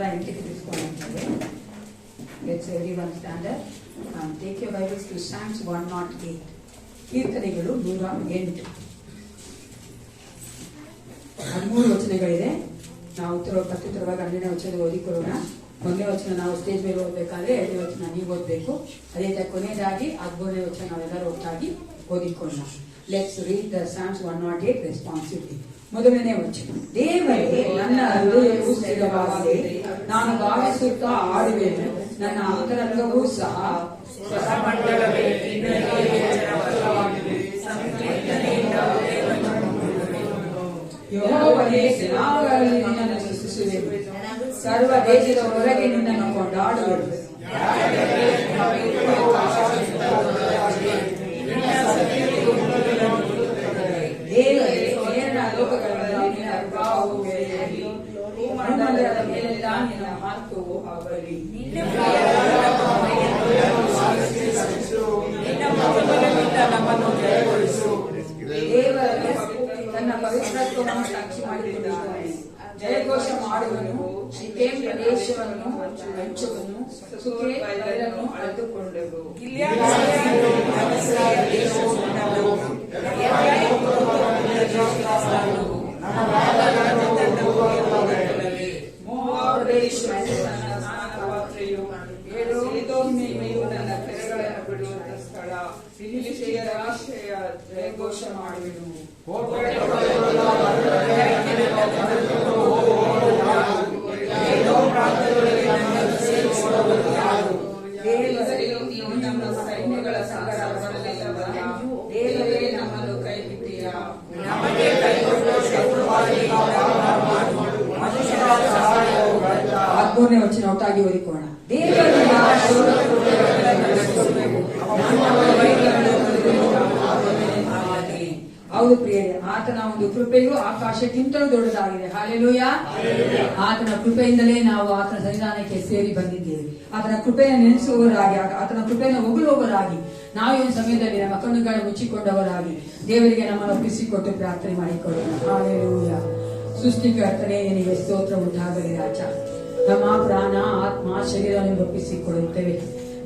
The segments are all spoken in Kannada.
108ಕ್ಕೆ ತಿಳಿಸ್ಕೊಂಡಿದ್ದೇವೆ. Let's everyone stand up and take your Bibles to Psalms 108. ಕೀರ್ತನೆಗಳು 108. 13 ವಚನಗಳಿದೆ. ನಾವು ಪ್ರತ್ಯುತ್ತರವಾಗಿ 12ನೇ ವಚನ ಓದಿಕೊಳ್ಳೋಣ. 1ನೇ ವಚನ ನಾವು ಸ್ಟೇಜ್ ಮೇಲೆ ಓದಬೇಕಾದ್ರೆ 2ನೇ ವಚನ ನೀವು ಓದಬೇಕು. ಅದೇ ಕೊನೆಯದಾಗಿ 13ನೇ ವಚನ ನಾವೆಲ್ಲರೂ ಒಟ್ಟಾಗಿ ಓದಿಕೊಳ್ಳೋಣ. Let's read the Psalms 108 responsibly. ಮೊದಲನೇ ವಚನ. ದೇವರೇ, ನನ್ನ ಹೃದಯವು ಸ್ಥಿರವಾಗಿದೆ, ನಾನು ಗಾಳಿಸುತ್ತಾ ಆಡುವೆನು, ನನ್ನ ಅಂತರಂಗವೂ ಸಹ ಸ್ವರಮಂಡಲವೇ ಯೆಹೋವನೇ, ಸೇನಾಗಳಲ್ಲಿ ನಿನ್ನನ್ನು ಸ್ತುತಿಸುವೆನು, ಸರ್ವ ದೇಶದ ಹೊರಗೆ ನಿನ್ನನ್ನು ಕೊಂಡಾಡುವೆನು. ದೇವರೇ, ಮೇಲಿನ ಲೋಕಗಳಲ್ಲಿ ನಿನ್ನ ಪ್ರಭಾವವು ಬೆಳೆಯಲಿ, ಭೂಮಂಡಲದ ಮೇಲೆಲ್ಲ ನಿನ್ನ ಮಹತ್ವವು ಹಬ್ಬಲಿ. ದೇವರನ್ನು ತನ್ನ ಪವಿತ್ರತ್ವವನ್ನು ಸಾಕ್ಷಿ ಮಾಡಿಕೊಂಡಿದ್ದಾನೆ. ಜಯಘೋಷ ಮಾಡುವನು, ಶಿಕೇಮ್ ಪ್ರದೇಶವನ್ನು ಹಂಚುವನು, ಸುಕೆ ಬಯಲನ್ನು ಅಳೆದುಕೊಂಡರು. ನನ್ನ ಕೆರೆಗಳನ್ನು ಬಿಡುವಂತ ಸ್ಥಳ, ಫಿಲಿಷ್ಟಿಯರ ಆಶ್ರಯ, ಜಯಘೋಷ ಮಾಡುವೆನು. ನಮ್ಮ ಸೈನ್ಯಗಳ ಸಂಗಡ ಬರಲಿಲ್ಲವಲ್ಲ, ದೇವರೇ ನಮ್ಮನ್ನು ಕೈ ಬಿಟ್ಟಿಯ, ನಮಗೆ ಕೈಗೊಂಡು ಹದಿಮೂರನೇ ವಚನ ಒಟ್ಟಾಗಿ ಓದಿಕೊಳ್ಳೋಣ. ಹೌದು ಪ್ರಿಯರೇ, ಆತನ ಒಂದು ಕೃಪೆಯು ಆಕಾಶಕ್ಕಿಂತಲೂ ದೊಡ್ಡದಾಗಿದೆ. ಹಲ್ಲೆಲೂಯಾ. ಆತನ ಕೃಪೆಯಿಂದಲೇ ನಾವು ಆತನ ಸನ್ನಿಧಾನಕ್ಕೆ ಸೇರಿ ಬಂದಿದ್ದೇವೆ. ಆತನ ಕೃಪೆಯನ್ನು ನೆನೆಸುವವರಾಗಿ, ಆತನ ಕೃಪೆಯನ್ನು ಹೊಗಳುವವರಾಗಿ, ನಾವು ಈ ಸಮಯದಲ್ಲಿ ನಮ್ಮ ಕಣ್ಣುಗಳನ್ನು ಮುಚ್ಚಿಕೊಂಡವರಾಗಿ ದೇವರಿಗೆ ನಮ್ಮನ್ನು ಒಪ್ಪಿಸಿಕೊಟ್ಟು ಪ್ರಾರ್ಥನೆ ಮಾಡಿಕೊಳ್ಳೋಣ. ಹಲ್ಲೆಲೂಯಾ. ಸೃಷ್ಟಿಕರ್ತನೇ, ನಿನಗೆ ಸ್ತೋತ್ರ ಉಂಟಾಗಲಿ ರಾಜ. ನಮ್ಮ ಪ್ರಾಣ, ಆತ್ಮ, ಶರೀರವನ್ನು ಒಪ್ಪಿಸಿಕೊಳ್ಳುತ್ತೇವೆ.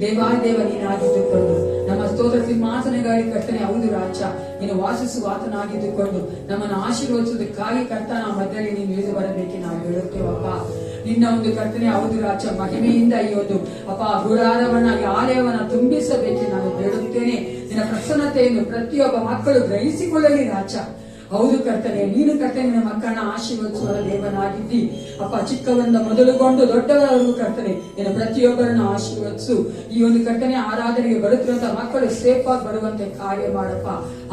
ದೇವಾದೇವ ನೀನಾಗಿದ್ದುಕೊಂಡು ನಮ್ಮ ಸ್ತೋತ್ರ ಸಿಂಹಾಸನಗಾಗಿ ಕರ್ತನೆ. ಹೌದು ರಾಜ, ನೀನು ವಾಸಿಸುವ ಆತನಾಗಿದ್ದುಕೊಂಡು ನಮ್ಮನ್ನು ಆಶೀರ್ವದಿಸುವುದಕ್ಕಾಗಿ ಕರ್ತ ನಮ್ಮ ಮಧ್ಯದಲ್ಲಿ ನೀನು ಇಳಿದು ಬರಬೇಕೆ ನಾವು ಹೇಳುತ್ತೇವಪ್ಪ. ನಿನ್ನ ಒಂದು ಕರ್ತನೆ. ಹೌದು ರಾಜ, ಮಹಿಮೆಯಿಂದ ಈ ಒಂದು ಗುಡಾರವನ್ನ, ಈ ಆಲಯವನ್ನ ತುಂಬಿಸಬೇಕೆ ನಾನು ಬೇಡುತ್ತೇನೆ. ನಿನ್ನ ಪ್ರಸನ್ನತೆಯನ್ನು ಪ್ರತಿಯೊಬ್ಬ ಮಕ್ಕಳು ಗ್ರಹಿಸಿಕೊಳ್ಳಲಿ ರಾಜ. ಹೌದು ಕರ್ತನೆ, ನೀನು ಕರ್ತನೆ ನಿನ್ನ ಮಕ್ಕಳನ್ನ ಆಶೀರ್ವದಿಸುವ ದೇವನಾಗಿದ್ದಿ ಅಪ್ಪ. ಚಿಕ್ಕವರಿಂದ ಮೊದಲುಗೊಂಡು ದೊಡ್ಡವರವರೆಗೂ ಕರ್ತನೆ ನಿನ್ನ ಪ್ರತಿಯೊಬ್ಬರನ್ನು ಆಶೀರ್ವದಿಸು. ಈ ಒಂದು ಕರ್ತನೆ ಆರಾಧನೆಗೆ ಬರುತ್ತಿರುವಂತಹ ಮಕ್ಕಳು ಸೇಫ್ ಆಗಿ ಬರುವಂತೆ ಕಾರ್ಯ ಮಾಡಪ್ಪ.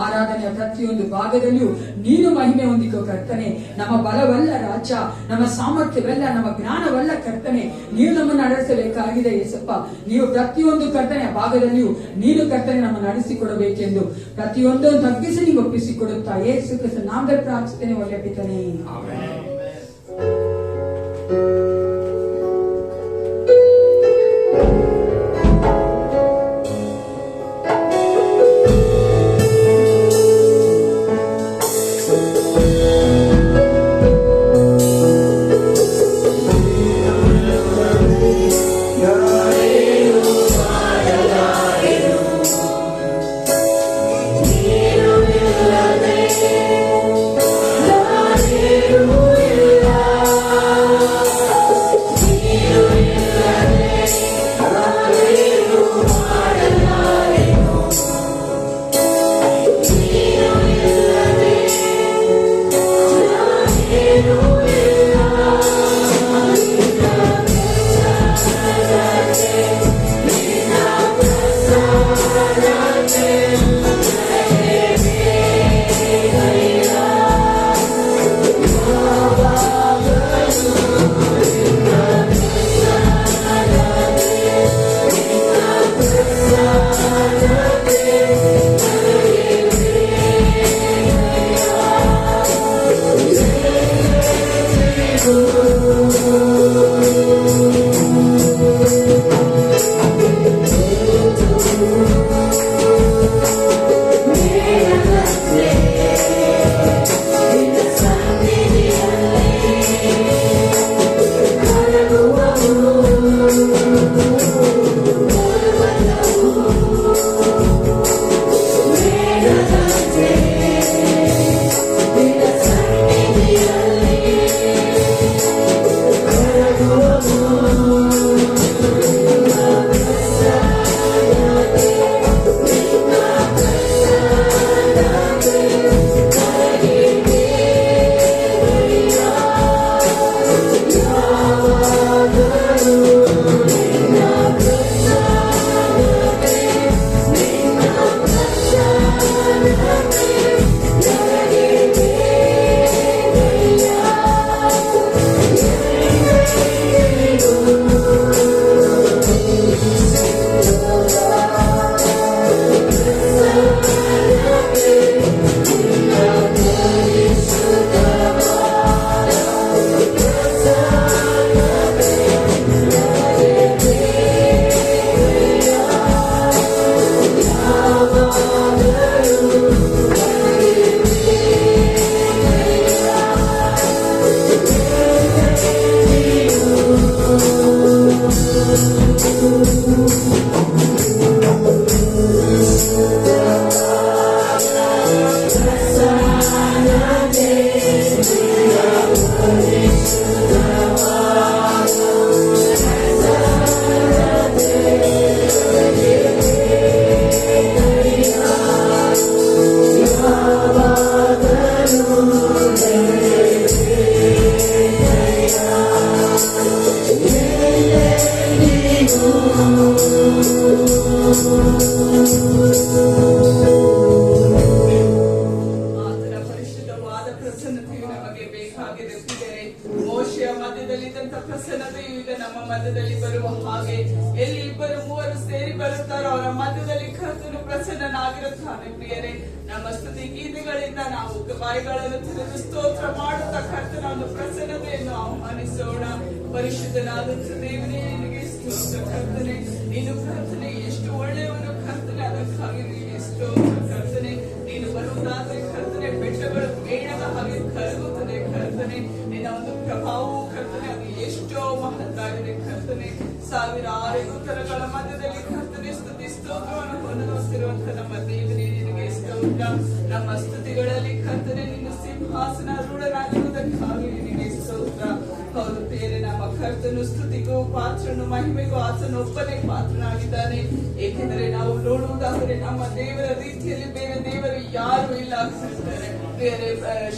ಆರಾಧನೆಯ ಪ್ರತಿಯೊಂದು ಭಾಗದಲ್ಲಿಯೂ ನೀನು ಮಹಿಮೆ ಹೊಂದಿಕೋ ಕರ್ತನೆ. ನಮ್ಮ ಬಲವಲ್ಲ ರಾಜ, ನಮ್ಮ ಸಾಮರ್ಥ್ಯವಲ್ಲ, ನಮ್ಮ ಜ್ಞಾನವಲ್ಲ ಕರ್ತನೆ, ನೀನು ನಮ್ಮನ್ನು ನಡೆಸಬೇಕಾಗಿದೆ ಯೇಸಪ್ಪ. ನೀವು ಪ್ರತಿಯೊಂದು ಕರ್ತನೆಯ ಭಾಗದಲ್ಲಿಯೂ ನೀನು ಕರ್ತನೆ ನಮ್ಮನ್ನು ನಡೆಸಿಕೊಡಬೇಕೆಂದು ಪ್ರತಿಯೊಂದನ್ನು ತಗ್ಗಿಸಿ ನೀವು ಒಪ್ಪಿಸಿಕೊಡುತ್ತಾ ಯೇಸು ನಾಮದಲ್ಲಿ ಪ್ರಾರ್ಥಿಸುತ್ತೇನೆ, ಒಳ್ಳೆಯ ಪಿತನೇ.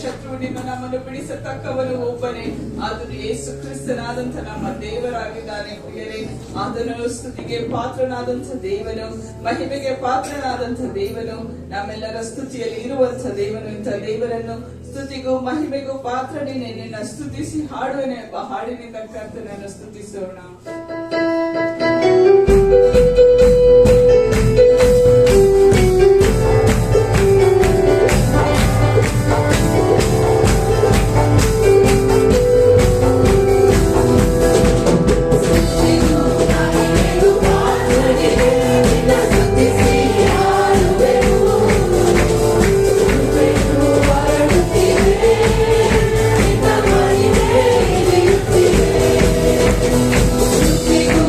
ಶತ್ರುವಿನಿಂದ ನಮ್ಮನ್ನು ಬಿಡಿಸತಕ್ಕವನು ಒಬ್ಬನೇ, ಆತನು ಯೇಸು ಕ್ರಿಸ್ತನಾದಂಥ ನಮ್ಮ ದೇವರಾಗಿದ್ದಾನೆ. ಪ್ರಿಯರೇ, ಆತನು ಸ್ತುತಿಗೆ ಪಾತ್ರನಾದಂಥ ದೇವನು, ಮಹಿಮೆಗೆ ಪಾತ್ರನಾದಂಥ ದೇವನು, ನಮ್ಮೆಲ್ಲರ ಸ್ತುತಿಯಲ್ಲಿ ಇರುವಂಥ ದೇವನು. ಇಂಥ ದೇವರನ್ನು ಸ್ತುತಿಗೂ ಮಹಿಮೆಗೂ ಪಾತ್ರ ನೀನೆ, ನಿನ್ನ ಸ್ತುತಿಸಿ ಹಾಡುವೆನೆ ಎಂಬ ಹಾಡಿನಿಂದ ಕರ್ತನನ್ನು ಸ್ತುತಿಸೋಣ. Thank you.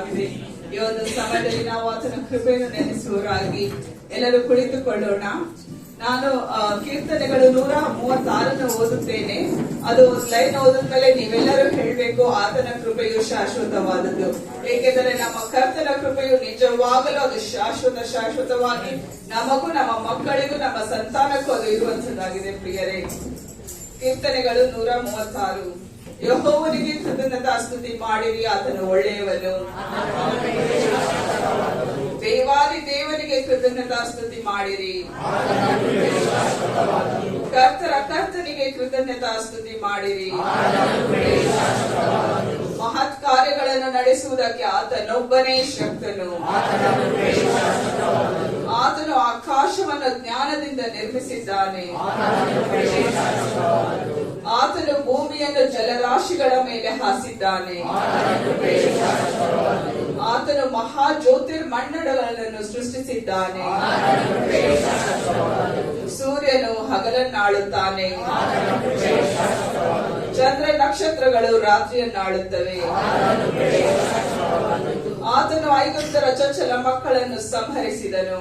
ಎಂಬುದಾಗಿದೆ. ಈ ಒಂದು ಸಮಯದಲ್ಲಿ ನಾವು ಆತನ ಕೃಪೆಯನ್ನು ನೆನೆಸುವರಾಗಿ ಎಲ್ಲರೂ ಕುಳಿತುಕೊಳ್ಳೋಣ. ನಾನು ಕೀರ್ತನೆಗಳು 136 ಓದುತ್ತೇನೆ. ಅದು ಒಂದು ಲೈನ್ ಓದಿದ್ಮೇಲೆ ನೀವೆಲ್ಲರೂ ಹೇಳಬೇಕು, ಆತನ ಕೃಪೆಯು ಶಾಶ್ವತವಾದದ್ದು. ಏಕೆಂದರೆ ನಮ್ಮ ಕರ್ತನ ಕೃಪೆಯು ನಿಜವಾಗಲೂ ಅದು ಶಾಶ್ವತವಾಗಿ ನಮಗೂ ನಮ್ಮ ಮಕ್ಕಳಿಗೂ ನಮ್ಮ ಸಂತಾನಕ್ಕೂ ಅದು ಇರುವಂತದ್ದಾಗಿದೆ ಪ್ರಿಯರೇ. ಕೀರ್ತನೆಗಳು 136. ಯೆಹೋವನಿಗೆ ಕೃತಜ್ಞತಾ ಸ್ತುತಿ ಮಾಡಿರಿ, ಆತನು ಒಳ್ಳೆಯವನು. ದೇವಾದಿ ದೇವನಿಗೆ ಕೃತಜ್ಞತಾ ಸ್ತುತಿ ಮಾಡಿರಿ, ಕರ್ತನಿಗೆ ಕೃತಜ್ಞತಾ ಸ್ತುತಿ ಮಾಡಿರಿ. ಮಹತ್ ಕಾರ್ಯಗಳನ್ನು ನಡೆಸುವುದಕ್ಕೆ ಆತನೊಬ್ಬನೇ ಶಕ್ತನು. ಆತನು ಆಕಾಶವನ್ನು ಜ್ಞಾನದಿಂದ ನಿರ್ಮಿಸಿದ್ದಾನೆ. ಆತನು ಭೂಮಿಯನ್ನು ಜಲರಾಶಿಗಳ ಮೇಲೆ ಹಾಸಿದ್ದಾನೆ. ಆತನು ಮಹಾ ಜ್ಯೋತಿರ್ಮಂಡಲಗಳನ್ನು ಸೃಷ್ಟಿಸಿದ್ದಾನೆ. ಸೂರ್ಯನು ಹಗಲನ್ನಾಳುತ್ತಾನೆ, ಚಂದ್ರ ನಕ್ಷತ್ರಗಳು ರಾತ್ರಿಯನ್ನಾಳುತ್ತವೆ. ಆತನು ಐಗುಪ್ತರ ಚೊಚ್ಚಲ ಮಕ್ಕಳನ್ನು ಸಂಹರಿಸಿದನು.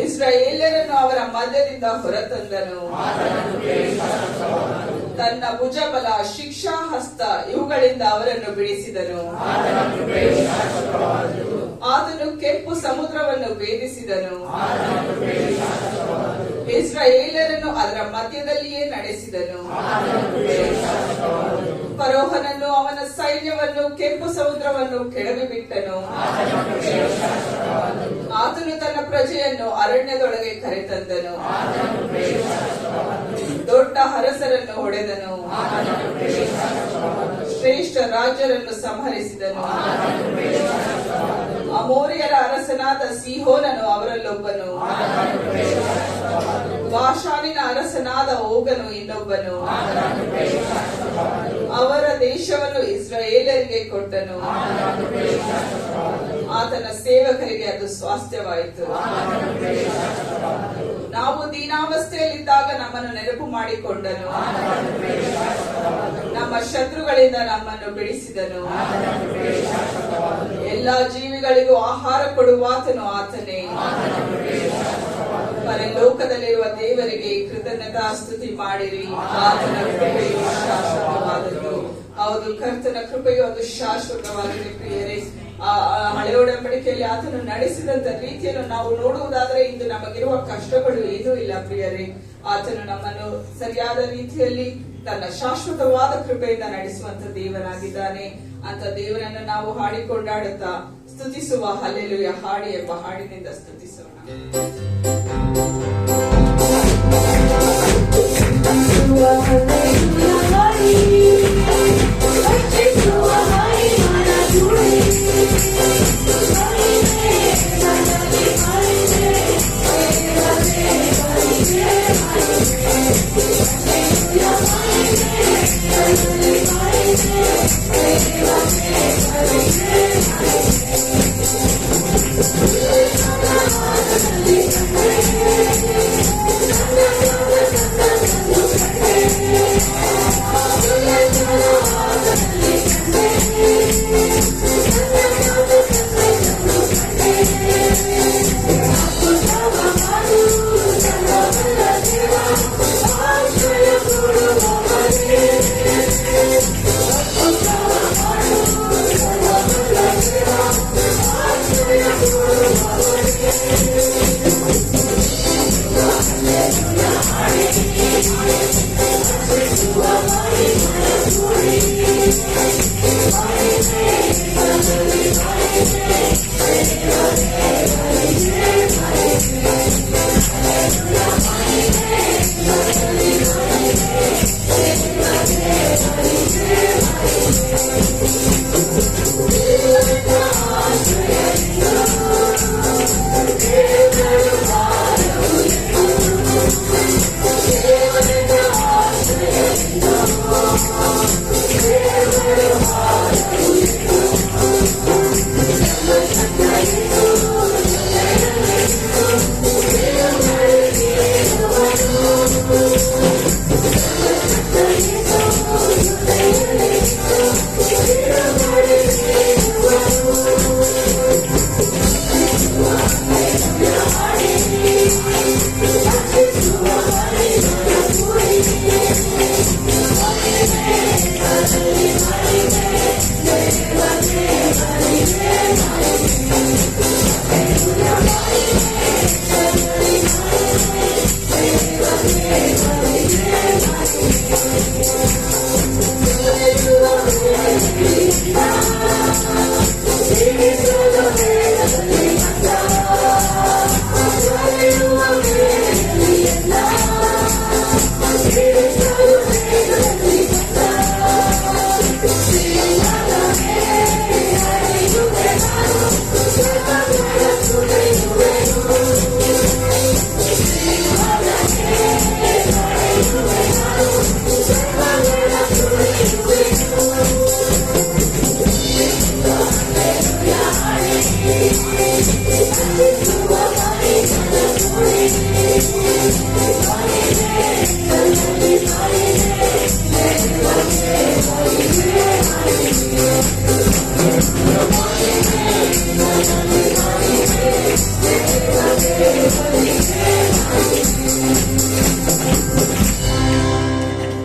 ಇಸ್ರಾಯೇಲ್ಯರನ್ನು ಅವರ ಮಧ್ಯದಿಂದ ಹೊರತಂದನು. ತನ್ನ ಭುಜಬಲ, ಶಿಕ್ಷಾ ಹಸ್ತ ಇವುಗಳಿಂದ ಅವರನ್ನು ಬಿಡಿಸಿದನು. ಆತನು ಕೆಂಪು ಸಮುದ್ರವನ್ನು ಭೇದಿಸಿದನು. ಇಸ್ರಾಯೇಲ್ಯರನ್ನು ಅದರ ಮಧ್ಯದಲ್ಲಿಯೇ ನಡೆಸಿದನು. ಫರೋಹನನ್ನು ಅವನ ಸೈನ್ಯವನ್ನು ಕೆಂಪು ಸಮುದ್ರವನ್ನು ಕೆಡವಿ ಬಿಟ್ಟನು. ಆತನು ತನ್ನ ಪ್ರಜೆಯನ್ನು ಅರಣ್ಯದೊಳಗೆ ಕರೆತಂದನು. ದೊಡ್ಡ ಅರಸರನ್ನು ಹೊಡೆದನು. ಶ್ರೇಷ್ಠ ರಾಜರನ್ನು ಸಂಹರಿಸಿದನು. ಅಮೋರಿಯರ ಅರಸನಾದ ಸೀಹೋನನು ಅವರಲ್ಲೊಬ್ಬನು. ಬಾಷಾನಿನ ಅರಸನಾದ ಓಗನು ಇನ್ನೊಬ್ಬನು. ಅವರ ದೇಶವನ್ನು ಇಸ್ರಾಯೇಲರಿಗೆ ಕೊಟ್ಟನು. ಆತನ ಸೇವಕರಿಗೆ ಅದು ಸ್ವಾಸ್ಥ್ಯವಾಯಿತು. ನಾವು ದೀನಾವಸ್ಥೆಯಲ್ಲಿದ್ದಾಗ ನಮ್ಮನ್ನು ನೆನಪು ಮಾಡಿಕೊಂಡನು. ನಮ್ಮ ಶತ್ರುಗಳಿಂದ ನಮ್ಮನ್ನು ಬಿಡಿಸಿದನು. ಎಲ್ಲಾ ಜೀವಿಗಳಿಗೂ ಆಹಾರ ಕೊಡುವಾತನು ಆತನೇ. ಪರಲೋಕದಲ್ಲಿರುವ ದೇವರಿಗೆ ಕೃತಜ್ಞತಾ ಸ್ತುತಿ ಮಾಡಿರಿ, ಆತನ ಕೃಪೆಯು ಶಾಶ್ವತವಾದದ್ದು. ಹೌದು, ಕರ್ತನ ಕೃಪೆಯು ಅದು ಶಾಶ್ವತವಾಗಿದೆ ಪ್ರಿಯರೇ. ಹಳೆ ಒಡಂಬಡಿಕೆಯಲ್ಲಿ ಆತನು ನಡೆಸಿದಂತ ರೀತಿಯನ್ನು ನಾವು ನೋಡುವುದಾದ್ರೆ ಇಂದು ನಮಗಿರುವ ಕಷ್ಟಗಳು ಏನೂ ಇಲ್ಲ ಪ್ರಿಯರೇ. ಆತನು ನಮ್ಮನ್ನು ಸರಿಯಾದ ರೀತಿಯಲ್ಲಿ ತನ್ನ ಶಾಶ್ವತವಾದ ಕೃಪೆಯಿಂದ ನಡೆಸುವಂತ ದೇವನಾಗಿದ್ದಾನೆ. ಅಂತ ದೇವರನ್ನು ನಾವು ಹಾಡಿಕೊಂಡಾಡುತ್ತಾ ಸ್ತುತಿಸುವ ಹಲ್ಲೆಲೂಯಾ ಹಾಡಿ ಎಂಬ ಹಾಡಿನಿಂದ ಸ್ತುತಿಸೋಣ. Yeah.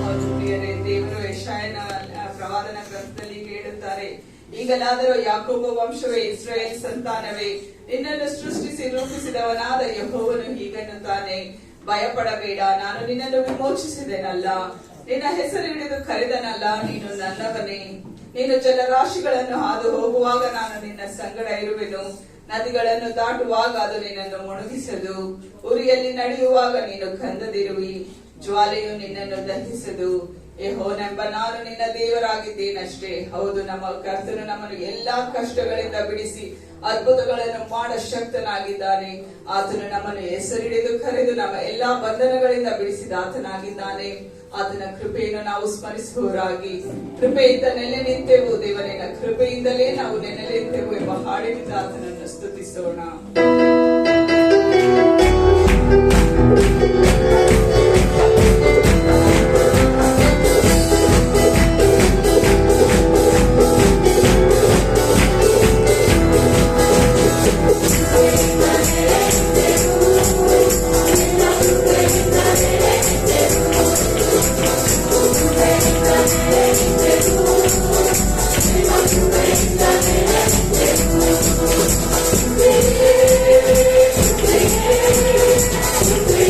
ಹೌದು ಪ್ರಿಯರೇ, ದೇವರು ಯೆಶಾಯನ ಪ್ರವಾದನ ಗ್ರಂಥದಲ್ಲಿ ಹೇಳುತ್ತಾರೆ, ಈಗಲಾದರೂ ಯಾಕೋಬ ವಂಶವೇ, ಇಸ್ರಾಯೇಲ್ ಸಂತಾನವೇ, ನಿನ್ನನ್ನು ಸೃಷ್ಟಿಸಿ ರೂಪಿಸಿದವನಾದ ಯೆಹೋವನು ಹೀಗನ್ನುತ್ತಾನೆ, ಭಯಪಡಬೇಡ, ನಾನು ನಿನ್ನನ್ನು ವಿಮೋಚಿಸಿದೆನಲ್ಲ, ನಿನ್ನ ಹೆಸರು ಹಿಡಿದು ಕರೆದನಲ್ಲ, ನೀನು ನನ್ನವನೇ. ನೀನು ಜಲರಾಶಿಗಳನ್ನು ಹಾದು ಹೋಗುವಾಗ ನಾನು ನಿನ್ನ ಸಂಗಡ ಇರುವೆನು, ನದಿಗಳನ್ನು ದಾಟುವಾಗ ಅದು ನಿನ್ನನ್ನು ಮುಳುಗಿಸದು, ಉರಿಯಲ್ಲಿ ನಡೆಯುವಾಗ ನೀನು ಕಂದದಿರುವಿ, ಜ್ವಾಲೆಯು ನಿನ್ನನ್ನು ದಹಿಸದು. ಯೆಹೋವನೆಂಬ ನಾನು ನಿನ್ನ ದೇವರಾಗಿದ್ದೇನಷ್ಟೇ. ಹೌದು, ನಮ್ಮ ಕರ್ತನು ನಮ್ಮನ್ನು ಎಲ್ಲಾ ಕಷ್ಟಗಳಿಂದ ಬಿಡಿಸಿ ಅದ್ಭುತಗಳನ್ನು ಮಾಡ ಶಕ್ತನಾಗಿದ್ದಾನೆ. ಆತನು ನಮ್ಮನ್ನು ಹೆಸರಿಡಿದು ಕರೆದು ನಮ್ಮ ಎಲ್ಲಾ ಬಂಧನಗಳಿಂದ ಬಿಡಿಸಿದ ಆತನಾಗಿದ್ದಾನೆ. ಆತನ ಕೃಪೆಯನ್ನು ನಾವು ಸ್ಮರಿಸುವವರಾಗಿ, ಕೃಪೆಯಿಂದ ನೆಲೆ ನಿಂತೆವು, ದೇವನಿನ ಕೃಪೆಯಿಂದಲೇ ನಾವು ನೆಲೆ ನಿಂತೆವು ಎಂಬ ಹಾಡಿನಿಂದ ಆತನನ್ನು ಸ್ತುತಿಸೋಣ.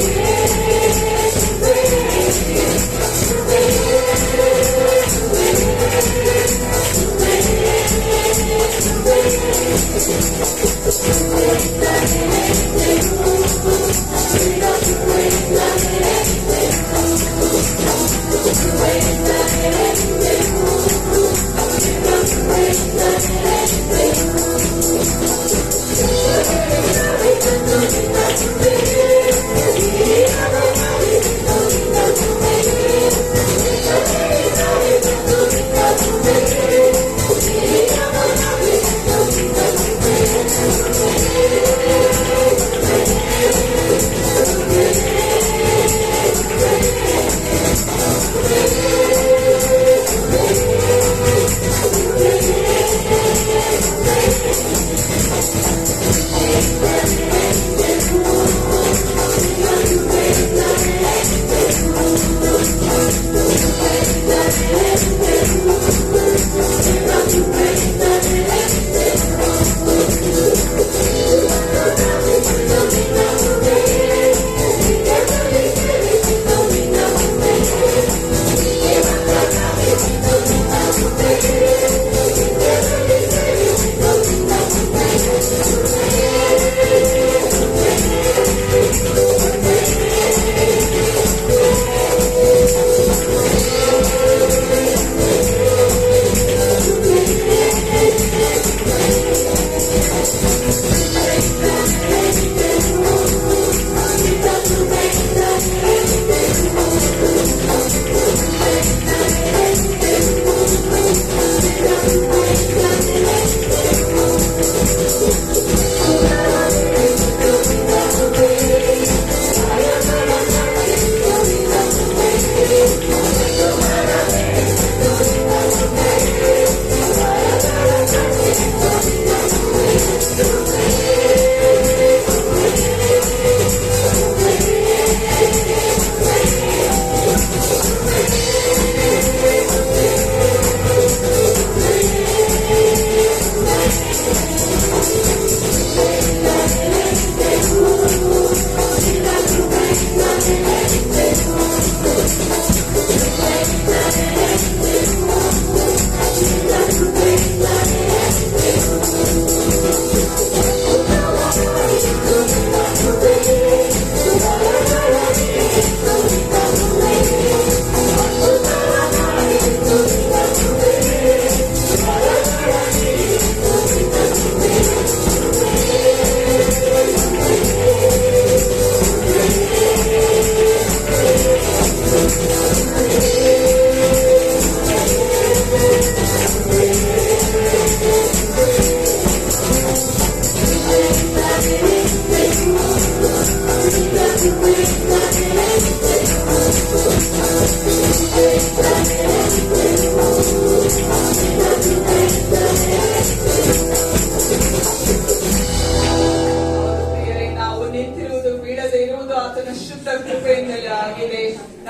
Yeah.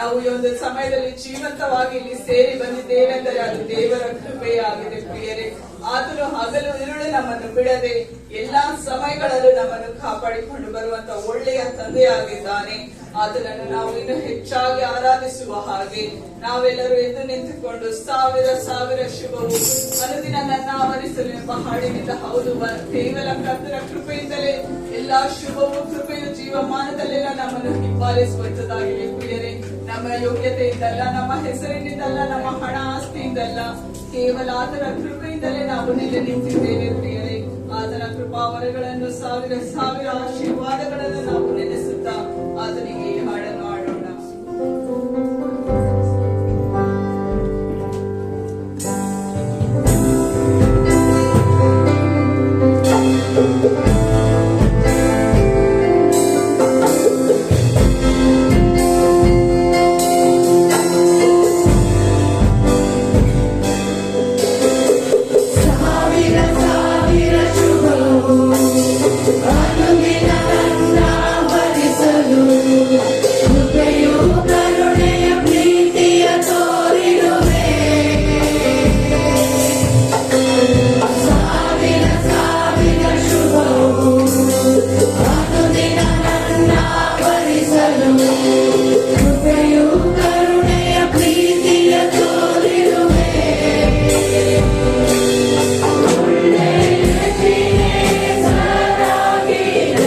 ನಾವು ಈ ಒಂದು ಸಮಯದಲ್ಲಿ ಜೀವಂತವಾಗಿ ಇಲ್ಲಿ ಸೇರಿ ಬಂದಿದ್ದೇವೆಂದರೆ ಅದು ದೇವರ ಕೃಪೆಯಾಗಿದೆ ಪ್ರಿಯರೇ. ಆತನು ಹಗಲು ಇರುಳು ನಮ್ಮನ್ನು ಬಿಡದೆ ಎಲ್ಲಾ ಸಮಯಗಳಲ್ಲೂ ನಮ್ಮನ್ನು ಕಾಪಾಡಿಕೊಂಡು ಬರುವಂತ ಒಳ್ಳೆಯ ತಂದೆಯಾಗಿದ್ದಾನೆ. ಆತನನ್ನು ನಾವು ಇನ್ನು ಹೆಚ್ಚಾಗಿ ಆರಾಧಿಸುವ ಹಾಗೆ ನಾವೆಲ್ಲರೂ ಎದ್ದು ನಿಂತುಕೊಂಡು ಸಾವಿರ ಸಾವಿರ ಶುಭವು ಅನುದಿನ ನನ್ನ ಆವರಿಸಲು ಎಂಬ ಹಾಡಿನಿಂದ, ಹೌದು ಕೇವಲ ಕರ್ತನ ಕೃಪೆಯಿಂದಲೇ ಎಲ್ಲಾ ಶುಭವು ಕೃಪೆಯು ಜೀವಮಾನದಲ್ಲೆಲ್ಲ ನಮ್ಮನ್ನು ಹಿಂಬಾಲಿಸುವಂತದಾಗಿದೆ ಪ್ರಿಯರೇ. ನಮ್ಮ ಯೋಗ್ಯತೆಯಿಂದಲ್ಲ, ನಮ್ಮ ಹೆಸರಿನಿಂದಲ್ಲ, ನಮ್ಮ ಹಣ ಆಸ್ತಿಯಿಂದಲ್ಲ, ಕೇವಲ ಆತನ ಕೃಪೆಯಿಂದಲೇ ನಾವು ನಿಂತಿದ್ದೇವೆ ಪ್ರಿಯರೇ. ಆತನ ಕೃಪಾವರಗಳನ್ನು ಸಾವಿರ ಸಾವಿರ ಆಶೀರ್ವಾದಗಳನ್ನು ನಾವು ನೆನೆಸುತ್ತಾ ಆತನಿಗೆ ಈ ಹಾಡನ್ನು ಆಡೋಣ. Yeah.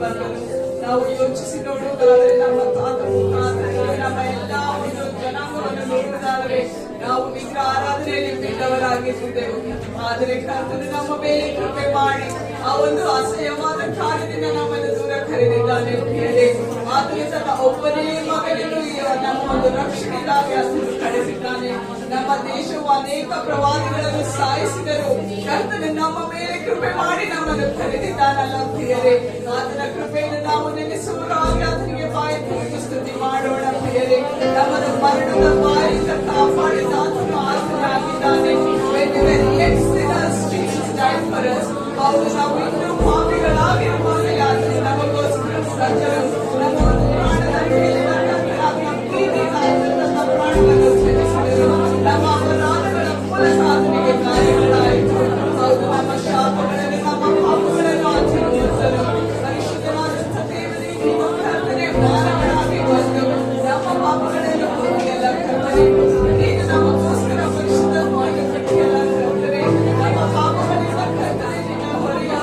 ಮಾಡುವಾಗಲೂ ನಾವು ಯೋಚಿಸಿ ನೋಡುವುದಾದರೆ ನಮ್ಮ ತಾತ ಮುಖಾಂತರ ನಮ್ಮ ಎಲ್ಲಾ ಒಂದು ಜನಾಂಗವನ್ನು ನೋಡುವುದಾದರೆ ನಾವು ವಿಗ್ರಹ ಆರಾಧನೆಯಲ್ಲಿ ಬಿದ್ದವರಾಗಿರುತ್ತೇವೆ. ಆದರೆ ಕರ್ತನು ನಮ್ಮ ಮೇಲೆ ಕೃಪೆ ಮಾಡಿ ಆ ಒಂದು ಅಸಹ್ಯವಾದ ಕಾರ್ಯದಿಂದ ನಮ್ಮನ್ನು ದೂರ ಕರೆದಿದ್ದಾನೆ ಪ್ರಿಯರೇ. ಆತನು ತನ್ನ ಒಬ್ಬನೇ ಮಗನನ್ನು ನಮ್ಮ ಒಂದು ರಕ್ಷಣೆಗಾಗಿ ಆತನು ಕರೆದಿದ್ದಾನೆ. ನಮ್ಮ ದೇಶವು ಅನೇಕ ಪ್ರವಾದಿಗಳನ್ನು ಸಾಯಿಸಿದರು, ಕರ್ತನು ನಮ್ಮ ಮೇಲೆ ಕೃಪೆ ಮಾಡಿ ನಮ್ಮನ್ನು ಕರೆದಿದ್ದಾನಲ್ಲ ಪ್ರಿಯರೇ. ಆತನ ಕೃಪೆಯನ್ನು ನಾವು ನೆನೆಸುವರಾಗಿ ಆತನಿಗೆ ಬಾಯಿ ತುಳಿದು ಸ್ತುತಿ ಮಾಡೋಣ ಪ್ರಿಯರೇ. ನಮ್ಮನ್ನು ಮರಣದ ಬಾಯಿಂದ ಕಾಪಾಡಿದ ಆತನು ಆತನಾಗಿದ್ದಾನೆ. When we were yet sinners, Jesus died for us. ಹೌದು, ನಾವು ಇನ್ನೂ ಪಾಪಿಗಳಾಗಿರುವಾಗಲೇ ಆತನು ನಮಗೋಸ್ಕರ ಸತ್ತನು. ನಮ್ಮ ಒಂದು ಪ್ರಾಣದ ಮೇಲೆ ನಮ್ಮ ಪ್ರೀತಿಯಿಂದ ಆತನು ತನ್ನ ಪ್ರಾಣವನ್ನು ತ್ಯಜಿಸಿದರು. ನಮ್ಮ ಅಪರಾಧಗಳ ಮೂಲಕ ಆತನಿಗೆ ಕಾರ್ಯಗಳಾಯಿತು. ಹೌದು, ನಮ್ಮ ಶಾಪಗಳನ್ನು ನಮ್ಮ ಪಾಪಗಳನ್ನು ಆತನು ಹೊತ್ತನು. ಪರಿಶುದ್ಧವಾದಂಥ ದೇವರೇ, ನಿಮ್ಮ ಕರ್ತನೆ ಮಾನವನಾಗಿ ಬಂದು ನಮ್ಮ ಪಾಪಗಳನ್ನು ಹೊತ್ತಿಯಲ್ಲ ಕರ್ತನೆ. ನೀನು ನಮಗೋಸ್ಕರ ಪರಿಶುದ್ಧವಾಗಿ ಕಟ್ಟಿಯಲ್ಲ ಕರ್ತನೆ. ನಮ್ಮ ಪಾಪಗಳಿಂದ ಕರ್ತನೆ ನಿನ್ನ ಹೊರೆಯ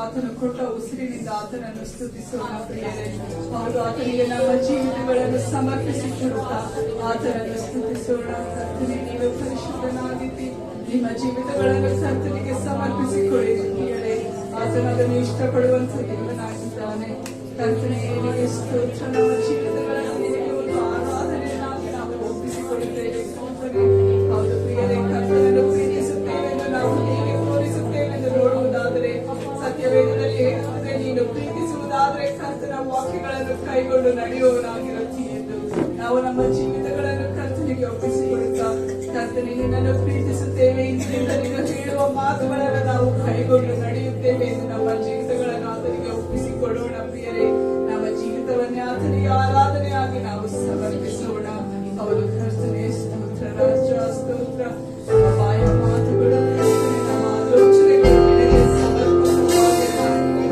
ಆತನು ಕೊಟ್ಟ ಉಸಿರಿನಿಂದ ಆತನನ್ನು ಸ್ತುತಿಸೋಣ ಪ್ರಿಯರೇ. ಹೌದು, ಆತನಿಗೆ ನಮ್ಮ ಜೀವಿತಗಳನ್ನು ಸಮರ್ಪಿಸಿಕೊಡುತ್ತಾ ಆತನನ್ನು ಸ್ತುತಿಸೋಣ. ಕರ್ತನೇ, ನೀವು ಪರಿಶುದ್ಧನಾಗಿದ್ದಿ, ನಿಮ್ಮ ಜೀವಿತಗಳನ್ನು ಕರ್ತನಿಗೆ ಸಮರ್ಪಿಸಿಕೊಳ್ಳಿ ಪ್ರಿಯರೇ. ಆತನು ಅದನ್ನು ಇಷ್ಟಪಡುವಂತ ದೇವನಾಗಿದ್ದಾನೆ. ಕರ್ತನೇ, ನಿನಗೆ ಸ್ತೋತ್ರ. ನಮ್ಮ ಜೀವಿತಗಳನ್ನು ನಿನಗೆ ಒಂದು ಆರಾಧನೆಯನ್ನಾಗಿ ನಾವು ಒಪ್ಪಿಸಿಕೊಳ್ಳುತ್ತೇವೆ ಕರ್ತನೇ. ಹೌದು ಪ್ರಿಯರೇ, ಕರ್ತನನ್ನು ಪ್ರೀತಿಸುತ್ತೇವೆಂದು ನಾವು ಹೇಗೆ ತೋರಿಸುತ್ತೇವೆಂದು ನೋಡುವುದಾದರೆ, ಸತ್ಯವೇದದಲ್ಲಿ ಹೇಳುತ್ತದೆ, ನೀನು ಪ್ರೀತಿಸುವುದಾದರೆ ಕರ್ತನ ವಾಕ್ಯಗಳನ್ನು ಕೈಗೊಂಡು ನಡೆಯುವವನಾಗಿರುತ್ತಿ ಎಂದು ನಾವು ನಮ್ಮ ಜೀವಿತಗಳನ್ನು ಕರ್ತನಿಗೆ ಒಪ್ಪಿಸಿಕೊಡುತ್ತಾ, ಕರ್ತನೆ ನಿನ್ನನ್ನು ಪ್ರೀತಿಸುತ್ತೇವೆ, ಇಂದಿನಿಂದ ನೀನು ಹೇಳುವ ಮಾತುಗಳನ್ನು ನಾವು ಕೈಗೊಂಡು ನಡೆಯುತ್ತೇವೆ ಎಂದು ನಮ್ಮ ಜೀವಿತಗಳನ್ನು ಆತನಿಗೆ ಒಪ್ಪಿಸಿಕೊಡೋಣ ಪ್ರಿಯರೇ. ನಮ್ಮ ಜೀವಿತವನ್ನೇ ಆತನಿಗೆ ಆರಾಧನೆಯಾಗಿ ನಾವು ಸಮರ್ಪಿಸೋಣ. ಹೌದು ಕರ್ತನೆ, ಸ್ತೋತ್ರ ರಾಜ, ಸ್ತೋತ್ರ. ನಮ್ಮ ಬಾಯ ಮಾತುಗಳು ಕರ್ತನೆ, ನಮ್ಮ ಆಲೋಚನೆಗಳು ನಿನಗೆ ಸಮರ್ಪಿತವಾಗಿರಲಿ.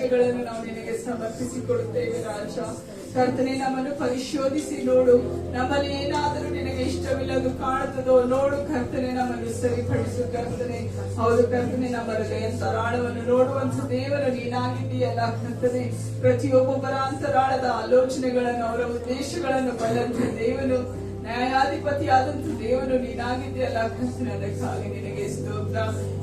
ಆಲೋಚನೆಗಳನ್ನು ನಾವು ನಿನಗೆ ಸಮರ್ಪಿಸಿಕೊಡುತ್ತೇವೆ ರಾಜ. ಕರ್ತನೆ, ನಮ್ಮನ್ನು ಪರಿಶೋಧಿಸಿ ನೋಡು. ನಮ್ಮಲ್ಲಿ ಏನಾದರೂ ನಿನಗೆ ಇಷ್ಟವಿಲ್ಲದು ಕಾಣುತ್ತದೋ ನೋಡು ಕರ್ತನೆ, ನಮ್ಮನ್ನು ಸರಿಪಡಿಸು ಕರ್ತನೆ. ಹೌದು ಕರ್ತನೆ, ನಮ್ಮ ಹೃದಯ ಅಂತರಾಳವನ್ನು ನೋಡುವಂತ ದೇವರು ನೀನಾಗಿದ್ದೀಯಲ್ಲ ಕರ್ತನೆ. ಪ್ರತಿಯೊಬ್ಬೊಬ್ಬರ ಅಂತರಾಳದ ಆಲೋಚನೆಗಳನ್ನು, ಅವರ ಉದ್ದೇಶಗಳನ್ನು ಬಲ್ಲಂತ ದೇವನು, ನ್ಯಾಯಾಧಿಪತಿಯಾದಂತ ದೇವರು ನೀನಾಗಿದ್ದೀಯಲ್ಲ ಕರ್ತನೆ. ಅದಕ್ಕಾಗಿ ನಿನಗೆ ಸ್ತೋತ್ರ.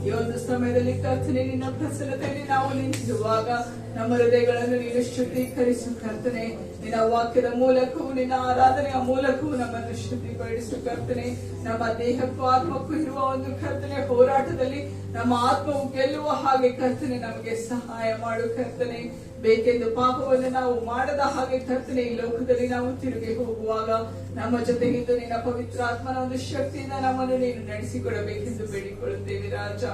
ಈ ಒಂದು ಸಮಯದಲ್ಲಿ ಕರ್ತನೆ, ನಿನ್ನ ಪ್ರಸನ್ನತೆಯಲ್ಲಿ ನಾವು ನಿಂತಿರುವಾಗ ನಮ್ಮ ಹೃದಯಗಳನ್ನು ನೀನು ಶುದ್ಧೀಕರಿಸು ಕರ್ತನೆ. ನಿನ್ನ ವಾಕ್ಯದ ಮೂಲಕವೂ ನಿನ್ನ ಆರಾಧನೆಯ ಮೂಲಕವೂ ನಮ್ಮನ್ನು ಶುದ್ಧಿಪಡಿಸು ಕರ್ತನೆ. ನಮ್ಮ ದೇಹಕ್ಕೂ ಆತ್ಮಕ್ಕೂ ಇರುವ ಒಂದು ಕರ್ತನೆ ಹೋರಾಟದಲ್ಲಿ ನಮ್ಮ ಆತ್ಮವು ಗೆಲ್ಲುವ ಹಾಗೆ ಕರ್ತನೆ ನಮಗೆ ಸಹಾಯ ಮಾಡು ಕರ್ತನೆ. ಬೇಕೆಂದು ಪಾಪವನ್ನು ನಾವು ಮಾಡದ ಹಾಗೆ ಕರ್ತನೆ, ಈ ಲೋಕದಲ್ಲಿ ನಾವು ತಿರುಗಿ ಹೋಗುವಾಗ ನಮ್ಮ ಜೊತೆಗಿದ್ದು ನಿನ್ನ ಪವಿತ್ರ ಆತ್ಮನ ಒಂದು ಶಕ್ತಿಯಿಂದ ನಮ್ಮನ್ನು ನೀನು ನಡೆಸಿಕೊಡಬೇಕೆಂದು ಬೇಡಿಕೊಳ್ಳುತ್ತೇವೆ ರಾಜ.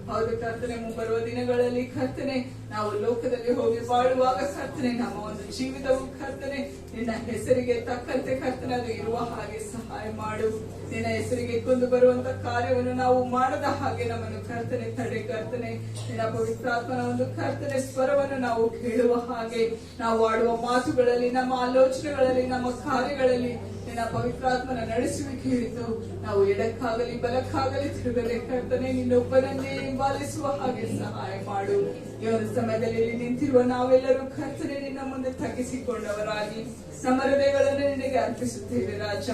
ಹೌದು ಕರ್ತನೆ, ಮುಂಬರುವ ದಿನಗಳಲ್ಲಿ ಕರ್ತನೆ ನಾವು ಲೋಕದಲ್ಲಿ ಹೋಗಿ ಬಾಳುವಾಗ ಕರ್ತನೆ ನಮ್ಮ ಒಂದು ಜೀವಿತವು ಕರ್ತನೆ ನಿನ್ನ ಹೆಸರಿಗೆ ತಕ್ಕಂತೆ ಕರ್ತನೆ ಅದು ಇರುವ ಹಾಗೆ ಸಹಾಯ ಮಾಡು. ನಿನ್ನ ಹೆಸರಿಗೆ ಕೊಂದು ಬರುವಂತ ಕಾರ್ಯವನ್ನು ನಾವು ಮಾಡದ ಹಾಗೆ ನಮ್ಮನ್ನು ಕರ್ತನೆ ತಡೆ ಕರ್ತನೆ. ನಿನ್ನ ಪವಿತ್ರಾತ್ಮನ ಒಂದು ಕರ್ತನೆ ಸ್ವರವನ್ನು ನಾವು ಕೇಳುವ ಹಾಗೆ, ನಾವು ಆಡುವ ಮಾತುಗಳಲ್ಲಿ, ನಮ್ಮ ಆಲೋಚನೆಗಳಲ್ಲಿ, ನಮ್ಮ ಕಾರ್ಯಗಳಲ್ಲಿ ನಿನ್ನ ಪವಿತ್ರಾತ್ಮನ ನಡೆಸುವಿಕೆ ಇದ್ದು ನಾವು ಎಡಕ್ಕಾಗಲಿ ಬಲಕ್ಕಾಗಲಿ ತಿರುಗದೆ ಕರ್ತನೆ ನಿನ್ನೊಬ್ಬನನ್ನೇ ಹಿಂಬಾಲಿಸುವ ಹಾಗೆ ಸಹಾಯ ಮಾಡು. ಈ ಒಂದು ಸಮಯದಲ್ಲಿ ನಿಂತಿರುವ ನಾವೆಲ್ಲರೂ ಕರ್ತನೆ ನಿನ್ನ ಮುಂದೆ ತಗ್ಗಿಸಿಕೊಂಡವರಾಗಿ ನಮ್ಮ ಹೃದಯಗಳನ್ನು ನಿನಗೆ ಅರ್ಪಿಸುತ್ತೇವೆ ರಾಜ.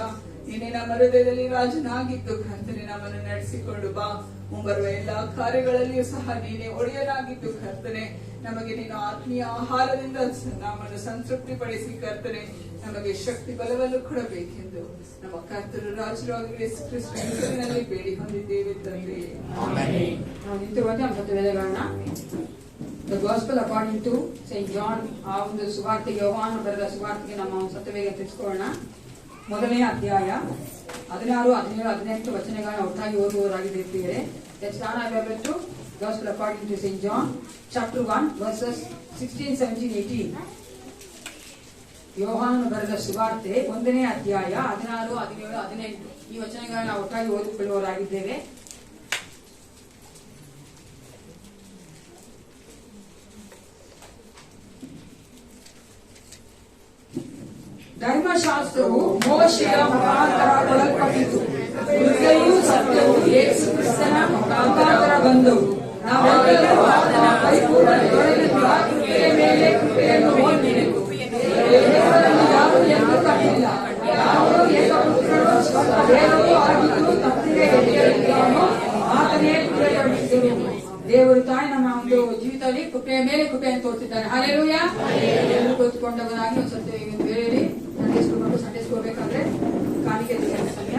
ನೀನೇ ನಮ್ಮ ಹೃದಯದಲ್ಲಿ ರಾಜನಾಗಿದ್ದು ಕರ್ತನೆ ನಮ್ಮನ್ನು ನಡೆಸಿಕೊಂಡು ಬಾ. ಮುಂಬರುವ ಎಲ್ಲಾ ಕಾರ್ಯಗಳಲ್ಲಿಯೂ ಸಹ ನೀನೇ ಒಡೆಯನಾಗಿದ್ದು ಕರ್ತನೆ ನಮಗೆ ನೀನು ಆತ್ಮೀಯ ಆಹಾರದಿಂದ ನಮ್ಮನ್ನು ಸಂತೃಪ್ತಿ ಪಡಿಸಿ ಕರ್ತನೆ ನಮಗೆ ಶಕ್ತಿ ಬಲವನ್ನು ಕೊಡಬೇಕೆಂದು ನಮ್ಮ ಕರ್ತರು ರಾಜರಾಗಿ ಯೇಸು ಕ್ರಿಸ್ತನ ಹೆಸರಿನಲ್ಲಿ ಬೇಡಿ ಹೊಂದಿದ್ದೇವೆ ತಂದೆಯೇ. ನಾವು ನಿಂತಿರುವಂತೆ ನಮ್ಮ ಸತ್ಯವೇದಗಳನ್ನ The Gospel according to St. John, ಆ ಒಂದು ಸುವಾರ್ತೆಗೆ, ಯೋಹಾನ ಬರೆದ ಸುವಾರ್ತೆಗೆ ನಮ್ಮ ಸತ್ಯವೇಗ ತಿಳಿಸ್ಕೊಳ್ಳೋಣ. ಮೊದಲನೇ ಅಧ್ಯಾಯ 16, 17, 18 ವಚನಗಳನ್ನ ಒಟ್ಟಾಗಿ ಓದುವವರಾಗಿದ್ದೀರಿ. Let's turn our Bible to Gospel according to St. John, chapter 1, verses 16, 17, 18. ಯೋಹಾನನು ಬರೆದ ಸುವಾರ್ತೆ 1ನೇ ಅಧ್ಯಾಯ 16, 17, 18 ಈ ವಚನಗಳನ್ನ ಒಟ್ಟಾಗಿ ಓದಿಕೊಳ್ಳುವವರಾಗಿದ್ದೇವೆ. ಧರ್ಮಶಾಸ್ತ್ರವು ಮೋಶೆಯ ಮುಖಾಂತರ ಕೊಡಲ್ಪಟ್ಟಿತು, ಕೃಪೆಯೂ ಸತ್ಯವೂ ಯೇಸು ಕ್ರಿಸ್ತನ ಮುಖಾಂತರ ಬಂದವು. ನಾವೆಲ್ಲರೂ ಆತನ ಪರಿಪೂರ್ಣತೆಯೊಳಗಿರುವ ಕೃಪೆಯ ಮೇಲೆ ಕೃಪೆಯನ್ನು ಹೊಂದಿದೆವು. ದೇವರನ್ನು ಯಾರೂ ಎಂದೂ ಕಂಡಿಲ್ಲ. ಯಾರೂ ಏಕಪುತ್ರನೂ ಸ್ವತಃ ಆಗಿದ್ದು ತಪ್ಪಿಗೆ ಎಡೆಯಲಿದ್ದವನು ಆತನೇ ಕೃಪೆಯೊಳಗಿದ್ದರು. ದೇವರು ತಾಯಿ ನಮ್ಮ ಒಂದು ಜೀವಿತದಲ್ಲಿ ಕೃಪೆಯ ಮೇಲೆ ಕೃಪೆಯನ್ನು ತೋರಿಸಿದ್ದಾನೆ. ಹಲ್ಲೆಲೂಯಾ. ಎಲ್ಲರೂ ಕೂತ್ಕೊಂಡವನಾಗಿ ಒಂದು ಸತ್ಯ ಬೇರೆ ಸಂಡೆ ಸ್ಕೂಲ್ ಬೇಕಾದ್ರೆ ಕಾಣಿಕೆ ಸಮಯ.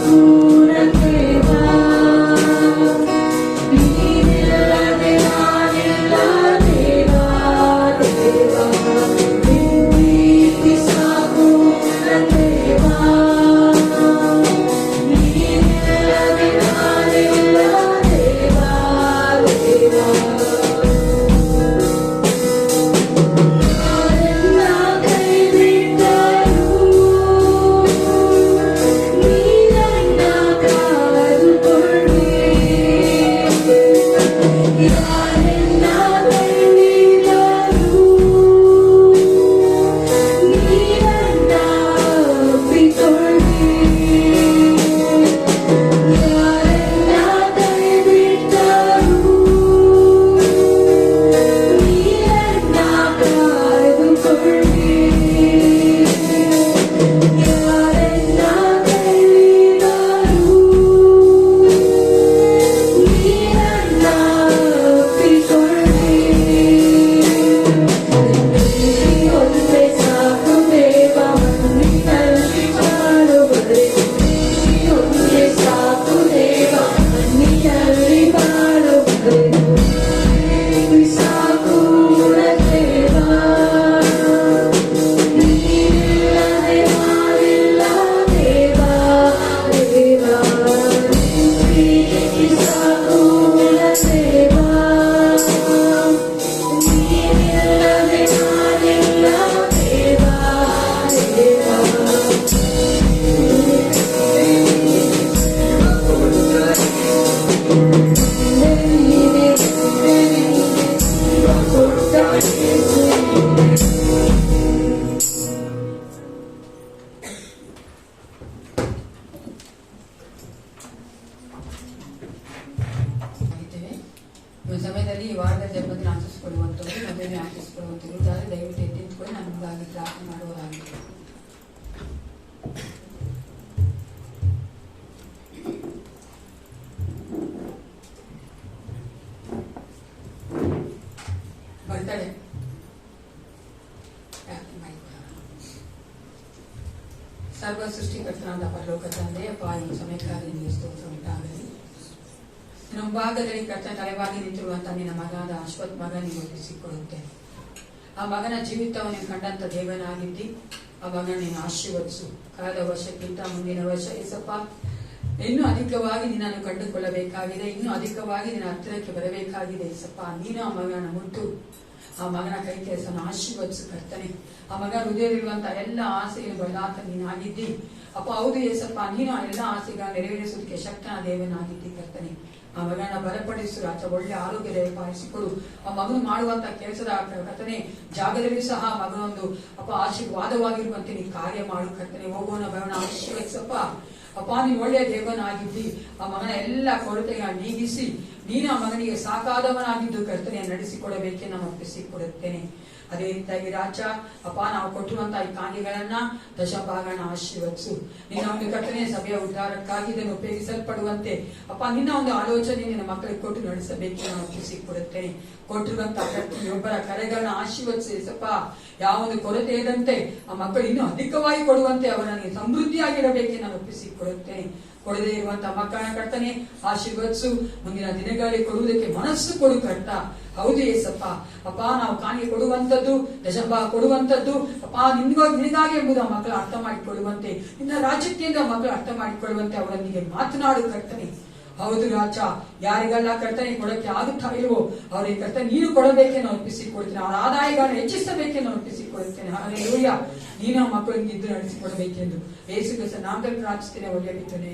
Pura ಸರ್ವ ಸೃಷ್ಟಿಕರ್ತನಾದ ಪರಲೋಕ ತಂದೆ, ಅಪ್ಪ ಈ ಸಮಯಕ್ಕಾಗಿ ನಿಮಗೆ ಸ್ತೋತ್ರ ಉಂಟಾಗಲಿ. ನಮ್ಮ ಭಾಗದಲ್ಲಿ ಕರ್ತ ತಲೆವಾಗಿ ನಿಂತಿರುವಂತಹ ನಿನ್ನ ಮಗನಾದ ಅಶ್ವಥ್ ಮಗ ನೀವು ಒಪ್ಪಿಸಿಕೊಡುತ್ತೆ. ಆ ಮಗನ ಜೀವಿತವನ್ನು ಕಂಡಂತ ದೇವನಾಗಿದ್ದಿ ಆ ಮಗನ ನೀನು ಆಶೀರ್ವದಿಸು. ಕಳೆದ ವರ್ಷಕ್ಕಿಂತ ಮುಂದಿನ ವರ್ಷ ಏಸಪ್ಪ ಇನ್ನೂ ಅಧಿಕವಾಗಿ ನಿನ್ನನ್ನು ಕಂಡುಕೊಳ್ಳಬೇಕಾಗಿದೆ, ಇನ್ನೂ ಅಧಿಕವಾಗಿ ನಿನ್ನ ಹತ್ತಿರಕ್ಕೆ ಬರಬೇಕಾಗಿದೆ. ಏಸಪ್ಪ ನೀನು ಆ ಮಗನ ಮುಟ್ಟು ಆ ಮಗನ ಕೈ ಕೆಲಸನ ಆಶೀರ್ವದಿಸು ಕರ್ತನೆ. ಆ ಮಗ ಹೃದಯದಲ್ಲಿರುವಂತಹ ಎಲ್ಲ ಆಸೆಯನ್ನು ಬದಲಾತ ನೀನಾಗಿದ್ದಿ ಅಪ್ಪ. ಹೌದು ಏಸಪ್ಪ, ನೀನು ಆ ಎಲ್ಲ ಆಸೆಗಳ ನೆರವೇರಿಸುವುದಕ್ಕೆ ಶಕ್ತನ ದೇವನಾಗಿದ್ದಿ ಕರ್ತನೆ. ಆ ಮಗನ ಬಲಪಡಿಸು ರಾಜ, ಒಳ್ಳೆ ಆರೋಗ್ಯ ದಯಪಾಲಿಸಿಕೊಡು. ಆ ಮಗನು ಮಾಡುವಂತ ಕೆಲಸದ ಕರ್ತನೆ ಜಾಗದಲ್ಲಿ ಸಹ ಮಗನೊಂದು ಅಪ್ಪ ಆಶೀರ್ವಾದವಾಗಿರುವಂತೆ ನೀ ಕಾರ್ಯ ಮಾಡು ಕರ್ತನೆ. ಹೋಗೋಣ ಬರೋಣ ಆಶೀರ್ವದಿಸಪ್ಪ. ಅಪ್ಪ ನೀನು ಒಳ್ಳೆಯ ದೇವನಾಗಿದ್ದಿ ಆ ಮಗನ ಎಲ್ಲ ಕೊರತೆಗಳನ್ನು ನೀಗಿಸಿ ನೀನು ಆ ಮಗನಿಗೆ ಸಾಕಾದವನಾಗಿದ್ದು ಕರ್ತನೆ ನಡೆಸಿಕೊಡಬೇಕೆ ನಾನು ಒಪ್ಪಿಸಿಕೊಡುತ್ತೇನೆ. ಅದೇ ರೀತಿಯಾಗಿ ರಾಜ ಅಪ್ಪ ನಾವು ಕೊಟ್ಟಿರುವಂತಹ ಈ ಕಾಣಿಗಳನ್ನ ದಶಭಾಗನ ಆಶೀರ್ವದಿಸು. ನಿನ್ನ ಒಂದು ಕರ್ತನೆ ಸಭೆಯ ಉದ್ಧಾರಕ್ಕಾಗಿ ಇದನ್ನು ಉಪಯೋಗಿಸಲ್ಪಡುವಂತೆ ಅಪ್ಪ ನಿನ್ನ ಒಂದು ಆಲೋಚನೆ ನಿನ್ನ ಮಕ್ಕಳಿಗೆ ಕೊಟ್ಟು ನಡೆಸಬೇಕೆ ನಾನು ಒಪ್ಪಿಸಿಕೊಡುತ್ತೇನೆ. ಕೊಟ್ಟಿರುವಂತಹ ಪ್ರತಿಯೊಬ್ಬರ ಕರೆಗಳನ್ನ ಆಶೀರ್ವದಿಸಪ್ಪ. ಯಾವ ಒಂದು ಕೊರತೆ ಇದ್ದಂತೆ ಆ ಮಕ್ಕಳು ಇನ್ನೂ ಅಧಿಕವಾಗಿ ಕೊಡುವಂತೆ ಅವರನ್ನು ಸಮೃದ್ಧಿಯಾಗಿರಬೇಕೆ ನಾನು ಒಪ್ಪಿಸಿಕೊಡುತ್ತೇನೆ. ಕೊಡದೇ ಇರುವಂತಹ ಮಕ್ಕಳನ್ನ ಕರ್ತನೆ ಆಶೀರ್ವದಿಸು. ಮುಂದಿನ ದಿನಗಳಲ್ಲಿ ಕೊಡುವುದಕ್ಕೆ ಮನಸ್ಸು ಕೊಡು ಕರ್ತ. ಹೌದು ಏಸಪ್ಪ ಅಪ್ಪ, ನಾವು ಕಾಣಿಕೆ ಕೊಡುವಂತದ್ದು ದಶಭಾಗ ಕೊಡುವಂತದ್ದು ಅಪ್ಪ ನಿನಗಾಗಿ ಎಂಬುದು ಆ ಮಕ್ಕಳು ಅರ್ಥ ಮಾಡಿಕೊಳ್ಳುವಂತೆ, ನಿನ್ನ ರಾಜ್ಯಕ್ಕಿಂತ ಮಕ್ಕಳು ಅರ್ಥ ಮಾಡಿಕೊಳ್ಳುವಂತೆ ಅವರೊಂದಿಗೆ ಮಾತನಾಡು ಕರ್ತನೆ. ಹೌದು ರಾಜ, ಯಾರಿಗೆಲ್ಲ ಕರ್ತನೆ ಕೊಡಕ್ಕೆ ಆಗುತ್ತಾ ಇಲ್ವೋ ಅವರಿಗೆ ಕರ್ತನೆ ನೀನು ಕೊಡಬೇಕೆ ನಾವು ಒಪ್ಪಿಸಿಕೊಡ್ತೇನೆ. ಅವರ ಆದಾಯಗಳನ್ನು ಹೆಚ್ಚಿಸಬೇಕೆ ನಾವು ಒಪ್ಪಿಸಿಕೊಡುತ್ತೇನೆ. ಹಲ್ಲೆಲೂಯಾ. ನೀನು ಆ ಮಕ್ಕಳಿಗೆ ಇದ್ದು ನಡೆಸಿಕೊಡಬೇಕೆಂದು ಯೇಸು ಕ್ರಿಸ್ತನ ನಾಮದಲ್ಲಿ ಪ್ರಾರ್ಥಿಸುತ್ತೇನೆ. ಒಳ್ಳೆಯ ಬಿತ್ತನೆ.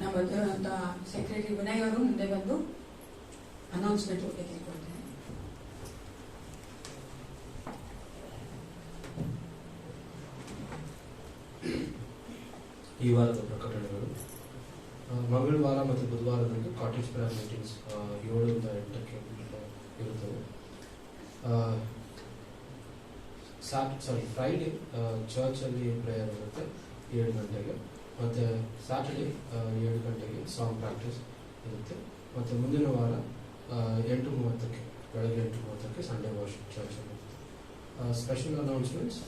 ನಮ್ಮ ಸೆಕ್ರೆಟರಿ ವಿನಯ್ ಅವರು ಮುಂದೆ ಬಂದು ಅನೌನ್ಸ್ಮೆಂಟ್ ಕೊಡ್ಲಿಕ್ಕೆ ಕೊಡ್ತೇನೆ. ಈ ವಾರದ ಪ್ರಕಟಣೆಗಳು. ಮಂಗಳವಾರ ಮತ್ತು ಬುಧವಾರದಂದು ಕಾಟೇಜ್ ಪ್ರೇಯರ್ ಮೀಟಿಂಗ್ಸ್ 7 ರಿಂದ 8ಕ್ಕೆ ಇರುತ್ತವೆ. ಫ್ರೈಡೆ ಚರ್ಚಲ್ಲಿ ಪ್ರೇಯರ್ ಇರುತ್ತೆ 7 ಗಂಟೆಗೆ, ಮತ್ತು ಸ್ಯಾಟರ್ಡೆ 7 ಗಂಟೆಗೆ ಸಾಂಗ್ ಪ್ರಾಕ್ಟೀಸ್ ಇರುತ್ತೆ. ಮತ್ತು ಮುಂದಿನ ವಾರ 8:30ಕ್ಕೆ ಬೆಳಗ್ಗೆ 8:30ಕ್ಕೆ ಸಂಡೇ ವರ್ಷಿಪ್ ಚರ್ಚ್ ಇರುತ್ತೆ. Special announcements.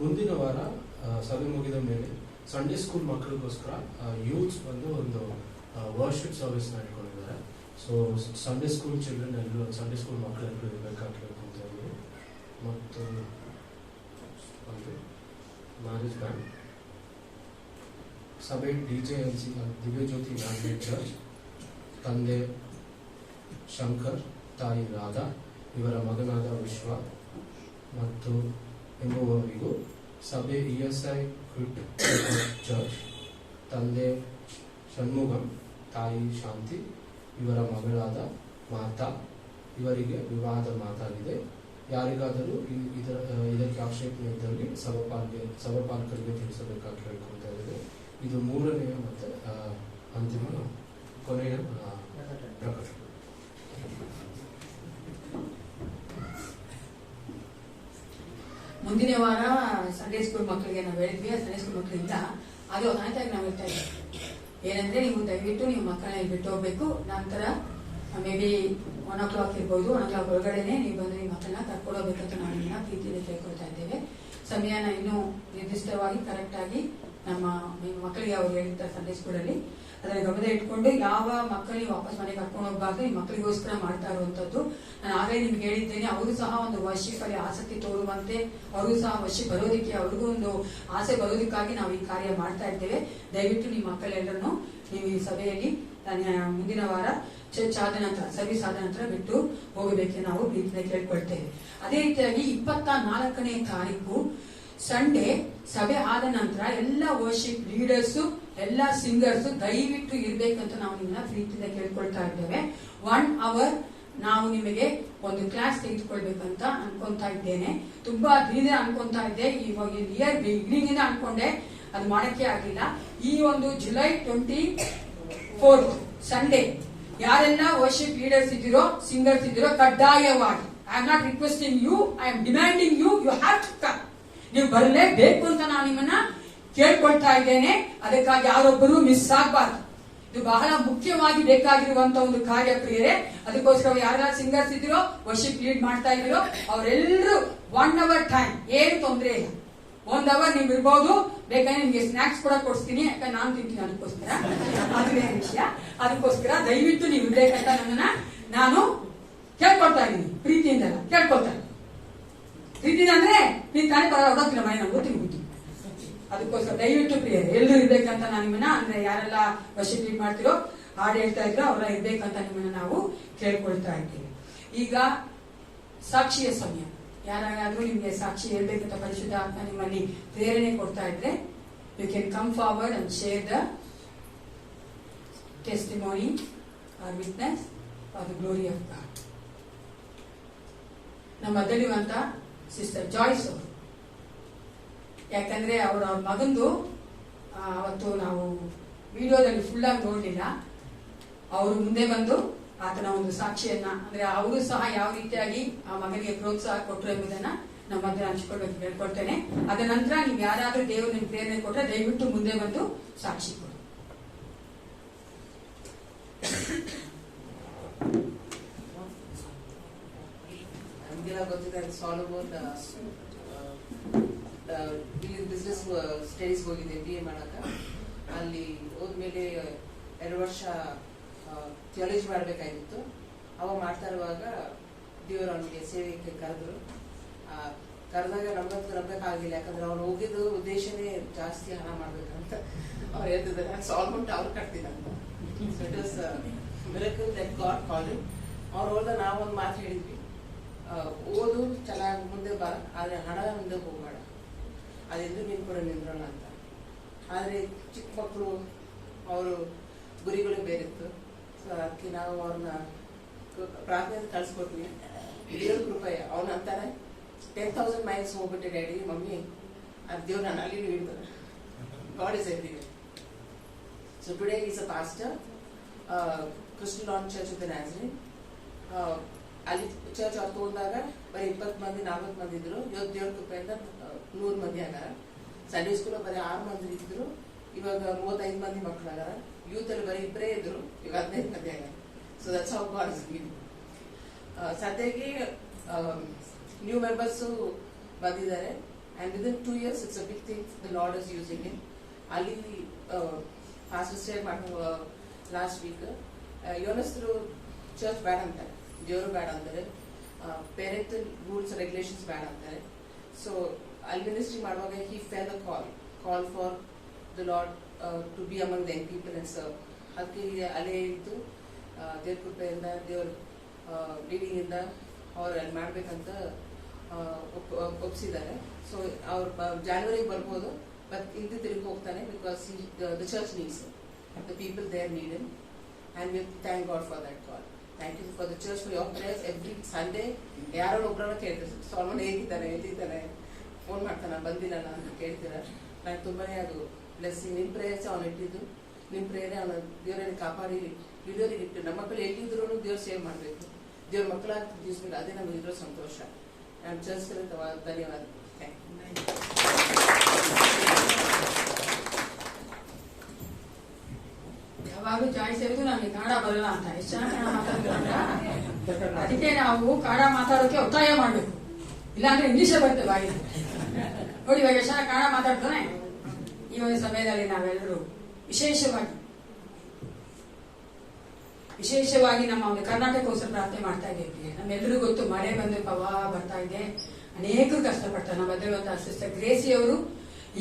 ಮುಂದಿನ ವಾರ ಸಭೆ ಮುಗಿದ ಮೇಲೆ ಸಂಡೇ ಸ್ಕೂಲ್ ಮಕ್ಕಳಿಗೋಸ್ಕರ ಯೂತ್ಸ್ ಬಂದು ಒಂದು ವರ್ಷಿಪ್ ಸರ್ವಿಸ್ನ ಇಟ್ಕೊಂಡಿದ್ದಾರೆ. ಸೊ ಸಂಡೇ ಸ್ಕೂಲ್ ಚಿಲ್ಡ್ರನ್ ಎಲ್ಲರೂ ಸಂಡೇ ಸ್ಕೂಲ್ ಮಕ್ಕಳೆಲ್ಲರೂ ಇರಬೇಕಾಗಿ ಕೇಳ್ಕೊತಾ ಇದ್ದೀವಿ. ಮತ್ತು ಮ್ಯಾರೇಜ್ ಬ್ಯಾಂಡ್, ಸಭೆ DJLC ದಿವ್ಯಜ್ಯೋತಿ ಮ್ಯಾಗ್ನೆಟ್ ಚರ್ಚ್, ತಂದೆ ಶಂಕರ್, ತಾಯಿ ರಾಧಾ, ಇವರ ಮಗನಾದ ವಿಶ್ವ ಮತ್ತು ಎಂಬುವವರಿಗೂ, ಸಭೆ ESI ಕ್ವಿಟ್ ಚರ್ಚ್, ತಂದೆ ಷಣ್ಮುಗಂ, ತಾಯಿ ಶಾಂತಿ, ಇವರ ಮಗಳಾದ ಮಾತಾ, ಇವರಿಗೆ ವಿವಾಹದ ಮಾತಾಗಿದೆ. ಯಾರಿಗಾದರೂ ಇದಕ್ಕೆ ಆಕ್ಷೇಪಣೆ ಇದ್ದಲ್ಲಿ ಸಭಾಪಾಲಕರಿಗೆ ತಿಳಿಸಬೇಕಾಗಿ ಕೇಳ್ಕೊಳ್ತಾ ಇದ್ದೇವೆ. ಇದು 3ನೇ ಮತ್ತು ಅಂತಿಮ ಕೊನೆಯ ಪ್ರಕಟಣೆ. ಮುಂದಿನ ವಾರ ಸಂಡೇ ಸ್ಕೂಲ್ ಮಕ್ಕಳಿಗೆ ನಾವು ಹೇಳಿದ್ವಿ. ಸಂಡೇ ಸ್ಕೂಲ್ ಮಕ್ಕಳಿಂದ ಅದು ಅನಾಥಾಗಿ ನಾವು ಹೇಳ್ತಾ ಇದ್ದೀವಿ. ಏನಂದ್ರೆ ನೀವು ದಯವಿಟ್ಟು ನೀವು ಮಕ್ಕಳನ್ನ ಬಿಟ್ಟು ಹೋಗ್ಬೇಕು. ನಂತರ ಮೇ ಬಿ 1 o'clock ಇರ್ಬೋದು, 1 o'clock ಒಳಗಡೆನೆ ನೀವು ಬಂದು ನಿಮ್ಮ ಮಕ್ಕಳನ್ನ ಕರ್ಕೊಂಡು ಹೋಗ್ಬೇಕಂತ ನಾವು ನಿಮ್ಮನ್ನ ಪ್ರೀತಿಯಿಂದ ಕೇಳ್ಕೊಳ್ತಾ ಇದ್ದೇವೆ. ಸಮಯನ ಇನ್ನೂ ನಿರ್ದಿಷ್ಟವಾಗಿ ಕರೆಕ್ಟ್ ಆಗಿ ನಮ್ಮ ಮಕ್ಕಳಿಗೆ ಅವ್ರು ಹೇಳಿರ್ತಾರೆ ಸಂಡೇ ಸ್ಕೂಲಲ್ಲಿ, ಅದರ ಗಮನ ಇಟ್ಕೊಂಡು ಯಾವ ಮಕ್ಕಳಿಗೆ ವಾಪಸ್ ಮನೆಗೆ ಕರ್ಕೊಂಡು ಹೋಗ್ಬಾರ್ದು, ಈ ಮಕ್ಕಳಿಗೋಸ್ಕರ ಮಾಡ್ತಾ ಇರುವಂತದ್ದು. ನಾನು ಆಗಲೇ ನಿಮ್ಗೆ ಹೇಳಿದ್ದೇನೆ, ಅವರು ಸಹ ಒಂದು ವರ್ಷಿಪ್ ಅಲ್ಲಿ ಆಸಕ್ತಿ ತೋರುವಂತೆ, ಅವ್ರಿಗೂ ಸಹ ವರ್ಷಿಪ್ ಬರೋದಕ್ಕೆ, ಅವ್ರಿಗೂ ಒಂದು ಆಸೆ ಬರೋದಕ್ಕಾಗಿ ನಾವು ಈ ಕಾರ್ಯ ಮಾಡ್ತಾ ಇದ್ದೇವೆ. ದಯವಿಟ್ಟು ನಿಮ್ಮ ಮಕ್ಕಳೆಲ್ಲರನ್ನು ನೀವು ಈ ಸಭೆಯಲ್ಲಿ ಮುಂದಿನ ವಾರ ಚರ್ಚ್ ಆದ ನಂತರ, ಸರ್ವಿಸ್ ಆದ ನಂತರ ಬಿಟ್ಟು ಹೋಗಬೇಕೆ ನಾವು ಪ್ರೀತಿಯಿಂದ ಕೇಳ್ಕೊಳ್ತೇವೆ. ಅದೇ ರೀತಿಯಾಗಿ 24ನೇ ತಾರೀಕು ಸಂಡೇ ಸಭೆ ಆದ ನಂತರ ಎಲ್ಲ ವರ್ಷಿಪ್ ಲೀಡರ್ಸ್, ಎಲ್ಲ ಸಿಂಗರ್ಸ್ ದಯವಿಟ್ಟು ಇರ್ಬೇಕಂತ ನಾವು ನಿಮ್ಮನ್ನ ಪ್ರೀತಿಯಿಂದ ಕೇಳ್ಕೊಳ್ತಾ ಇದ್ದೇವೆ. 1 hour ನಾವು ನಿಮಗೆ ಒಂದು ಕ್ಲಾಸ್ ತೆಗೆದುಕೊಳ್ಬೇಕಂತ ಅನ್ಕೊಂತಾ ಇದ್ದೇನೆ. ತುಂಬಾ ದಿನ ಅನ್ಕೊಂತಾ ಇದ್ದೆ, ಇವಾಗ ಇಯರ್ ಬಿಗಿನಿಂಗ್ ಇಂದ ಅನ್ಕೊಂಡೆ, ಅದು ಮಾಡಕ್ಕೆ ಆಗಿಲ್ಲ. ಈ ಒಂದು ಜುಲೈ 24th ಸಂಡೇ ಯಾರೆಲ್ಲ ವರ್ಷಿಪ್ ಲೀಡರ್ಸ್ ಇದ್ದೀರೋ, ಸಿಂಗರ್ಸ್ ಇದ್ದೀರೋ, ಕಡ್ಡಾಯವಾಗಿ, I am not requesting you, I am demanding you, you have to come. ನೀವು ಬರಲೇಬೇಕು ಅಂತ ನಾನು ನಿಮ್ಮನ್ನ ಕೇಳ್ಕೊಳ್ತಾ ಇದ್ದೇನೆ. ಅದಕ್ಕಾಗಿ ಯಾರೊಬ್ಬರು ಮಿಸ್ ಆಗಬಾರ್ದು. ಇದು ಬಹಳ ಮುಖ್ಯವಾಗಿ ಬೇಕಾಗಿರುವಂತ ಒಂದು ಕಾರ್ಯ ಪ್ರಿಯರೇ. ಅದಕ್ಕೋಸ್ಕರ ಯಾರೆಲ್ಲ ಸಿಂಗರ್ಸ್ ಇದ್ದೀರೋ, ವರ್ಷಿಪ್ ಲೀಡ್ ಮಾಡ್ತಾ ಇದ್ದೀರೋ ಅವರೆಲ್ಲರೂ 1 hour ಟೈಮ್, ಏನು ತೊಂದರೆ ಇಲ್ಲ. 1 hour ನೀವು ಇರ್ಬೋದು. ಬೇಕಾದ್ರೆ ನಿಮ್ಗೆ ಸ್ನಾಕ್ಸ್ ಕೂಡ ಕೊಡಿಸ್ತೀನಿ, ಯಾಕಂದ್ರೆ ನಾನು ತಿಂತೀನಿ ಅದಕ್ಕೋಸ್ಕರ, ಅದೇ ವಿಷಯ. ಅದಕ್ಕೋಸ್ಕರ ದಯವಿಟ್ಟು ನೀವು ಇರ್ಬೇಕಂತ ನನ್ನನ್ನ ನಾನು ಕೇಳ್ಕೊಳ್ತಾ ಇದ್ದೀನಿ, ಪ್ರೀತಿಯಿಂದ ಕೇಳ್ಕೊಳ್ತಾ ಇದ್ದೀನಿ. ಪ್ರೀತಿಯಿಂದ ಅಂದ್ರೆ ನೀನ್ ತಾನೇ ಪರ ಹೊಡೋಗ್ತಿಲ್ಲ ಮನೆ, ನಾವು ಗೊತ್ತೀನಿ. ಅದಕ್ಕೋಸ್ಕರ ದಯವಿಟ್ಟು ಪ್ರಿಯರೇ ಎಲ್ಲರೂ ಇರ್ಬೇಕಂತ ನಾನು ನಿಮ್ಮನ್ನ, ಅಂದ್ರೆ ಯಾರೆಲ್ಲ ವರ್ಷಿಪ್ ಲೀಡ್ ಮಾಡ್ತಿರೋ, ಹಾಡು ಹೇಳ್ತಾ ಇದ್ರು ಅವರೆಲ್ಲ ಇರ್ಬೇಕಂತ ನಿಮ್ಮನ್ನ ನಾವು ಕೇಳ್ಕೊಳ್ತಾ ಇದ್ದೀವಿ. ಈಗ ಸಾಕ್ಷಿಯ ಸಮಯ. ಯಾರಾದ್ರೂ ನಿಮ್ಗೆ ಸಾಕ್ಷಿ ಹೇಳ್ಬೇಕಂತ ಪರಿಶುದ್ಧ ಆತ್ಮ ನಿಮ್ಮಲ್ಲಿ ಪ್ರೇರಣೆ ಕೊಡ್ತಾ ಇದ್ರೆ, you can come forward and share the testimony or witness for the glory of God. ನಮ್ಮ ಮಧ್ಯಲಿರುವಂತ ಸಿಸ್ಟರ್ ಜಾಯ್ಸ್ ಅವರು, ಯಾಕಂದ್ರೆ ಅವ್ರ ಮಗಂದು ಅವತ್ತು ನಾವು ವಿಡಿಯೋದಲ್ಲಿ ಫುಲ್ ಆಗಿ ನೋಡ್ಲಿಲ್ಲ. ಅವರು ಮುಂದೆ ಬಂದು ಆತನ ಒಂದು ಸಾಕ್ಷಿಯನ್ನ, ಅಂದ್ರೆ ಅವರು ಸಹ ಯಾವ ರೀತಿಯಾಗಿ ಆ ಮಗನಿಗೆ ಪ್ರೋತ್ಸಾಹ ಕೊಟ್ಟರು ಎಂಬುದನ್ನ ನಮ್ಮ ಮಧ್ಯೆ ಹಂಚಿಕೊಳ್ಬೇಕು ಹೇಳ್ಕೊಳ್ತೇನೆ. ಅದ ನಂತರ ನೀವು ಯಾರಾದ್ರೂ ದೇವರು ನಿಮ್ಗೆ ಪ್ರೇರಣೆ ಕೊಟ್ರೆ ದಯವಿಟ್ಟು ಮುಂದೆ ಬಂದು ಸಾಕ್ಷಿ ಕೊಡಿ. ನಮಗೆಲ್ಲ ಗೊತ್ತಿದೆ, ಸಾಲಮೋನ್ ಇಲ್ಲಿ ಬಿಸ್ನೆಸ್ ಸ್ಟಡೀಸ್ ಹೋಗಿದೆ BA ಮಾಡಕ. ಅಲ್ಲಿ ಹೋದ್ಮೇಲೆ 2 ವರ್ಷ ಥಿಯಾಲಜಿ ಮಾಡಬೇಕಾಗಿತ್ತು. ಅವಾಗ ಮಾಡ್ತಾ ಇರುವಾಗ ದೇವರು ಅವನಿಗೆ ಸೇವೆಗೆ ಕರೆದ್ರು. ಕರೆದಾಗ ನಮ್ಗಂತೂ ನಂಬಕ್ಕಾಗಿಲ್ಲ, ಯಾಕಂದ್ರೆ ಅವ್ನು ಹೋಗಿದ್ದು ಉದ್ದೇಶನೇ ಜಾಸ್ತಿ ಹಣ ಮಾಡ್ಬೇಕಂತ. ಅವ್ರು ಹೇಳ್ತಿದ್ದಾರೆ, ನಾನು ಸಾಲ್ಮೋನ್ ಟವರ್ ಕಟ್ತೀನಂತ. It was miracle that God called him. ಅವ್ರು ಹೋದ ನಾವೊಂದು ಮಾತು ಹೇಳಿದ್ವಿ, ಓದು ಚೆನ್ನಾಗಿ ಮುಂದೆ ಬಾ, ಆದ್ರೆ ಹಣ ಮುಂದೆ ಹೋಗಬೇಡ, ಅದೆಂದು ನೀನು ಕೂಡ ನಿಂದ್ರೋಣ ಅಂತ. ಆದ್ರೆ ಚಿಕ್ಕ ಮಕ್ಕಳು ಅವರು ಗುರಿಗಳು ಬೇರಿತ್ತು. ಸೊ ಅದಕ್ಕೆ ನಾವು ಅವ್ರನ್ನ ಪ್ರಾರ್ಥನೆ ಕಳ್ಸಿಕೊಟ್ವಿ. ದೇವ್ರ ಕೃಪೆ. ಅವನ ಅಂತಾನೆ 10,000 ಮೈಲ್ಸ್ ಹೋಗ್ಬಿಟ್ಟೆ ಡ್ಯಾಡಿ, ಮಮ್ಮಿ ಅದು ದೇವ್ರು ನಾನು ಅಲ್ಲಿ ಹಿಡಿದಾರೆ. God is everywhere. So today is a pastor, Crystal Lawn church of the Nazarene. ಅಲ್ಲಿ ಚರ್ಚ್ ಅವ್ರು ಹೋದಾಗ ಬರೀ 20 ಮಂದಿ 40 ಮಂದಿ ಇದ್ರು. ಇವತ್ತು ದೇವ್ರ ಕೃಪೆಯಿಂದ 100 ಮಂದಿ ಆಗಾರ. ಸಂಡೇ ಸ್ಕೂಲ್ ಬರೀ 6 ಮಂದಿ ಇದ್ರು, ಇವಾಗ 35 ಮಂದಿ ಮಕ್ಕಳು ಆಗಾರ. ಯೂತ್ ಅಲ್ಲಿ ಬರೀ 2 ಇದ್ರು, ಇವಾಗ 15 ಮಂದಿ ಆಗಾರ. So that's how God is giving. ಸದ್ಯಕ್ಕೆ ನ್ಯೂ ಮೆಂಬರ್ಸ್ ಬಂದಿದ್ದಾರೆ. And within 2 years it's a big thing the Lord is using it. ಅಲ್ಲಿ ಫಾಸ್ಟ್ ಸ್ಟೇ ಮಾಡುವ ಲಾಸ್ಟ್ ವೀಕ್ ಯೋನಸ್ರು ಚರ್ಚ್ ಬೇಡ ಅಂತಾರೆ, ದೇವರು ಬೇಡ ಅಂತಾರೆ, ಪೇರೆಂಟಲ್ ರೂಲ್ಸ್ ರೆಗ್ಯುಲೇಷನ್ಸ್ ಬೇಡ ಅಂತಾರೆ. ಸೊ ಅಲ್ಲಿ ಮಿನಿಸ್ಟ್ರಿ ಮಾಡುವಾಗ he felt the call for the Lord to be among the young people and serve. ಅದಕ್ಕೆ ಅಲ್ಲೇ ಇದ್ದು ದೇವ್ರ ಕೃಪೆಯಿಂದ ದೇವ್ರ ಲೀಡಿಂಗ್ ಇಂದ ಅವ್ರು ಅಲ್ಲಿ ಮಾಡ್ಬೇಕಂತ ಒಪ್ಪಿಸಿದ್ದಾರೆ. ಸೊ ಅವ್ರು ಜಾನ್ವರಿಗೆ ಬರ್ಬೋದು, ಬಟ್ ಹಿಂದೆ ತಿರುಗಿ ಹೋಗ್ತಾನೆ. Because the church needs the people there need him. And we thank God for that call. Thank you for the church, for your prayers every Sunday. ಯಾರೋ ಒಬ್ಬರನ್ನ ಕೇಳ್ತಾರೆ, ಸಾಲ್ಮನ್ ಹೇಗಿದ್ದಾನೆ, ಎಲ್ಲಿದ್ದಾನೆ, ಫೋನ್ ಮಾಡ್ತಾನೆ, ಬಂದಿಲ್ಲ ಅಂತ ಕೇಳ್ತೀರ. ನಾನು ತುಂಬಾನೇ ಅದು ಬ್ಲೆಸ್ಸಿಂಗ್. ನಿಮ್ಮ ಪ್ರೇಯರ್ಸ್ ಅವನು ಇಟ್ಟಿದ್ದು, ನಿಮ್ಮ ಪ್ರೇಯರ್ ಅವನು ದೇವರಲ್ಲಿ ಕಾಪಾಡಿ ವಿಡಿಯೋರಿಗೆ ಇಟ್ಟು ನಮ್ಮ ಮಕ್ಕಳು ಎಲ್ಲಿದ್ರು ದೇವ್ರು ಸೇವ್ ಮಾಡಬೇಕು, ದೇವ್ರ ಮಕ್ಕಳಾಗಿ ತಿಳಿಸ್ಬೇಕು. ಅದೇ ನಮಗೆ ಇರೋ ಸಂತೋಷ. ನಾನು ಚರ್ಚ್ ಧನ್ಯವಾದ. Thank you. ಯಾವಾಗಲೂ ಜಾಯ್ಸ್ ಹೇಳಿದ್ರು ನನಗೆ ಕನ್ನಡ ಬರಲ್ಲ ಅಂತ, ಎಷ್ಟು ಚೆನ್ನಾಗಿ ಕನ್ನಡ ಮಾತಾಡ್ತಾರೆ. ಅದಕ್ಕೆ ನಾವು ಕನ್ನಡ ಮಾತಾಡೋಕೆ ಒತ್ತಾಯ ಮಾಡ್ಬೇಕು, ಇಲ್ಲಾಂದ್ರೆ ಇಂಗ್ಲಿಷೇ ಬರ್ತೇವೆ ಬಾಯಿ. ನೋಡಿ ಇವಾಗ ಎಷ್ಟು ಚೆನ್ನಾಗಿ ಕನ್ನಡ ಮಾತಾಡ್ತಾನೆ. ಈ ಒಂದು ಸಮಯದಲ್ಲಿ ನಾವೆಲ್ಲರೂ ವಿಶೇಷವಾಗಿ ನಮ್ಮ ಒಂದು ಕರ್ನಾಟಕಕ್ಕೋಸ್ಕರ ಪ್ರಾರ್ಥನೆ ಮಾಡ್ತಾ ಇದ್ದೇವೆ. ನಮ್ಮೆಲ್ಲರಿಗೂ ಗೊತ್ತು, ಮಳೆ ಬಂದು ಪ್ರವಾಹ ಬರ್ತಾ ಇದೆ, ಅನೇಕರು ಕಷ್ಟಪಡ್ತಾರೆ. ನಮ್ಮ ಬದಲಿರುವಂತಹ ಸಿಸ್ಟರ್ ಗ್ರೇಸಿ ಅವರು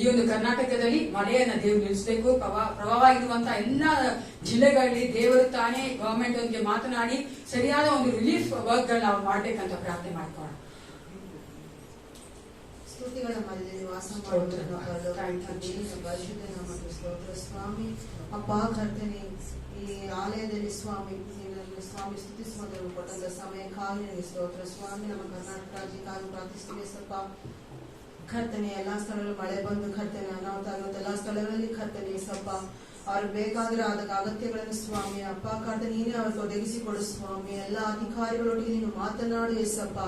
ಈ ಒಂದು ಕರ್ನಾಟಕದಲ್ಲಿ ಮಳೆಯನ್ನ ದೇವರು ನಿಲ್ಲಿಸಬೇಕು. ಪ್ರವಾಹ ಇರುವಂತಹ ಎಲ್ಲ ಜಿಲ್ಲೆಗಳಲ್ಲಿ ದೇವರು ತಾನೇ ಗವರ್ಮೆಂಟ್ ಒಂದಿಗೆ ಮಾತನಾಡಿ ಸರಿಯಾದ ಒಂದು ರಿಲೀಫ್ ವರ್ಕ್ ಗಳು ನಾವು ಮಾಡ್ಬೇಕಂತ ಪ್ರಾರ್ಥನೆ ಮಾಡ್ಕೋಣ. ಸ್ತುತಿಗಳ ಮಧ್ಯದಲ್ಲಿ ವಾಸ ಮಾಡುವುದನ್ನು ಪರಿಶುದ್ಧ ನಾಮಕ್ಕೆ ಸ್ತೋತ್ರ ಸ್ವಾಮಿ. ಅಪ್ಪ ಕರ್ತನೆ, ಈ ಆಲಯದಲ್ಲಿ ಸ್ವಾಮಿ ಸ್ವಾಮಿ ಸ್ತುತಿಸುವುದನ್ನು ಕೊಟ್ಟಂತ ಸಮಯಕ್ಕಾಗಿ ನಿಮಗೆ ಸ್ತೋತ್ರ ಸ್ವಾಮಿ. ನಮ್ಮ ಕರ್ನಾಟಕ ರಾಜ್ಯಕ್ಕಾಗಿ ಪ್ರಾರ್ಥಿಸ್ತೇವೆ ಸಪ್ಪ. ಕರ್ತನೆ, ಎಲ್ಲಾ ಸ್ಥಳಗಳು ಮಳೆ ಬಂದು ಕರ್ತನೆ ಅನಾಹುತ ಆಗುವಂತ ಎಲ್ಲಾ ಸ್ಥಳಗಳಲ್ಲಿ ಕರ್ತನೆ ಸಪ್ಪ ಅವ್ರಿಗೆ ಬೇಕಾದ್ರೆ ಅದಕ್ಕೆ ಅಗತ್ಯಗಳನ್ನು ಸ್ವಾಮಿ ಅಪ್ಪ ಕರ್ತನೆ ನೀನೇ ಅವ್ರಿಗೆ ಒದಗಿಸಿಕೊಡು ಸ್ವಾಮಿ. ಎಲ್ಲಾ ಅಧಿಕಾರಿಗಳೊಟ್ಟಿಗೆ ನೀನು ಮಾತನಾಡು ಎಸಪ್ಪ.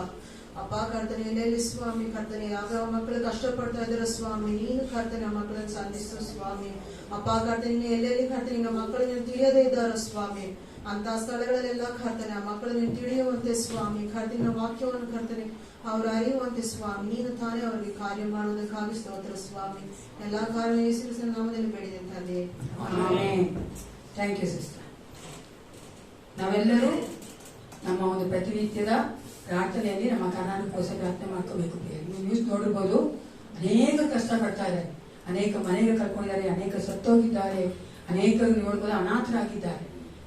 ಅಪ್ಪ ಕರ್ತನೆ ಎಲ್ಲೆಲ್ಲಿ ಸ್ವಾಮಿ ಕರ್ತನೆ ಯಾವ ಮಕ್ಕಳು ಕಷ್ಟಪಡ್ತಾ ಇದ್ದಾರೆ ಸ್ವಾಮಿ, ನೀನು ಕರ್ತನೆ ಆ ಮಕ್ಕಳನ್ನು ಸಂಧಿಸು ಸ್ವಾಮಿ. ಅಪ್ಪ ಕರ್ತನೆ ಎಲ್ಲೆಲ್ಲಿ ಕರ್ತನೆ ಈಗ ಮಕ್ಕಳನ್ನು ತಿಳಿಯದೇ ಇದ್ದಾರೆ ಸ್ವಾಮಿ, ಅಂತ ಸ್ಥಳಗಳಲ್ಲೆಲ್ಲ ಕರ್ತನೆ ಆ ಮಕ್ಕಳನ್ನು ತಿಳಿಯುವಂತೆ ಸ್ವಾಮಿ, ಕರ್ತನ ವಾಕ್ಯವನ್ನು ಕರ್ತನೆ ಅವರು ಅರಿಯುವಂತೆ ಸ್ವಾಮಿ, ನೀನು ತಾನೇ ಅವರಿಗೆ ಕಾರ್ಯ ಮಾಡುವುದಕ್ಕಾಗಿ ಸ್ತೋತ್ರ ಸ್ವಾಮಿ. ಎಲ್ಲಾ ಕಾರಣ ಯೇಸುವಿನ ನಾಮದಲ್ಲಿ ಬೇಡಿದೆ ತಂದೆ. Thank you sister. ನಾವೆಲ್ಲರೂ ನಮ್ಮ ಒಂದು ಪ್ರತಿನಿತ್ಯದ ಪ್ರಾರ್ಥನೆಯಲ್ಲಿ ನಮ್ಮ ಕರ್ನಾಟಕಕ್ಕೋಸ್ಕರ ಪ್ರಾರ್ಥನೆ ಮಾಡ್ಕೋಬೇಕು. ನೀವು ನ್ಯೂಸ್ ನೋಡಿರ್ಬೋದು, ಅನೇಕ ಕಷ್ಟಪಡ್ತಾ ಇದ್ದಾರೆ, ಅನೇಕ ಮನೆಗೆ ಕಳ್ಕೊಂಡಿದ್ದಾರೆ, ಅನೇಕ ಸತ್ತೋಗಿದ್ದಾರೆ, ಅನೇಕರು ನೋಡ್ಬೋದು ಅನಾಥರಾಗಿದ್ದಾರೆ.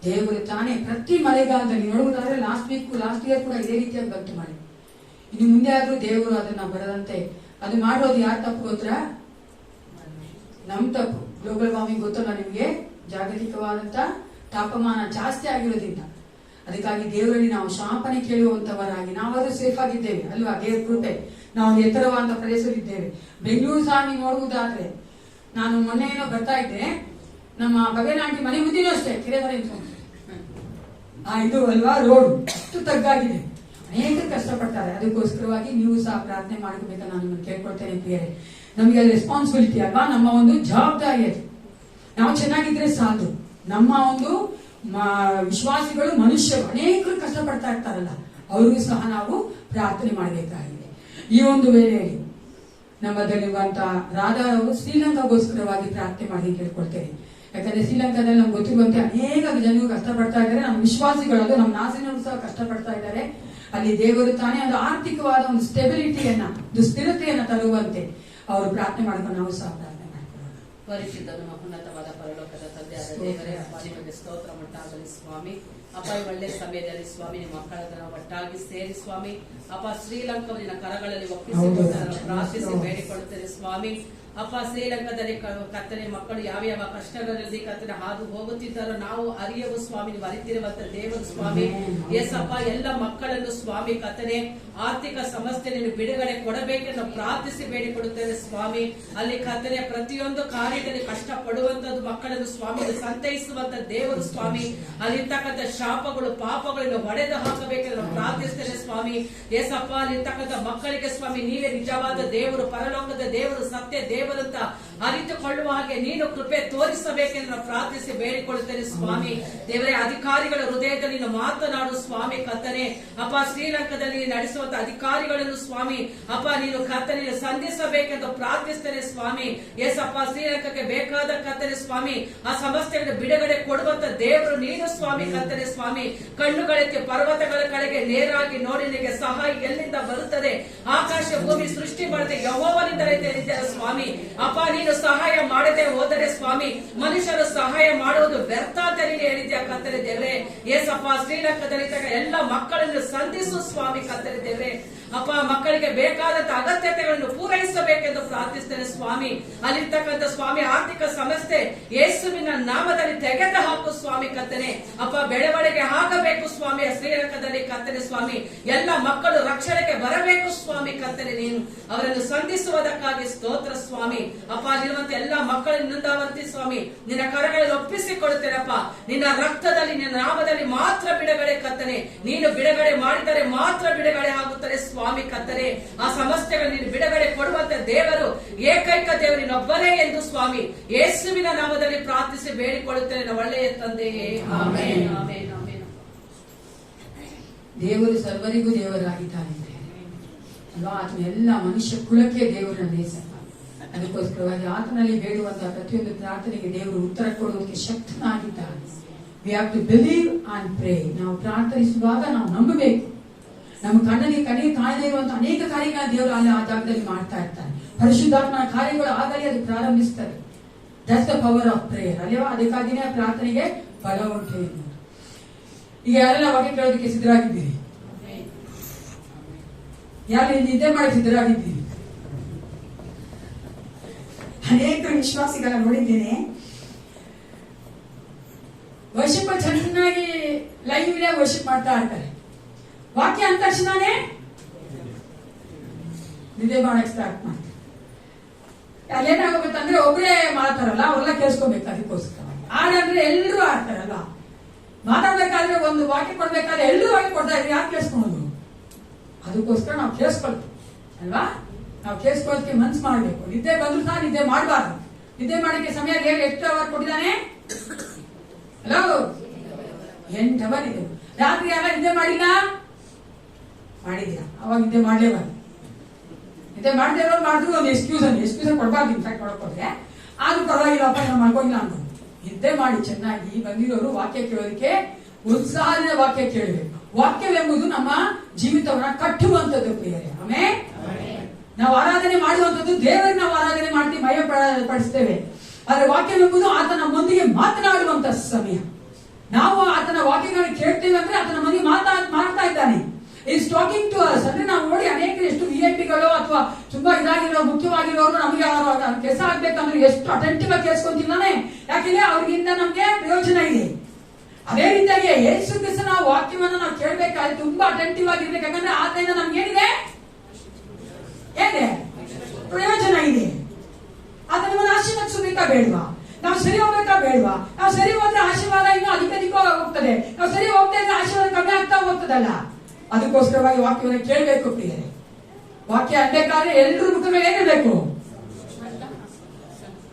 ದೇವರು ತಾನೇ ಪ್ರತಿ ಮಳೆಗಾಲದಲ್ಲಿ ನೋಡುವುದಾದ್ರೆ ಲಾಸ್ಟ್ ಇಯರ್ ಕೂಡ ಇದೇ ರೀತಿಯಾಗಿ ಬಂತು ಮಳೆ. ಇನ್ನು ಮುಂದೆ ಆದ್ರೂ ದೇವರು ಅದನ್ನ ಬರದಂತೆ ಅದು ಮಾಡೋದು ಯಾರು ತಪ್ಪು ಗೊತ್ತಾ? ನಮ್ ತಪ್ಪು. ಗ್ಲೋಬಲ್ ವಾರ್ಮಿಂಗ್ ಗೊತ್ತಲ್ಲ ನಿಮ್ಗೆ, ಜಾಗತಿಕವಾದಂತ ತಾಪಮಾನ ಜಾಸ್ತಿ ಆಗಿರೋದ್ರಿಂದ. ಅದಕ್ಕಾಗಿ ದೇವರಲ್ಲಿ ನಾವು ಶಾಪನೆ ಕೇಳುವಂತವರಾಗಿ ನಾವಾದ್ರೂ ಸೇಫ್ ಆಗಿದ್ದೇವೆ ಅಲ್ವಾ? ದೇವ್ರ ಕೃಪೆ, ನಾವು ಎತ್ತರವಾದ ಪ್ರದೇಶದಲ್ಲಿದ್ದೇವೆ. ಬೆಂಗಳೂರು ಸಹ ನೀವು ನೋಡುವುದಾದ್ರೆ, ನಾನು ಮೊನ್ನೆ ಏನೋ ಬರ್ತಾ ಇದ್ದೆ, ನಮ್ಮ ಬಗೆನಾಟಿ ಮನೆ ಮುಂದಿನೂ ಅಷ್ಟೇ ಕೆರೆ ತರ ಇದು ಅಲ್ವಾ, ರೋಡ್ ಅಷ್ಟು ತಗ್ಗಾಗಿದೆ, ಅನೇಕ ಕಷ್ಟಪಡ್ತಾರೆ. ಅದಕ್ಕೋಸ್ಕರವಾಗಿ ನೀವು ಸಹ ಪ್ರಾರ್ಥನೆ ಮಾಡ್ಕೋಬೇಕಂತ ನಾನು ನಿಮ್ಮನ್ನು ಕೇಳ್ಕೊಳ್ತೇನೆ ಪ್ರಿಯರೇ. ನಮಗೆ ಅದು ರೆಸ್ಪಾನ್ಸಿಬಿಲಿಟಿ ಅಲ್ವಾ, ನಮ್ಮ ಒಂದು ಜವಾಬ್ದಾರಿ ಅದು. ನಾವು ಚೆನ್ನಾಗಿದ್ರೆ ಸಾಕು. ನಮ್ಮ ಒಂದು ವಿಶ್ವಾಸಿಗಳು, ಮನುಷ್ಯರು ಅನೇಕರು ಕಷ್ಟಪಡ್ತಾ ಇರ್ತಾರಲ್ಲ, ಅವ್ರಿಗೂ ಸಹ ನಾವು ಪ್ರಾರ್ಥನೆ ಮಾಡಬೇಕಾಗಿದೆ. ಈ ಒಂದು ವೇಳೆಯಲ್ಲಿ ನಮ್ಮದಲ್ಲಿರುವಂತಹ ರಾಧಾ ಅವರು ಶ್ರೀಲಂಕಾಗೋಸ್ಕರವಾಗಿ ಪ್ರಾರ್ಥನೆ ಮಾಡಿ ಕೇಳ್ಕೊಳ್ತೇನೆ. ಯಾಕಂದ್ರೆ ಶ್ರೀಲಂಕಾದಲ್ಲಿ ನಮ್ಗೆ ಗೊತ್ತಿರುವಂತೆ ಅನೇಕ ಜನರು ಕಷ್ಟಪಡ್ತಾ ಇದ್ದಾರೆ. ನಮ್ಮ ವಿಶ್ವಾಸಿಗಳು, ಅದು ನಮ್ಮ ನಾಸಿನವರು ಸಹ ಕಷ್ಟಪಡ್ತಾ ಇದ್ದಾರೆ. ಅಲ್ಲಿ ದೇವರು ತಾನೇ ಒಂದು ಆರ್ಥಿಕವಾದ ಒಂದು ಸ್ಟೆಬಿಲಿಟಿಯನ್ನ, ಒಂದು ಸ್ಥಿರತೆಯನ್ನ ತರುವಂತೆ ಅವರು ಪ್ರಾರ್ಥನೆ ಮಾಡ್ಕೊಂಡು ನಾವು ಸಹ ಪ್ರಾರ್ಥನೆ ಮಾಡ್ಕೊಳ್ಳೋಣ. ಪರಿಶುದ್ಧನು ಮಹೋನ್ನತವಾದ ಪರಲೋಕದ ತಂದೆಯಾದ ದೇವರೇ, ನಿಮಗೆ ಸ್ತೋತ್ರ ಉಂಟಾಗಲಿ ಸ್ವಾಮಿ. ಅಪ್ಪ ಈ ಒಳ್ಳೆ ಸಮಯದಲ್ಲಿ ಸ್ವಾಮಿ ನಿಮ್ಮ ಮಕ್ಕಳನ್ನು ಒಟ್ಟಾಗಿ ಸೇರಿ ಸ್ವಾಮಿ ಅಪ್ಪ ಶ್ರೀಲಂಕಾವನ್ನು ನಿನ್ನ ಕರಗಳಲ್ಲಿ ಒಪ್ಪಿಸಿಕೊಂಡು ಪ್ರಾರ್ಥಿಸಿ ಬೇಡಿಕೊಳ್ಳುತ್ತೇನೆ ಸ್ವಾಮಿ. ಅಪ್ಪ ಶ್ರೀಲಂಕಾದಲ್ಲಿ ಕರ್ತನೆ ಮಕ್ಕಳು ಯಾವ ಯಾವ ಕಷ್ಟಗಳಲ್ಲಿ ಕರ್ತನೆ ಹಾದು ಹೋಗುತ್ತಿದ್ದಾರೋ ನಾವು ಅರಿಯವು ಸ್ವಾಮಿ, ನೀವು ಅರಿತಿರುವಂತ ದೇವರು ಸ್ವಾಮಿ. ಏಸಪ್ಪ ಎಲ್ಲ ಮಕ್ಕಳನ್ನು ಸ್ವಾಮಿ ಕರ್ತನೆ ಆರ್ಥಿಕ ಸಮಸ್ಯೆಯನ್ನು ಬಿಡುಗಡೆ ಕೊಡಬೇಕೆಂದು ಪ್ರಾರ್ಥಿಸಿ ಬೇಡಿಕೊಡುತ್ತೇವೆ ಸ್ವಾಮಿ. ಅಲ್ಲಿ ಕರ್ತನೆ ಪ್ರತಿಯೊಂದು ಕಾರ್ಯದಲ್ಲಿ ಕಷ್ಟಪಡುವಂತದ್ದು ಮಕ್ಕಳನ್ನು ಸ್ವಾಮಿ ಸಂತೈಸುವಂತ ದೇವರು ಸ್ವಾಮಿ. ಅಲ್ಲಿರ್ತಕ್ಕಂಥ ಶಾಪಗಳು ಪಾಪಗಳನ್ನು ಹೊಡೆದು ಹಾಕಬೇಕೆಂದು ಪ್ರಾರ್ಥಿಸ್ತೇನೆ ಸ್ವಾಮಿ. ಏಸಪ್ಪ ಅಲ್ಲಿರ್ತಕ್ಕಂಥ ಮಕ್ಕಳಿಗೆ ಸ್ವಾಮಿ ನೀವೇ ನಿಜವಾದ ದೇವರು, ಪರಲೋಕದ ದೇವರು, ಸತ್ಯ ದೇವರಂತ ಅರಿತುಕೊಳ್ಳುವ ಹಾಗೆ ನೀನು ಕೃಪೆ ತೋರಿಸಬೇಕೆಂದು ನಾವು ಪ್ರಾರ್ಥಿಸಿ ಬೇಡಿಕೊಳ್ಳುತ್ತೇನೆ ಸ್ವಾಮಿ. ದೇವರೇ, ಅಧಿಕಾರಿಗಳ ಹೃದಯದಲ್ಲಿ ನೀನು ಮಾತನಾಡು ಸ್ವಾಮಿ ಕರ್ತನೆ. ಅಪ್ಪ ಶ್ರೀಲಂಕಾದಲ್ಲಿ ನಡೆಸುವಂತ ಅಧಿಕಾರಿಗಳನ್ನು ಸ್ವಾಮಿ ಅಪ್ಪ ನೀನು ಕರ್ತನೆ ಸಂಧಿಸಬೇಕೆಂದು ಪ್ರಾರ್ಥಿಸ್ತೇನೆ ಸ್ವಾಮಿ. ಏಸಪ್ಪ ಶ್ರೀಲಂಕಾಕ್ಕೆ ಬೇಕಾದ ಕರ್ತನೆ ಸ್ವಾಮಿ ಆ ಸಮಸ್ಯೆಗಳನ್ನು ಬಿಡುಗಡೆ ಕೊಡುವಂತ ದೇವರು ನೀನು ಸ್ವಾಮಿ ಕರ್ತನೆ ಸ್ವಾಮಿ. ಕಣ್ಣುಗಳೆತ್ತಿ ಪರ್ವತಗಳ ಕಡೆಗೆ ನೇರಾಗಿ ನೋಡಿ ನಿನಗೆ ಸಹಾಯ ಎಲ್ಲಿಂದ ಬರುತ್ತದೆ? ಆಕಾಶ ಭೂಮಿ ಸೃಷ್ಟಿ ಮಾಡದೆ ಯೆಹೋವನಿಂದಲೇ ತಿಳಿದಿದೆ ಸ್ವಾಮಿ. ಅಪ್ಪ ನೀನು ಸಹಾಯ ಮಾಡದೆ ಹೋದರೆ ಸ್ವಾಮಿ ಮನುಷ್ಯರು ಸಹಾಯ ಮಾಡುವುದು ವ್ಯರ್ಥ ಅಂತ ನೀನು ಹೇಳಿದ್ಯಾ ಕರ್ತನೆ ದೇವರೇ. ಏಸಪ್ಪ ಶ್ರೀಲಂಕಾದಲ್ಲಿ ಎಲ್ಲ ಮಕ್ಕಳನ್ನು ಸಂಧಿಸು ಸ್ವಾಮಿ ಕರ್ತನೆ ದೇವರೇ. ಅಪ್ಪ ಮಕ್ಕಳಿಗೆ ಬೇಕಾದಂತ ಅಗತ್ಯತೆಗಳನ್ನು ಪೂರೈಸಬೇಕೆಂದು ಪ್ರಾರ್ಥಿಸ್ತೇನೆ ಸ್ವಾಮಿ. ಅಲ್ಲಿರ್ತಕ್ಕಂಥ ಸ್ವಾಮಿ ಆರ್ಥಿಕ ಸಮಸ್ಯೆ ಯೇಸುವಿನ ನಾಮದಲ್ಲಿ ತೆಗೆದು ಹಾಕು ಸ್ವಾಮಿ ಕರ್ತನೆ. ಅಪ್ಪ ಬೆಳವಣಿಗೆ ಆಗಬೇಕು ಸ್ವಾಮಿ ಶ್ರೀಲಂಕಾದಲ್ಲಿ ಕರ್ತನೆ ಸ್ವಾಮಿ. ಎಲ್ಲ ಮಕ್ಕಳು ರಕ್ಷಣೆಗೆ ಬರಬೇಕು ಸ್ವಾಮಿ ಕರ್ತನೆ. ನೀನು ಅವರನ್ನು ಸಂಧಿಸುವುದಕ್ಕಾಗಿ ಸ್ತೋತ್ರ ಸ್ವಾಮಿ. ಅಪ್ಪ ಅಲ್ಲಿರುವಂತ ಎಲ್ಲ ಮಕ್ಕಳಿಂದಾವಂತಿ ಸ್ವಾಮಿ ನಿನ್ನ ಕರಗಳಲ್ಲಿ ಒಪ್ಪಿಸಿಕೊಡುತ್ತೇನಪ್ಪ. ನಿನ್ನ ರಕ್ತದಲ್ಲಿ ನಿನ್ನ ನಾಮದಲ್ಲಿ ಮಾತ್ರ ಬಿಡುಗಡೆ ಕರ್ತನೆ. ನೀನು ಬಿಡುಗಡೆ ಮಾಡಿದರೆ ಮಾತ್ರ ಬಿಡುಗಡೆ ಆಗುತ್ತದೆ ಸ್ವಾಮಿ ಕರ್ತನೆ. ಆ ಸಮಸ್ಯೆಗಳು ನೀನು ಬಿಡುಗಡೆ ಕೊಡುವಂತ ದೇವರು ಏಕೈಕ ದೇವರು ನೀನೊಬ್ಬನೇ ಎಂದು ಸ್ವಾಮಿ ಯೇಸುವಿನ ನಾಮದಲ್ಲಿ ಪ್ರಾರ್ಥಿಸಿ ಬೇಡಿಕೊಳ್ಳುತ್ತೇನೆ ಒಳ್ಳೆಯ ತಂದೆಯೇ. Amen amen amen. ದೇವರು ಸರ್ವರಿಗೂ ದೇವರಾಗಿದ್ದಾನೆ ಅಲ್ವಾ? ಆತನ ಎಲ್ಲ ಮನುಷ್ಯ ಕುಲಕ್ಕೆ ದೇವರನ್ನ ನೇಸಪ್ಪ. ಅದಕ್ಕೋಸ್ಕರವಾಗಿ ಆತನಲ್ಲಿ ಬೇಡುವಂತಹ ಪ್ರತಿಯೊಂದು ಪ್ರಾರ್ಥನೆಗೆ ದೇವರು ಉತ್ತರ ಕೊಡುವುದಕ್ಕೆ ಶಕ್ತನಾಗಿದ್ದಾನೆ. We have to believe and pray. ನಾವು ಪ್ರಾರ್ಥಿಸುವಾಗ ನಾವು ನಂಬಬೇಕು. ನಮ್ಮ ಕಣ್ಣನಿಗೆ ಕಾಣದೇ ಇರುವಂತಹ ಅನೇಕ ಕಾರ್ಯಗಳ ದೇವರು ಅಲ್ಲಿ ಆ ಜಾಗದಲ್ಲಿ ಮಾಡ್ತಾ ಇರ್ತಾನೆ. ಪರಿಶುದ್ಧಾತ್ಮನ ಕಾರ್ಯಗಳು ಆಗಲೇ ಅದು ಪ್ರಾರಂಭಿಸ್ತದೆ. That's the power of prayer ಅಲ್ವಾ? ಅದಕ್ಕಾಗಿನೇ ಪ್ರಾರ್ಥನೆಗೆ ಬಲ ಉಂಟು. ಈಗ ಯಾರೆಲ್ಲ ವಾಕ್ಯ ಕೇಳೋದಕ್ಕೆ ಸಿದ್ಧರಾಗಿದ್ದೀರಿ? ಯಾರು ನಿದ್ದೆ ಮಾಡಿ ಸಿದ್ಧರಾಗಿದ್ದೀರಿ? ಅನೇಕ ವಿಶ್ವಾಸಿಗಳನ್ನ ನೋಡಿದ್ದೇನೆ, ವರ್ಷಿಪ್ ಚೆನ್ನಾಗಿ ಲೈವ್ ವರ್ಷಿಪ್ ಮಾಡ್ತಾ ಇರ್ತಾರೆ. ವಾಕ್ಯ ಅಂದ ತಕ್ಷಣನೇ ನಿದ್ದೆ ಮಾಡಕ್ ಸ್ಟಾರ್ಟ್ ಮಾಡ್ತಾರೆ. ಅಲ್ಲೇನಾಗಬೇಕಂದ್ರೆ ಒಬ್ಬರೇ ಮಾಡ್ತಾರಲ್ಲ, ಅವ್ರೆಲ್ಲ ಕೇಳಿಸ್ಕೋಬೇಕು. ಅದಕ್ಕೋಸ್ಕರ ಆಡಂದ್ರೆ ಎಲ್ಲರೂ ಆಡ್ತಾರಲ್ಲ, ಮಾತಾಡ್ಬೇಕಾದ್ರೆ ಒಂದು ವಾಕ್ಯ ಕೊಡ್ಬೇಕಾದ್ರೆ ಎಲ್ಲರೂ ವಾಕ್ಯ ಕೊಡ್ತಾ ಇದ್ರೆ ಯಾಕೆ ಕೇಳಿಸ್ಕೊಳೋದು? ಅದಕ್ಕೋಸ್ಕರ ನಾವು ಕೇಳಿಸ್ಕೊಳ್ತೀವಿ ಅಲ್ವಾ. ನಾವು ಕೇಳಿಸ್ಕೊಳ್ಳೋದಕ್ಕೆ ಮನ್ಸು ಮಾಡ್ಬೇಕು. ನಿದ್ದೆ ಬಂದ್ರು ಸಹ ನಿದ್ದೆ ಮಾಡಬಾರ್ದು. ನಿದ್ದೆ ಮಾಡಕ್ಕೆ ಸಮಯ ದೇವರು ಎಷ್ಟು ಅವರ್ ಕೊಟ್ಟಿದ್ದಾನೆ? ಹಲೋ, 8 ಅವರ್ ಇದೆ. ರಾತ್ರಿ ಎಲ್ಲ ನಿದ್ದೆ ಮಾಡಿಲ್ಲ ಮಾಡಿದೀರಾ? ಅವಾಗ ನಿದ್ದೆ ಮಾಡ್ಲೇಬಾರ್ದು. ನಿದ್ದೆ ಮಾಡದೇ ಇರೋರು ಮಾಡಿದ್ರು ಒಂದು ಎಕ್ಸ್ಕ್ಯೂಸ್ ಕೊಡ್ಬಾರ್ದು. ಇನ್ಫ್ಯಾಕ್ಟ್ ಮಾಡ್ಕೊಂಡ್ರೆ ಆದ್ರೂ ಪರವಾಗಿಲ್ಲಪ್ಪ ನಾವು ಮಾಡ್ಕೊಂಡಿಲ್ಲ ಅಂತ ನಿದ್ದೆ ಮಾಡಿ ಚೆನ್ನಾಗಿ ಬಂದಿರೋರು ವಾಕ್ಯ ಕೇಳೋದಕ್ಕೆ ಉತ್ಸಾಹದ ವಾಕ್ಯ ಕೇಳಬೇಕು. ವಾಕ್ಯವೆಂಬುದು ನಮ್ಮ ಜೀವಿತವನ್ನ ಕಟ್ಟುವಂತದ್ದು ಪ್ರಿಯರೇ. ಆಮೇಲೆ ನಾವು ಆರಾಧನೆ ಮಾಡುವಂತದ್ದು ದೇವರಿಗೆ ನಾವು ಆರಾಧನೆ ಮಾಡ್ತೀವಿ, ಮಯ ಪಡಿಸ್ತೇವೆ. ಆದ್ರೆ ವಾಕ್ಯವೆಂಬುದು ಆತನ ಮುಂದಿಗೆ ಮಾತನಾಡುವಂತ ಸಮಯ. ನಾವು ಆತನ ವಾಕ್ಯಗಳನ್ನು ಕೇಳ್ತೇವೆ ಅಂದ್ರೆ ಆತನ ಮಂದಿ ಮಾಡ್ತಾ ಇದ್ದಾನೆ. Is talking to us. ಅಂದ್ರೆ ನಾವು ನೋಡಿ ಅನೇಕರು ಎಷ್ಟು VIP-ಗಳು ಅಥವಾ ತುಂಬಾ ಇದಾಗಿರೋ ಮುಖ್ಯವಾಗಿರೋರು ನಮಗೆ ಅವರ ಕೆಲಸ ಆಗ್ಬೇಕಂದ್ರೆ ಎಷ್ಟು ಅಟೆಂಟಿವ್ ಆಗಿ ಕೇಳಿಸ್ಕೊಂತಿದ್ದಾನೆ. ಯಾಕೆಂದ್ರೆ ಅವ್ರಿಗಿಂತ ನಮ್ಗೆ ಪ್ರಯೋಜನ ಇದೆ. ಅದೇ ರೀತಿಯಾಗಿ ಯೇಸು ಕ್ರಿಸ್ತನ ವಾಕ್ಯವನ್ನು ನಾವು ಕೇಳಬೇಕಾದ್ರೆ ತುಂಬಾ ಅಟೆಂಟಿವ್ ಆಗಿರ್ಬೇಕು. ಯಾಕಂದ್ರೆ ಆತನಿಂದ ನಮ್ಗೆ ಏನಿದೆ ಪ್ರಯೋಜನ ಇದೆ. ಆತ ನಮ್ಮನ್ನು ಆಶೀರ್ವದಿಸಬೇಕಾ ಬೇಡವಾ? ನಾವು ಸರಿ ಹೋಗ್ಬೇಕಾ ಬೇಡವಾ? ನಾವು ಸರಿ ಹೋದ್ರೆ ಆಶೀರ್ವಾದ ಇನ್ನೂ ಅಧಿಕ ಹೋಗ್ತದೆ. ನಾವು ಸರಿ ಹೋಗ್ತಾ ಇದ್ರೆ ಆಶೀರ್ವಾದ ಕಮ್ಮಿ ಆಗ್ತಾ ಹೋಗ್ತದಲ್ಲ. ಅದಕ್ಕೋಸ್ಕರವಾಗಿ ವಾಕ್ಯವನ್ನು ಕೇಳಬೇಕು ಪ್ರಿಯರೇ. ವಾಕ್ಯ ಅನ್ಬೇಕಾದ್ರೆ ಎಲ್ಲರೂ ಮುಖಗಳು ಏನಿರ್ಬೇಕು?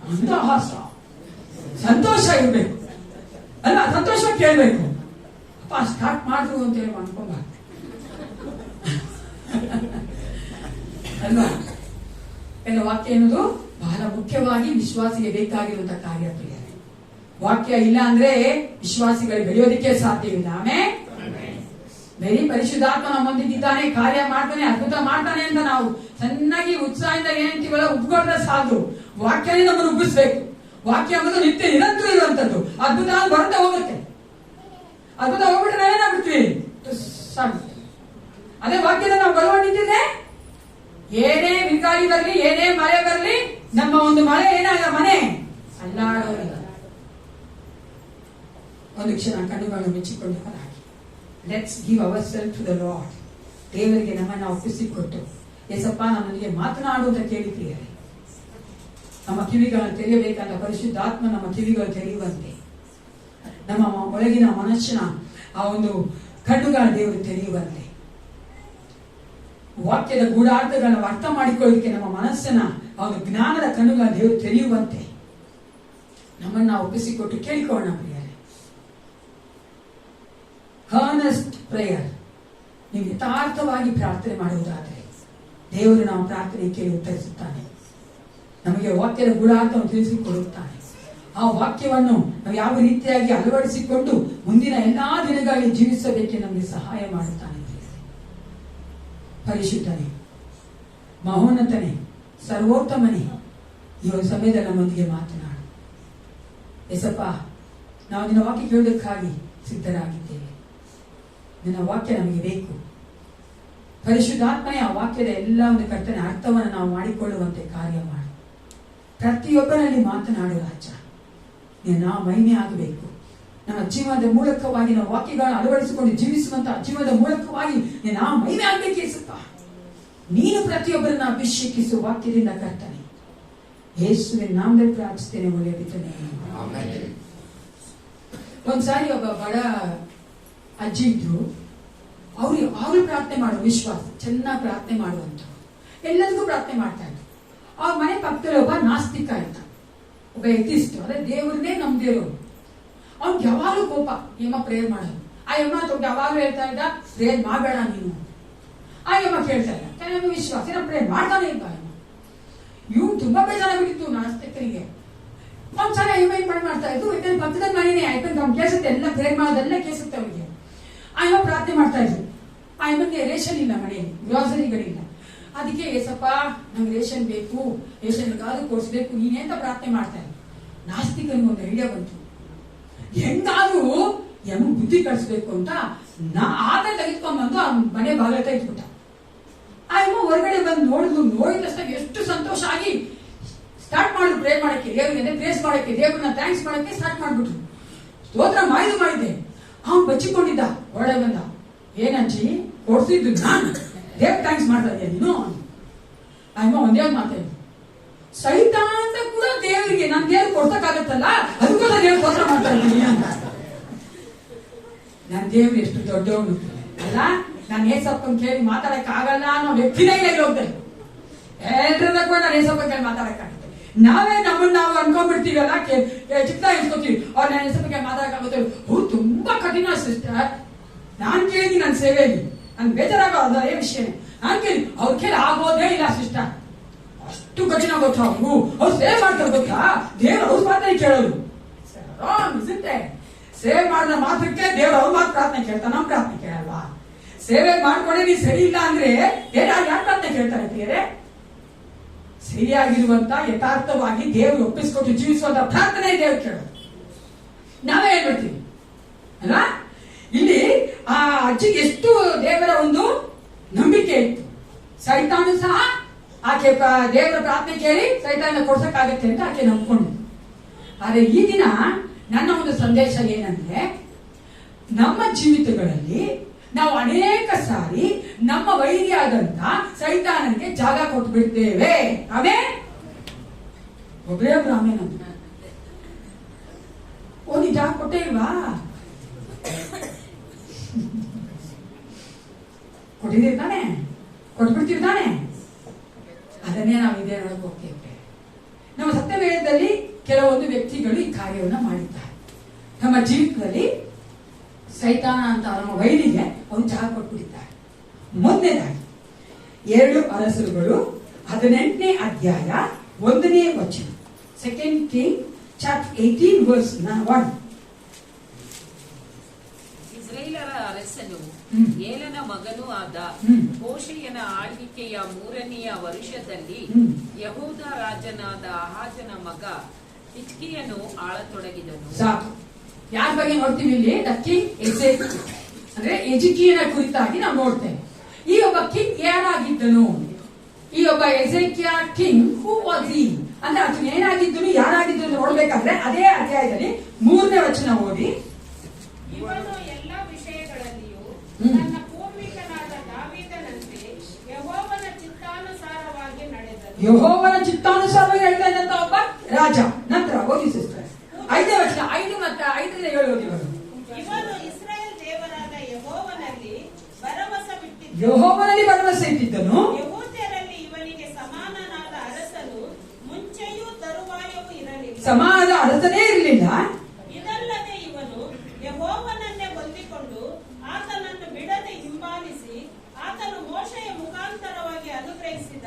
ಮಂದಹಾಸ, ಸಂತೋಷ ಇರ್ಬೇಕು ಅಲ್ಲ. ಸಂತೋಷವಾಗಿ ಕೇಳ್ಬೇಕು. ಅಪ್ಪ ಸ್ಟಾರ್ಟ್ ಮಾಡಿದ್ರು ಅಂತ ಹೇಳಿ ಅನ್ಕೊಂಬಾರ್ದು ಅಲ್ವಾ. ಎಲ್ಲ ವಾಕ್ಯ ಎನ್ನುವುದು ಬಹಳ ಮುಖ್ಯವಾಗಿ ವಿಶ್ವಾಸಿಗೆ ಬೇಕಾಗಿರುವಂತಹ ಕಾರ್ಯ ಪ್ರಿಯರೇ. ವಾಕ್ಯ ಇಲ್ಲ ಅಂದ್ರೆ ವಿಶ್ವಾಸಿಗಳಿಗೆ ಬೆಳೆಯೋದಿಕ್ಕೆ ಸಾಧ್ಯವಿಲ್ಲ. ಆಮೇಲೆ ಬರೀ ಪರಿಶುದ್ಧಾತ್ಮ ನಮ್ಮೊಂದಿಗಿದ್ದಾನೆ, ಕಾರ್ಯ ಮಾಡ್ತಾನೆ, ಅದ್ಭುತ ಮಾಡ್ತಾನೆ ಅಂತ ನಾವು ಚೆನ್ನಾಗಿ ಉತ್ಸಾಹದಿಂದ ಏನಂತೀವಲ್ಲ ಉದ್ಗೊಳ್ದ್ರೆ ಸಾಕು. ವಾಕ್ಯನೇ ನಮ್ಮನ್ನು ಉಬ್ಬಿಸ್ಬೇಕು. ವಾಕ್ಯ ಅನ್ನೋದು ನಿತ್ಯ ನಿರಂತರ ಇರುವಂತದ್ದು. ಅದ್ಭುತ ಬರುತ್ತೆ ಹೋಗುತ್ತೆ. ಅದ್ಭುತ ಹೋಗ್ಬಿಟ್ರೆ ಏನಾಗ್ಬಿಡ್ತೀವಿ ಸಾಕು. ಅದೇ ವಾಕ್ಯದ ನಾವು ಬಲಗೊಂಡಿದ್ದೆ ಏನೇ ಬಿರುಗಾಳಿ ಬರಲಿ, ಏನೇ ಮಳೆ ಬರಲಿ, ನಮ್ಮ ಒಂದು ಮಳೆ ಏನಾಗ ಮನೆ ಅಲ್ಲಾಡೋದಿಲ್ಲ. ಒಂದು ಕ್ಷಣ ಕಣ್ಣುಗಳನ್ನು ಮೆಚ್ಚಿಕೊಂಡು ಹಾಗೆ let's give our self to the Lord. ದೇವರಿಗೆ ನಮ್ಮನ್ನು ಒಪ್ಪಿಸಿಕೊಟ್ಟು ಏಸಪ್ಪ ನಮ್ಮನಿಗೆ ಮಾತನಾಡು ಅಂತ ಕೇಳಿದ್ದೀರಿ. ನಮ್ಮ ಕಿವಿಗಳನ್ನು ತೆರೆಯಬೇಕಂತ ಪರಿಶುದ್ಧಾತ್ಮ ನಮ್ಮ ಕಿವಿಗಳು ತೆರೆಯುವಂತೆ, ನಮ್ಮ ಒಳಗಿನ ಮನುಷ್ಯನ ಆ ಒಂದು ಕಣ್ಣುಗಳ ದೇವರು ತೆರೆಯುವಂತೆ, ವಾಕ್ಯದ ಗೂಢಾರ್ಥಗಳನ್ನು ಅರ್ಥ ಮಾಡಿಕೊಳ್ಳೋದಕ್ಕೆ ನಮ್ಮ ಮನಸ್ಸನ್ನ ಆ ಒಂದು ಜ್ಞಾನದ ಕಣ್ಣುಗಳ ದೇವರು ತೆರೆಯುವಂತೆ ನಮ್ಮನ್ನ ಒಪ್ಪಿಸಿಕೊಟ್ಟು ಕೇಳಿಕೊಳ್ಳೋಣ ಪ್ರಿಯರೇ. Honest prayer. ನೀವು ಯಥಾರ್ಥವಾಗಿ ಪ್ರಾರ್ಥನೆ ಮಾಡುವುದಾದರೆ ದೇವರು ನಾವು ಪ್ರಾರ್ಥನೆ ಕೇಳಿ ಉತ್ತರಿಸುತ್ತಾನೆ. ನಮಗೆ ವಾಕ್ಯದ ಗೂಢಾರ್ಥವನ್ನು ತಿಳಿಸಿಕೊಡುತ್ತಾನೆ. ಆ ವಾಕ್ಯವನ್ನು ನಾವು ಯಾವ ರೀತಿಯಾಗಿ ಅಳವಡಿಸಿಕೊಂಡು ಮುಂದಿನ ಎಲ್ಲಾ ದಿನಗಳಲ್ಲಿ ಜೀವಿಸಬೇಕೆ ನಮಗೆ ಸಹಾಯ ಮಾಡುತ್ತಾನೆ. ಪರಿಶುದ್ಧನೇ, ಮಹೋನ್ನತನೇ, ಸರ್ವೋತ್ತಮನೇ, ಈ ಒಂದು ಸಮಯದಲ್ಲಿ ನಮ್ಮೊಂದಿಗೆ ಮಾತನಾಡು. ಎಸಪ್ಪ, ನಾವು ನಿನ್ನ ವಾಕ್ಯ ಕೇಳುವುದಕ್ಕಾಗಿ ಸಿದ್ಧರಾಗಿದ್ದೇವೆ. ನಿನ್ನ ವಾಕ್ಯ ನಮಗೆ ಬೇಕು. ಪರಿಶುದ್ಧಾತ್ಮನೇ, ಆ ವಾಕ್ಯದ ಎಲ್ಲ ಒಂದು ಕರ್ತನೆ ಅರ್ಥವನ್ನು ನಾವು ಮಾಡಿಕೊಳ್ಳುವಂತೆ ಕಾರ್ಯ ಮಾಡು. ಪ್ರತಿಯೊಬ್ಬರಲ್ಲಿ ಮಾತನಾಡು ರಾಜ. ನಾವು ಮಹಿಮೆ ಆಗಬೇಕು. ನಮ್ಮ ಜೀವನದ ಮೂಲಕವಾಗಿ ನಾವು ವಾಕ್ಯಗಳನ್ನು ಅಳವಡಿಸಿಕೊಂಡು ಜೀವಿಸುವಂತಹ ಜೀವನದ ಮೂಲಕವಾಗಿ ನಾವು ಮಹಿಮೆ ಆಗಬೇಕೇಸಪ್ಪ. ನೀನು ಪ್ರತಿಯೊಬ್ಬರನ್ನ ಅಭಿಷೇಕಿಸುವ ವಾಕ್ಯದಿಂದ ಕರ್ತನೆ ಯೇಸುವಿನ ನಾಮದಲ್ಲಿ ಪ್ರಾರ್ಥಿಸ್ತೇನೆ. ಒಳ್ಳೆಯ ಬಿತ್ತನೆ. ಒಂದ್ಸಾರಿ ಒಬ್ಬ ಬಡ ಅಜ್ಜಿ ಇದ್ರು. ಅವ್ರು ಪ್ರಾರ್ಥನೆ ಮಾಡುವ ವಿಶ್ವಾಸ, ಚೆನ್ನಾಗಿ ಪ್ರಾರ್ಥನೆ ಮಾಡುವಂತ, ಎಲ್ಲರಿಗೂ ಪ್ರಾರ್ಥನೆ ಮಾಡ್ತಾ ಇದ್ರು. ಅವ್ರ ಮನೆ ಪಕ್ಕದಲ್ಲಿ ಒಬ್ಬ ನಾಸ್ತಿಕ ಇದ್ದ, ಒಬ್ಬ ಎಥಿಸ್ಟ್. ಅದೇ ದೇವ್ರನ್ನೇ ನಂಬ್ದೇವ್ರು. ಅವ್ನಿಗೆ ಯಾವಾಗಲೂ ಕೋಪ. ಯಮ್ಮ ಪ್ರೇಯರ್ ಮಾಡೋದು. ಆ ಯಮ್ಮ ಯಾವಾಗಲೂ ಹೇಳ್ತಾ ಇದ್ದ, ಪ್ರೇಯರ್ ಮಾಡಬೇಡ ನೀನು. ಆ ಯಮ್ಮ ಕೇಳ್ತಾ ಇಲ್ಲ. ಕೆಲವೊಮ್ಮೆ ವಿಶ್ವಾಸ ಪ್ರೇಯರ್ ಮಾಡ್ತಾನೆ ಇದ್ದ. ಇವ್ನು ತುಂಬಾ ಬೇಜಾರಾಗ್ಬಿಟ್ಟಿತ್ತು ನಾಸ್ತಿಕರಿಗೆ. ಒಂದ್ಸಲ ಯಮ್ಮ ಮಾಡ್ತಾ ಇದ್ದು. ಯಾಕಂದ್ರೆ ಪಕ್ಕದ ಮನೆನೇ, ಯಾಕಂದ್ರೆ ಅವ್ನು ಕೇಳಿಸುತ್ತೆ, ಎಲ್ಲ ಪ್ರೇಯರ್ ಮಾಡೋದೆಲ್ಲ ಕೇಳಿಸುತ್ತೆ ಅವ್ರಿಗೆ. ಆ ಯಮ್ಮ ಪ್ರಾರ್ಥನೆ ಮಾಡ್ತಾ ಇದ್ರು. ಆ ಯಮ್ಮನಿಗೆ ರೇಷನ್ ಇಲ್ಲ ಮನೆಯಲ್ಲಿ, ಗ್ರಾಸರಿಗಳಿಲ್ಲ. ಅದಕ್ಕೆ ಏಸಪ್ಪ ನಂಗೆ ರೇಷನ್ ಬೇಕು, ರೇಷನ್ಗಾದ್ರೂ ಕೊಡಿಸ್ಬೇಕು ನೀನೇ ಅಂತ ಪ್ರಾರ್ಥನೆ ಮಾಡ್ತಾ ಇದ್ರು. ನಾಸ್ತಿಕನಿಗೆ ಒಂದು ಐಡಿಯಾ ಬಂತು. ಹೆಂಗಾದ್ರೂ ಯಮ್ಮ ಬುದ್ಧಿ ಕಳಿಸ್ಬೇಕು ಅಂತ ಆತ ತೆಗೆದುಕೊಂಡ್ಬಂದು ಆ ಮನೆ ಬಾಗಿಲ ತೆಗೆದ್ಬಿಟ್ಟ. ಆ ಯಮ್ಮ ಹೊರಗಡೆ ಬಂದು ನೋಡಿದ ತಕ್ಷಣ ಎಷ್ಟು ಸಂತೋಷ ಆಗಿ ಸ್ಟಾರ್ಟ್ ಮಾಡಿದ್ರು ಪ್ರೇರ್ ಮಾಡಕ್ಕೆ, ದೇವರಿಗೆ ಪ್ರೇಸ್ ಮಾಡಕ್ಕೆ, ದೇವ್ರನ್ನ ಥ್ಯಾಂಕ್ಸ್ ಮಾಡಕ್ಕೆ ಸ್ಟಾರ್ಟ್ ಮಾಡ್ಬಿಟ್ರು. ಸ್ತೋತ್ರ ಮಾಡಿದೆ. ಅವ್ನು ಬಚ್ಚಿಕೊಂಡಿದ್ದ. ಒಳಗೆ ಬಂದ. ಏನಂಜಿ ಕೊಡ್ಸಿದ್ದು ನಾನು, ದೇವ್ ಥ್ಯಾಂಕ್ಸ್ ಮಾಡ್ತಾ ಇದ್ದೆ ನೀನು. ಅಮ್ಮ ಒಂದೇ ಒಂದು ಮಾತಾಡಿ, ಸೈತಾನ ಕೂಡ ದೇವರಿಗೆ ನಾನು ದೇವ್ರು ಕೊಡ್ಸಕ್ಕಾಗತ್ತಲ್ಲ, ಅದಕ್ಕೋಸ್ಕರ ದೇವ್ರು ಸ್ತೋತ್ರ ಮಾಡ್ತಾ ಇದ್ದೀನಿ ಅಂತ. ನನ್ನ ದೇವ್ರು ಎಷ್ಟು ದೊಡ್ಡವನು ಅಲ್ಲ. ನಾನು ಏಸಪ್ಪನ್ ಕೇಳಿ ಮಾತಾಡಕ್ ಆಗಲ್ಲ ಅನ್ನೋ ವ್ಯಕ್ತಿನೇ ಇಲ್ಲ ಲೋಕದಲ್ಲಿ. ಎಲ್ಲರನ್ನ ಕೂಡ ನಾನು ಏಸಪ್ಪನ್ ಕೇಳಿ ಮಾತಾಡಕ್ಕಾಗುತ್ತೆ. ನಾವೇ ನಮ್ಮನ್ನ ನಾವು ಅನ್ಕೊಂಡ್ಬಿಡ್ತೀವಲ್ಲ, ಚಿಕ್ಕ ಇಸ್ಕೊತೀವಿ, ಅವ್ರು ನಾನು ಏಸಪ್ಪನ್ ಕೇಳಿ ಮಾತಾಡಕ್ಕಾಗುತ್ತೆ. ತುಂಬಾ ಕಠಿಣ ಸಿಸ್ಟರ್, ನಾನ್ ಕೇಳಿದೀನಿ ನನ್ನ ಸೇವೆಯಲ್ಲಿ, ನನ್ ಬೇಜಾರಾಗೋ ಅದೇ ವಿಷಯನೇ. ನಾನ್ ಕೇಳಿ ಅವ್ರ ಕೇಳಿ ಆಗೋದೇ ಇಲ್ಲ ಸಿಸ್ಟರ್, ಅಷ್ಟು ಕಠಿಣ ಗೊತ್ತಾ ಅವ್ರು. ಅವ್ರು ಸೇವೆ ಮಾಡ್ತಾರೆ ಗೊತ್ತಾ, ದೇವ್ರು ಅವ್ರ ಮಾತೇ ಕೇಳೋದು. ಸೇವೆ ಮಾಡಿದ ಮಾತ್ರಕ್ಕೆ ದೇವ್ರು ಅವ್ರ ಮಾತ್ರ ಪ್ರಾರ್ಥನೆ ಕೇಳ್ತಾರೆ, ನಮ್ ಪ್ರಾರ್ಥನೆ ಕೇಳಲ್ವಾ? ಸೇವೆ ಮಾಡ್ಕೊಂಡೆ ನೀ ಸರಿ ಇಲ್ಲ ಅಂದ್ರೆ ಯಾರು ಪ್ರಾರ್ಥನೆ ಕೇಳ್ತಾರೆ ಪ್ರಿಯರೇ? ಸರಿಯಾಗಿರುವಂತ ಯಥಾರ್ಥವಾಗಿ ದೇವರು ಒಪ್ಪಿಸ್ಕೊಟ್ಟು ಜೀವಿಸುವಂತ ಪ್ರಾರ್ಥನೆ ದೇವ್ರು ಕೇಳೋದು. ನಾವೇ ಹೇಳ್ಬಿಡ್ತೀವಿ ಅಲ್ಲ. ಇಲ್ಲಿ ಆ ಅಜ್ಜಿಗೆ ಎಷ್ಟು ದೇವರ ಒಂದು ನಂಬಿಕೆ ಇತ್ತು. ಸೈತಾನು ಸಹ ಆಕೆ ದೇವರ ಪ್ರಾರ್ಥನೆ ಕೇಳಿ ಸೈತಾನ ಕೊಡ್ಸಕ್ಕಾಗತ್ತೆ ಅಂತ ಆಕೆ ನಂಬ್ಕೊಂಡು. ಆದ್ರೆ ಈ ದಿನ ನನ್ನ ಒಂದು ಸಂದೇಶ ಏನಂದ್ರೆ, ನಮ್ಮ ಜೀವಿತಗಳಲ್ಲಿ ನಾವು ಅನೇಕ ಸಾರಿ ನಮ್ಮ ವೈರಿಯಾದಂತ ಸೈತಾನನಿಗೆ ಜಾಗ ಕೊಟ್ಟು ಬಿಡ್ತೇವೆ. ಆಮೇಲೆ ಒಬ್ಬರೇ ಒಬ್ರು ಆಮೇಲೆ ಒಂದು ಜಾಗ ಕೊಟ್ಟೇ ಇಲ್ವಾ? ಕೊಟ್ಟಿದ್ದೀರ್ತಾನೆ, ಕೊಟ್ಬಿಡ್ತಿರ್ತಾನೆ. ಅದನ್ನೇ ನಾವು ಇದೇ ನೋಡಕ್ ಹೋಗ್ತೇವೆ. ನಮ್ಮ ಸತ್ಯವೇದದಲ್ಲಿ ಕೆಲವೊಂದು ವ್ಯಕ್ತಿಗಳು ಈ ಕಾರ್ಯವನ್ನು ಮಾಡಿದ್ದಾರೆ. ನಮ್ಮ ಜೀವಿತದಲ್ಲಿ ಸೈತಾನ ಅಂತ ನಮ್ಮ ವೈರಿಗೆ ಒಂದು ಜಾಗ ಕೊಟ್ಬಿಟ್ಟಿದ್ದಾರೆ. ಮೊದಲನೇದಾಗಿ 2 ಅರಸರುಗಳು 18ನೇ ಅಧ್ಯಾಯ 1ನೇ ವಚನ. 2 Kings chapter 18 verse 1. ಇಸ್ರಾಯೇಲರ ಅರಸನು ಏಲನ ಮಗನೂ ಆದ ಹೋಶೇಯನ ಆಳ್ವಿಕೆಯ 3ನೆಯ ವರುಷದಲ್ಲಿ ಯಹೂದ ರಾಜನಾದ ಆಹಾಜನ ಮಗ ಹಿಜ್ಕೀಯನು ಆಳತೊಡಗಿದನು. ಸಾಕು. ಯಾರ ಬಗ್ಗೆ ನೋಡ್ತೀವಿ ಇಲ್ಲಿ? ದ ಕಿಂಗ್ ಎಜೆಕಿಯಾ, ಅಂದ್ರೆ ಎಜಿಕಿಯನ ಕುರಿತಾಗಿ ನಾವು ನೋಡ್ತೇವೆ. ಈ ಒಬ್ಬ ಕಿಂಗ್ ಯಾರಾಗಿದ್ದನು? ಈ ಒಬ್ಬ ಎಜೆಕಿಯಾ ಕಿಂಗ್ ಹೂ ವಾಸ್ ಹಿ ಅಂದ್ರೆ ಅದನ್ನ ಏನಾಗಿದ್ದನು, ಯಾರಾಗಿದ್ದನು ನೋಡ್ಬೇಕಾದ್ರೆ ಅದೇ ಅಧ್ಯಾಯದಲ್ಲಿ 3ನೇ ವಚನ ಓದಿ. ಇವನು ಎಲ್ಲ ವಿಷಯಗಳಲ್ಲಿಯೂ ತನ್ನ ಪೂರ್ವಿಕನಾದ ದಾವೀದನಂತೆ ಯೆಹೋವನ ಚಿತ್ತಾನುಸಾರವಾಗಿ ನಡೆದನು. ಯೆಹೋವನ ಚಿತ್ತಾನುಸಾರವಾಗಿ ಹೇಳ್ತಾ ಇದ್ದಂತ ಒಬ್ಬ ರಾಜ. ನಂತರ ಓದಿ ಸಿಸ್ಟರ್ 5ನೇ ವಚನ, 5 ಮತ್ತು 5ರಿಂದ 7 ಓದಿ. ಇವನು ಇಸ್ರಾಯೇಲ್ ದೇವರಾದ ಯೆಹೋವನಲ್ಲಿ ಭರವಸೆ ಇಟ್ಟಿದ್ದನು. ಯೆಹೂದ್ಯರಲ್ಲಿ ಇವನಿಗೆ ಸಮಾನನಾದ ಅರಸನು ಮುಂಚೆಯೂ ತರುವಾಯವೂ ಇರಲಿಲ್ಲ. ಸಮಾನದ ಅರಸನೇ ಇರಲಿಲ್ಲ. ಇದಲ್ಲದೆ ಇವನು ಯೆಹೋವನನ್ನೇ ಹೊಂದಿಕೊಂಡು ಆತನನ್ನು ಬಿಡದೆ ಹಿಂಬಾಲಿಸಿ ಆತನು ಮೋಶೆಯ ಮುಖಾಂತರವಾಗಿ ಅನುಗ್ರಹಿಸಿದ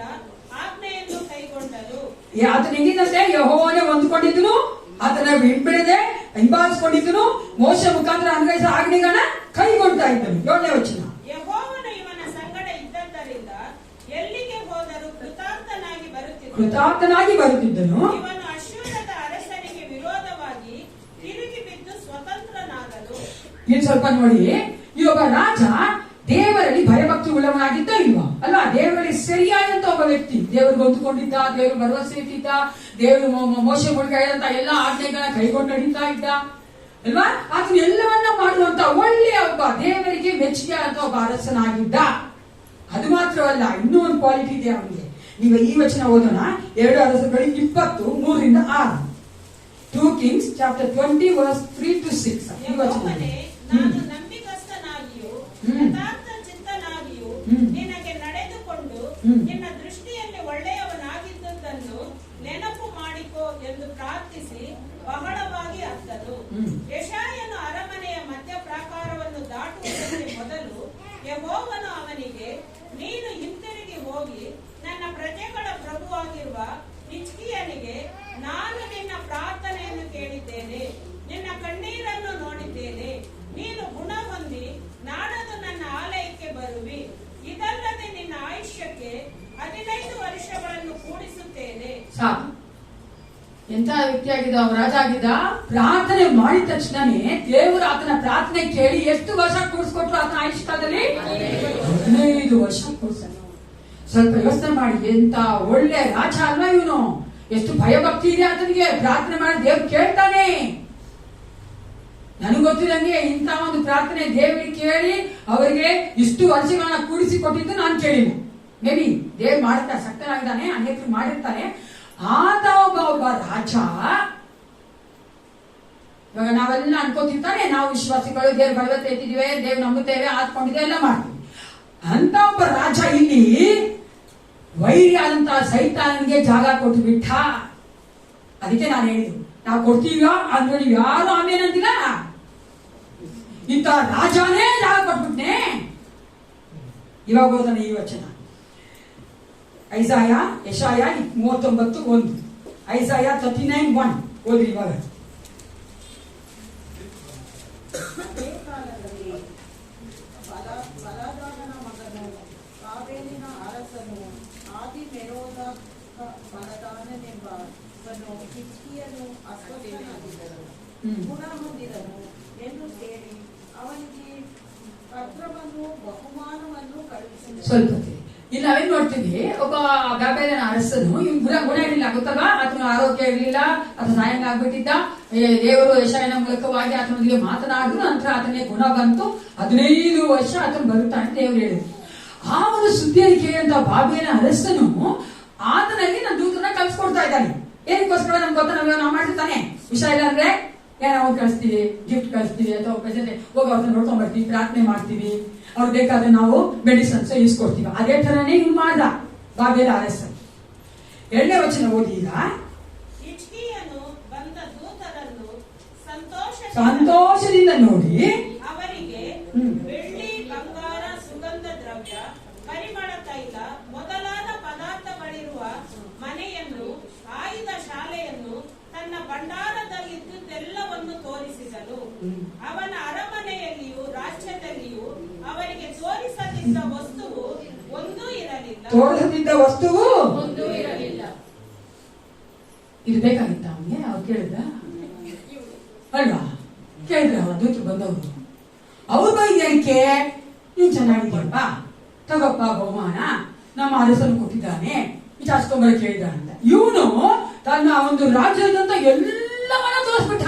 ಆಜ್ಞೆಯನ್ನು ಕೈಗೊಂಡನು. ಆತನ ಹೆಂಗಿದಂತೆ ಯೆಹೋವನೇ ಹೊಂದ್ಕೊಂಡಿದ್ದನು, ಆತನ ಬಿಡದೆ ಹಿಂಬಾಲಿಸಿಕೊಂಡಿದ್ದನು, ಮೋಶೆ ಮುಖಾಂತರ ಅನುಗ್ರಹಿಸಿದ ಆಜ್ಞೆಗಳನ್ನ ಕೈಗೊಳ್ತಾ ಇದ್ದನು. 7ನೇ ವಚನ. ಯೆಹೋವನು ಇವನ ಸಂಗಡ ಇದ್ದದ್ದರಿಂದ ಎಲ್ಲಿಗೆ ಹೋದರೂ ಕೃತಾರ್ಥನಾಗಿ ಬರುತ್ತಿದ್ದನು. ಇವನು ಅಶ್ಶೂರದ ಅರಸನಿಗೆ ವಿರೋಧವಾಗಿ ತಿರುಗಿ ಬಿದ್ದು ಸ್ವತಂತ್ರನಾದನು. ಇನ್ನು ಸ್ವಲ್ಪ ನೋಡಿ, ಈ ಒಬ್ಬ ರಾಜ ದೇವರಲ್ಲಿ ಭಯಭಕ್ತಿ ಉಳ್ಳವನಾಗಿದ್ದ ಇಲ್ವಾ? ಅಲ್ಲ, ದೇವರಲ್ಲಿ ಸರಿಯಾದಂತ ಒಬ್ಬ ವ್ಯಕ್ತಿ, ದೇವರಿಗೆ ಹೊಂದಿಕೊಂಡಿದ್ದ, ದೇವರು ಭರವಸೆ ಇಟ್ಟಿದ್ದ, ದೇವರು ಮೋಶೆ ಮೂಲಕ ಹೇಳಿದಂತ ಎಲ್ಲ ಆಜ್ಞೆಗಳನ್ನ ಕೈಗೊಂಡು ನಡೀತಾ ಇದ್ದ ಅಲ್ವಾ? ಅದನ್ನ ಎಲ್ಲವನ್ನ ಮಾಡುವಂತ ಒಳ್ಳೆಯ ಒಬ್ಬ ದೇವರಿಗೆ ಮೆಚ್ಚುಗೆ ಅಂತ ಒಬ್ಬ ಅರಸನಾಗಿದ್ದ. ಅದು ಮಾತ್ರವಲ್ಲ, ಇನ್ನೂ ಒಂದು ಕ್ವಾಲಿಟಿ ಇದೆ ಅವನಿಗೆ. ನೀವು ಈ ವಚನ ಓದೋಣ. 2 ಅರಸರುಗಳು 20:3-6. 2 Kings chapter 20 verse 3-6. ಈ ವಚನ. ನಾನು ನಂಬಿಕಸ್ಥನಾಗಿಯೂ ಯಥಾರ್ಥ ಚಿತ್ತನಾಗಿಯೂ ನಿನಗೆ ನಡೆದುಕೊಂಡು ನಿನ್ನ ದೃಷ್ಟಿಯಲ್ಲಿ ಒಳ್ಳೆಯವನಾಗಿದ್ದುದನ್ನು ನೆನಪು ಮಾಡಿಕೋ ಎಂದು ಪ್ರಾರ್ಥಿಸಿ ಬಹಳವಾಗಿ ಅತ್ತನು. ಯೆಶಾಯನು ಅರಮನೆಯ ಮಧ್ಯ ಪ್ರಾಕಾರವನ್ನು ದಾಟುವುದಕ್ಕೆ ಮೊದಲು ಯೆಹೋವನು ಅವನಿಗೆ, ನೀನು ಹಿಂತಿರುಗಿ ಹೋಗಿ ನನ್ನ ಪ್ರಜೆಗಳ ಪ್ರಭುವಾಗಿರುವ ಹಿಜ್ಕೀಯನಿಗೆ, ನಾನು ನಿನ್ನ ಪ್ರಾರ್ಥನೆಯನ್ನು ಕೇಳಿದ್ದೇನೆ, ನಿನ್ನ ಕಣ್ಣೀರನ್ನು ನೋಡಿದ್ದೇನೆ, ನೀನು ಗುಣ ಹೊಂದಿ ನಾಡದು ನನ್ನ ಆಲಯಕ್ಕೆ ಬರುವಿ. ಇದಲ್ಲದೆ ನಿನ್ನ ಆಯುಷ್ಯಕ್ಕೆ 15 ವರ್ಷಗಳನ್ನು ಕೂಡಿಸುತ್ತೇನೆ. ಎಂತ ವ್ಯಕ್ತಿಯಾಗಿದ್ದ ಅವ? ರಾಜ ಆಗಿದ್ದ. ಪ್ರಾರ್ಥನೆ ಮಾಡಿದ ತಕ್ಷಣನೇ ದೇವರು ಆತನ ಪ್ರಾರ್ಥನೆ ಕೇಳಿ ಎಷ್ಟು ವರ್ಷ ಕೂಡಿಸ್ಕೊಟ್ರು ಆತನ ಆಯುಷ್ ಕಾಲದಲ್ಲಿ? 15 ವರ್ಷ ಕೂಡಿಸ. ಸ್ವಲ್ಪ ಯೋಚನೆ ಮಾಡಿ, ಎಂತ ಒಳ್ಳೆ ರಾಜ ಅಲ್ವಾ ಇವನು? ಎಷ್ಟು ಭಯಭಕ್ತಿ ಇದೆ ಆತನಿಗೆ. ಪ್ರಾರ್ಥನೆ ಮಾಡಿ ದೇವ್ರು ಕೇಳ್ತಾನೆ. ನನಗೆ ಗೊತ್ತಿರಂಗೆ ಇಂಥ ಒಂದು ಪ್ರಾರ್ಥನೆ ದೇವರಿಗೆ ಕೇಳಿ ಅವರಿಗೆ ಇಷ್ಟು ವರ್ಷಗಳನ್ನ ಕೂಡಿಸಿ ಕೊಟ್ಟಿದ್ದು ನಾನು ಕೇಳಿಲ್ಲ. ಮೇ ಬಿ ದೇವ್ರು ಮಾಡಿರ್ತಾರೆ, ಶಕ್ತನಾಗಿದ್ದಾನೆ, ಅನೇಕರು ಮಾಡಿರ್ತಾರೆ. ಆತ ಒಬ್ಬ ರಾಜ. ಇವಾಗ ನಾವೆಲ್ಲ ಅನ್ಕೋತಿರ್ತಾನೆ, ನಾವು ವಿಶ್ವಾಸಿಗಳು ದೇವ್ರ ಭಗವತ್ ಎತ್ತಿದ್ವಿ, ದೇವ್ರು ನಂಬುತ್ತೇವೆ, ಆತ್ಕೊಂಡಿದೆ, ಎಲ್ಲ ಮಾಡ್ತೀವಿ. ಅಂತ ಒಬ್ಬ ರಾಜ ಇಲ್ಲಿ ವೈರಿಯಾದಂತಹ ಸೈತಾನನಿಗೆ ಜಾಗ ಕೊಟ್ಟು ಬಿಟ್ಟ. ಅದಕ್ಕೆ ನಾನು ಹೇಳಿದ್ದು, ನಾವು ಕೊಡ್ತೀವ ಅಂದ್ರೆ ನೀವು ಯಾರು ಆಮೇಲೆ ಅಂತಿಲ್ಲ. ಇಂಥ ರಾಜನೇ ಜಾಗ ಕೊಟ್ಬಿಟ್ನೆ. ಇವಾಗ ಓದೋಣ ಈ ವಚನ, ಯೆಶಾಯ 39:1. ಐಸಾಯ 39:1 ಓದ್ರಿ ಇವಾಗ. ಅದೇ ಕಾಲದಲ್ಲಿ ಬಲದಾದನ ಮಗನು ಕಾವೇರಿನ ಅರಸನು ಆದಿ ಮೆರೋದ ಬಲದಾನನೆಂಬನು ಹಿಜ್ಕೀಯನು ಅಸ್ವಸ್ಥನಾಗಿದ್ದನು, ಗುಣಹೊಂದಿದನು ಎಂದು ಕೇಳಿ ಅವನಿಗೆ ಪತ್ರವನ್ನು ಬಹುಮಾನವನ್ನು ಕಳುಹಿಸಿದನು. ಸ್ವಲ್ಪ ಇಲ್ಲಿ ನಾವೇನ್ ನೋಡ್ತೀವಿ, ಒಬ್ಬ ಬಾಬೆಲಿನ ಅರಸನು ಇವ್ನು ಗುಣ ಇರಲಿಲ್ಲ, ಗೊತ್ತಲ್ವಾ? ಆತನ ಆರೋಗ್ಯ ಇರಲಿಲ್ಲ, ಆತ ಸಾಯಂಗ ಆಗ್ಬಿಟ್ಟಿದ್ದ. ದೇವರು ಯೆಶಾಯನ ಮೂಲಕವಾಗಿ ಆತನೊಂದಿಗೆ ಮಾತನಾಡಿದ್ರು. ನಂತರ ಆತನಿಗೆ ಗುಣ ಬಂತು. 15 ವರ್ಷ ಆತನ ಬರುತ್ತಾನೆ ದೇವರು ಹೇಳಿದ್ರು. ಆ ಒಂದು ಸುದ್ದಿಯನ್ನು ಕೇಳಿದಂತ ಬಾಬೆಲಿನ ಅರಸನು ಆತನಲ್ಲಿ ನನ್ನ ದೂತರನ್ನ ಕಳ್ಸಿಕೊಡ್ತಾ ಇದ್ದಾನೆ. ಏನಕ್ಕೋಸ್ಕರ ನಮ್ಗೆ ಗೊತ್ತಾ? ನಾವು ಮಾಡ್ತಿರ್ತಾನೆ ವಿಷಯ ಇಲ್ಲ ಅಂದ್ರೆ ಏನೋ ಕಳಿಸ್ತೀವಿ, ಗಿಫ್ಟ್ ಕಳಿಸ್ತೀವಿ, ಅಥವಾ ಪ್ರೆಸೆಂಟ್ ಹೋಗಿ ಅವ್ರನ್ನ ನೋಡ್ಕೊಂಡ್ ಬರ್ತೀವಿ, ಪ್ರಾರ್ಥನೆ ಮಾಡ್ತೀವಿ, ಅವ್ರು ಬೇಕಾದ್ರೆ ನಾವು ಮೆಡಿಸನ್ಸ್ ಇಸ್ಕೊಡ್ತೀವಿ. ಅದೇ ತರನೇ ಇವ್ ಮಾಡ್ದ ಬಾಬೆಲಿನ ಅರಸ. 2ನೇ ವಚನ ಓದಿ ಈಗ. ಹಿಜ್ಕೀಯನು ಬಂದ ದೂತರನ್ನು ಸಂತೋಷದಿಂದ ನೋಡಿ ಅವರಿಗೆ ಬೆಳ್ಳಿ, ಬಂಗಾರ, ಸುಗಂಧ ದ್ರವ್ಯ, ಪರಿಮಳ ತೈಲ ಮೊದಲಾದ ಪದಾರ್ಥಗಳಿರುವ ಮನೆಯನ್ನು, ಆಯುಧ ಶಾಲೆಯನ್ನು, ತನ್ನ ಭಂಡಾರದಲ್ಲಿದ್ದುದೆಲ್ಲವನ್ನು ತೋರಿಸಿದನು. ಅವನ ಅರಮನೆಯಲ್ಲಿಯೂ ರಾಜ್ಯದಲ್ಲಿಯೂ ಅವರಿಗೆ ತೋರಿಸದಿದ್ದ ವಸ್ತುವು ಒಂದೂ ಇರಲಿಲ್ಲ. ಇರ್ಬೇಕಾಗಿತ್ತ ಅವನಿಗೆ? ಅವ್ರು ಕೇಳಿದ ಅಲ್ವಾ? ಕೇಳಿದ್ರ ದೂತರು ಬಂದವರು. ಅವ್ರ ಬೈದ್ಯಕ್ಕೆ ನೀನ್ ಚೆನ್ನಾಗಿದ್ದೀಯಪ್ಪ, ತಗೋಪ್ಪ ಬಹುಮಾನ, ನಮ್ಮ ಅರಸನು ಕೊಟ್ಟಿದ್ದಾನೆ, ವಿಚಾರಿಸ್ಕೊಂಬರ ಕೇಳಿದ ಅಂತ. ಇವನು ತನ್ನ ಒಂದು ರಾಜ್ಯದಂತ ಎಲ್ಲವನ್ನ ತೋರಿಸ್ಬಿಟ್ಟ.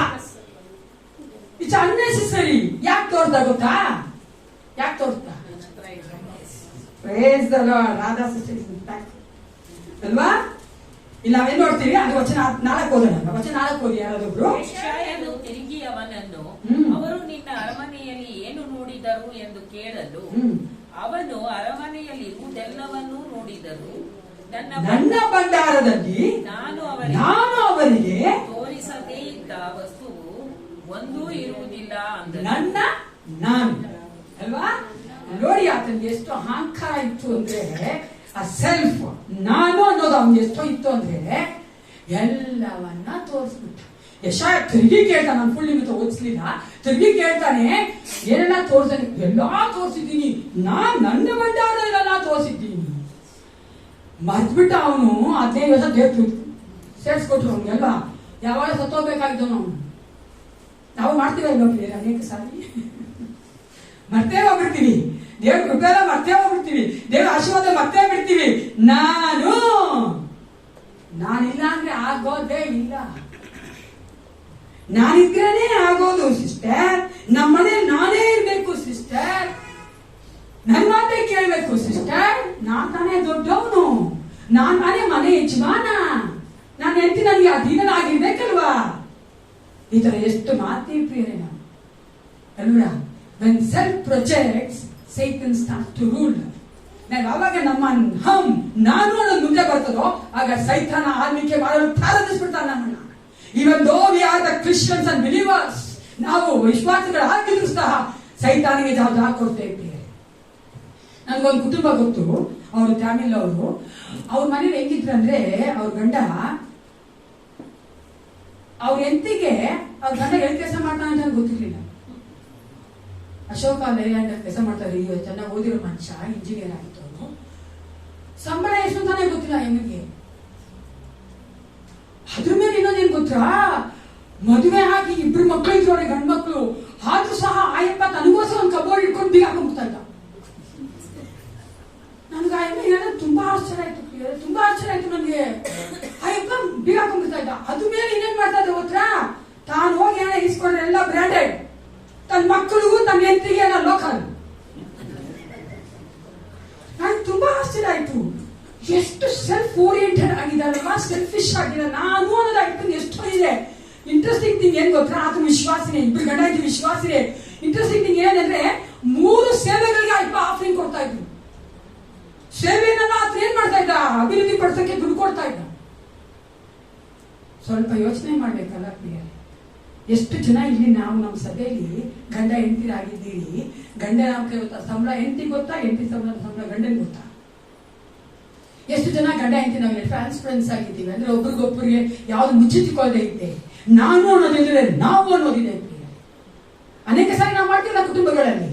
It's unnecessary. ಯಾಕೆ ತೋರ್ದ ಗೊತ್ತಾ? ಯಾಕೆ ತೋರ್ಸ್ತಾ? Praise the Lord. Radha sister ಅಲ್ವಾ? ಇಲ್ಲ ನಾವೇನ್ ನೋಡ್ತೀವಿ, ಅದು ವಚನ 4 ಓದೋಣ. ವಚನ 4 ಓದಿ ಯಾರಾದೊಬ್ರು. ಯೆಶಾಯನು ತಿರುಗಿ ಅವನನ್ನು, ಅವರು ನಿನ್ನ ಅರಮನೆಯಲ್ಲಿ ಏನು ನೋಡಿದರು ಎಂದು ಕೇಳಲು, ಅವನು ಅರಮನೆಯಲ್ಲಿರುವುದೆಲ್ಲವನ್ನೂ ನೋಡಿದರು, ನನ್ನ ಭಂಡಾರದಲ್ಲಿ ನಾನು ಅವರಿಗೆ ತೋರಿಸದೇ ಇದ್ದ ವಸ್ತುವು ಒಂದೂ ಇರುವುದಿಲ್ಲ ಅಂದನು. ನಾನು ಅಲ್ವಾ? ನೋಡಿ ಆತನಿಗೆ ಎಷ್ಟು ಅಹಂಕಾರ ಇತ್ತು ಅಂದ್ರೆ, ಆ ಸೆಲ್ಫ್ ನಾನು ಅನ್ನೋದು ಅವ್ನಿಗೆ ಎಷ್ಟೋ ಇತ್ತು ಅಂದ್ರೆ ಎಲ್ಲವನ್ನ ತೋರಿಸ್ಬಿಟ್ಟ. ಯೆಶಾಯ ತಿರುಗಿ ಕೇಳ್ತಾನೆ, ನಾನು ಫುಲ್ ನಿಮಿತ್ತ ಓದಿಸ್ಲಿಲ್ಲ, ತಿರುಗಿ ಕೇಳ್ತಾನೆ, ಏನೆಲ್ಲ ತೋರಿಸ್ತಾನೆ? ಎಲ್ಲಾ ತೋರಿಸಿದ್ದೀನಿ, ನನ್ನ ಭಂಡಾರದಲ್ಲೆಲ್ಲ ತೋರಿಸಿದ್ದೀನಿ. ಮರ್ತ್ಬಿಟ್ಟ ಅವನು. 15 ವರ್ಷ ದೇವ್ರು ಸೇರ್ಸ್ಕೊಟ್ರು ಅವ್ನಿಗೆಲ್ಲ. ಯಾವಾಗ ಸತ್ತೋಗ್ಬೇಕಾಗಿದ್ದವನು ಅವನು. ನಾವು ಮಾಡ್ತೀವಿ ಇಲ್ಲೋಗ್ಲಿ ಅನೇಕ ಸಾರಿ ಮರ್ತೇ ಹೋಗ್ಬಿಡ್ತೀವಿ. ದೇವ್ರ ಕೃಪೆ ಎಲ್ಲ ಮರ್ತೇ ಹೋಗ್ಬಿಡ್ತೀವಿ. ದೇವ್ರ ಆಶೀರ್ವಾದ ಮರ್ತೇ ಬಿಡ್ತೀವಿ. ನಾನಿಲ್ಲ ಅಂದ್ರೆ ಆಗೋದೇ ಇಲ್ಲ. ನಾನಿದ್ರೇನೆ ಆಗೋದು ಸಿಸ್ಟರ್. ನಮ್ಮ ಮನೇಲಿ ನಾನೇ ಇರ್ಬೇಕು ಸಿಸ್ಟರ್. ನನ್ನ ಮಾತೇ ಕೇಳ್ಬೇಕು ಸಿಸ್ಟರ್. ನಾನ್ ತಾನೇ ದೊಡ್ಡವನು, ನಾನ್ ತಾನೇ ಮನೆ ಯಜಮಾನ, ನಾನು ಹೆಂಡತಿ ನನಗೆ ಅಧೀನನಾಗಿರ್ಬೇಕಲ್ವಾ? ಈ ತರ ಎಷ್ಟು ಮಾತಿ ಪ್ರಿಯರೇ ನಾವು ಅಲ್ವಾ? When self projects, Satan starts to rule. ಯಾವಾಗ ನಮ್ಮ ನಾನು ಅನ್ನೋದು ಮುಂದೆ ಬರ್ತದೋ ಆಗ ಸೈತಾನ ಆಳ್ವಿಕೆ ಮಾಡಲು ಪ್ರಾರಂಭಿಸ್ಬಿಡ್ತಾನೆ ನಮ್ಮನ್ನ. Even though we are the Christians and believers, ನಾವು ವಿಶ್ವಾಸಿಗಳಾಗಿದ್ರು ಸಹ ಸೈತಾನಿಗೆ ಜಾಗ ಕೊಡ್ತೇವೆ. ನನ್ಗೊಂದು ಕುಟುಂಬ ಗೊತ್ತು, ಅವರು ತಮಿಳ್ ಅವರು. ಅವ್ರ ಮನೇಲಿ ಹೆಂಗಿದ್ರು ಅಂದ್ರೆ, ಅವ್ರ ಗಂಡ ಅವ್ರ ಹೆಂಡತಿಗೆ ಅವ್ರ ಗಂಡ ಎಲ್ಲಿ ಕೆಲಸ ಮಾಡ್ತಾನೆ ಅಂತ ಗೊತ್ತಿರ್ಲಿಲ್ಲ. ಅಶೋಕ ಲೇಲ್ಯಾಂಡ್ ಕೆಲಸ ಮಾಡ್ತಾರೆ, ಚೆನ್ನಾಗಿ ಓದಿರೋ ಮನುಷ್ಯ, ಇಂಜಿನಿಯರ್ ಆಗಿತ್ತು ಅವನು. ಸಂಬಳ ಎಷ್ಟು ಅಂತಾನೆ ಗೊತ್ತಿಲ್ಲ ಹೆಂಗಿಗೆ. ಅದ್ರ ಮೇಲೆ ಇನ್ನೊಂದೇನ್ ಗೊತ್ತಾ, ಮದುವೆ ಆಗಿ 2 ಮಕ್ಕಳು ಇದ್ರು ಅವ್ರಿಗೆ, ಗಂಡು ಮಕ್ಕಳು. ಆದ್ರೂ ಸಹ ಆಯಪ್ಪ ತನಗೋಸ್ಕರ ಒಂದು ಕಬೋರ್ಡ್ ಇಟ್ಕೊಂಡು ಬೀಗ ಹಾಕೊಂಡ್ಬಿಡ್ತಾ ಇದ್ದ. ನನ್ಗೆ ಆಯಪ್ಪ ತುಂಬಾ ಆಶ್ಚರ್ಯ ಆಯ್ತು, ತುಂಬಾ ಆಶ್ಚರ್ಯ ಆಯ್ತು ನನ್ಗೆ. ಆಯಪ್ಪ ಬೀಗ ಹಾಕೊಂಡ್ಬಿಡ್ತಾ ಇದ್ದ. ಅದ್ರ ಮೇಲೆ ಇನ್ನೇನ್ ಮಾಡ್ತಾ ಇದ್ದ ಗೊತ್ತಾ, ತಾನು ಹೋಗಿ ಏನೋ ಇಸ್ಕೊಂಡ್ರೆ ಎಲ್ಲ ಬ್ರ್ಯಾಂಡೆಡ್, ತನ್ನ ಮಕ್ಕಳಿಗೂ ತನ್ನ ಹೆಂಡತಿಗೆ ಎಲ್ಲ ಲೋಕಲ್. ನನ್ಗೆ ತುಂಬಾ ಆಶ್ಚರ್ಯ ಆಯ್ತು. ಎಷ್ಟು ಸೆಲ್ಫ್ ಓರಿಯೆಂಟೆಡ್ ಆಗಿದ್ದಾರಲ್ವಾ, ಸೆಲ್ಫಿಶ್ ಆಗಿದ್ದಾರೆ. ನಾನು ಅನ್ನೋದಾಗಿತ್ತು ಎಷ್ಟೋ ಇದೆ. ಇಂಟ್ರೆಸ್ಟಿಂಗ್ ಥಿಂಗ್ ಏನ್ ಗೊತ್ತಾ, ಆತ ವಿಶ್ವಾಸಿನೇ, 2 ಗಂಡ ಇದ್ದು ವಿಶ್ವಾಸಿನೇ. ಇಂಟ್ರೆಸ್ಟಿಂಗ್ ಥಿಂಗ್ ಏನಂದ್ರೆ, 3 ಸೇವೆಗಳಿಗೆ ಆಯ್ತು ಆಫರಿಂಗ್ ಕೊಡ್ತಾ ಇದ್ರು. ಅಭಿವೃದ್ಧಿ ಪಡಿಸೋಕೆ ದುಡ್ಡು ಕೊಡ್ತಾ ಇದ್ದ. ಸ್ವಲ್ಪ ಯೋಚನೆ ಮಾಡ್ಬೇಕಲ್ಲ ಪ್ರಿಯರೇ. ಎಷ್ಟು ಜನ ಇಲ್ಲಿ ನಾವು ನಮ್ಮ ಸಭೆಯಲ್ಲಿ ಗಂಡ ಹೆಂಡತಿರಾಗಿದ್ದೀರಿ. ಗಂಡ ನಮ್ಗೆ ಗೊತ್ತಾ ಸಂಬಳ, ಹೆಂಡತಿ ಗೊತ್ತಾ, ಹೆಂಡತಿ ಸಂಬಳ ಗಂಡನ್ ಗೊತ್ತಾ? ಎಷ್ಟು ಜನ ಗಂಡ ಹೆಂಡತಿ ನಾವ್ ಟ್ರಾನ್ಸ್ಪರೆನ್ಸ್ ಆಗಿದ್ದೀವಿ ಅಂದ್ರೆ ಒಬ್ರಿಗೊಬ್ಬರಿಗೆ ಯಾವ್ದು ಮುಚ್ಚಿಟ್ಕೊಳ್ಳದೆ ಇದ್ದೆ. ನಾನು ಅನ್ನೋದಿದ್ರೆ ನಾವು ಅನ್ನೋದಿದೆ ಪ್ರಿಯ. ಅನೇಕ ಸಾರಿ ನಾವು ಮಾಡ್ತೀವಿ ಕುಟುಂಬಗಳಲ್ಲಿ.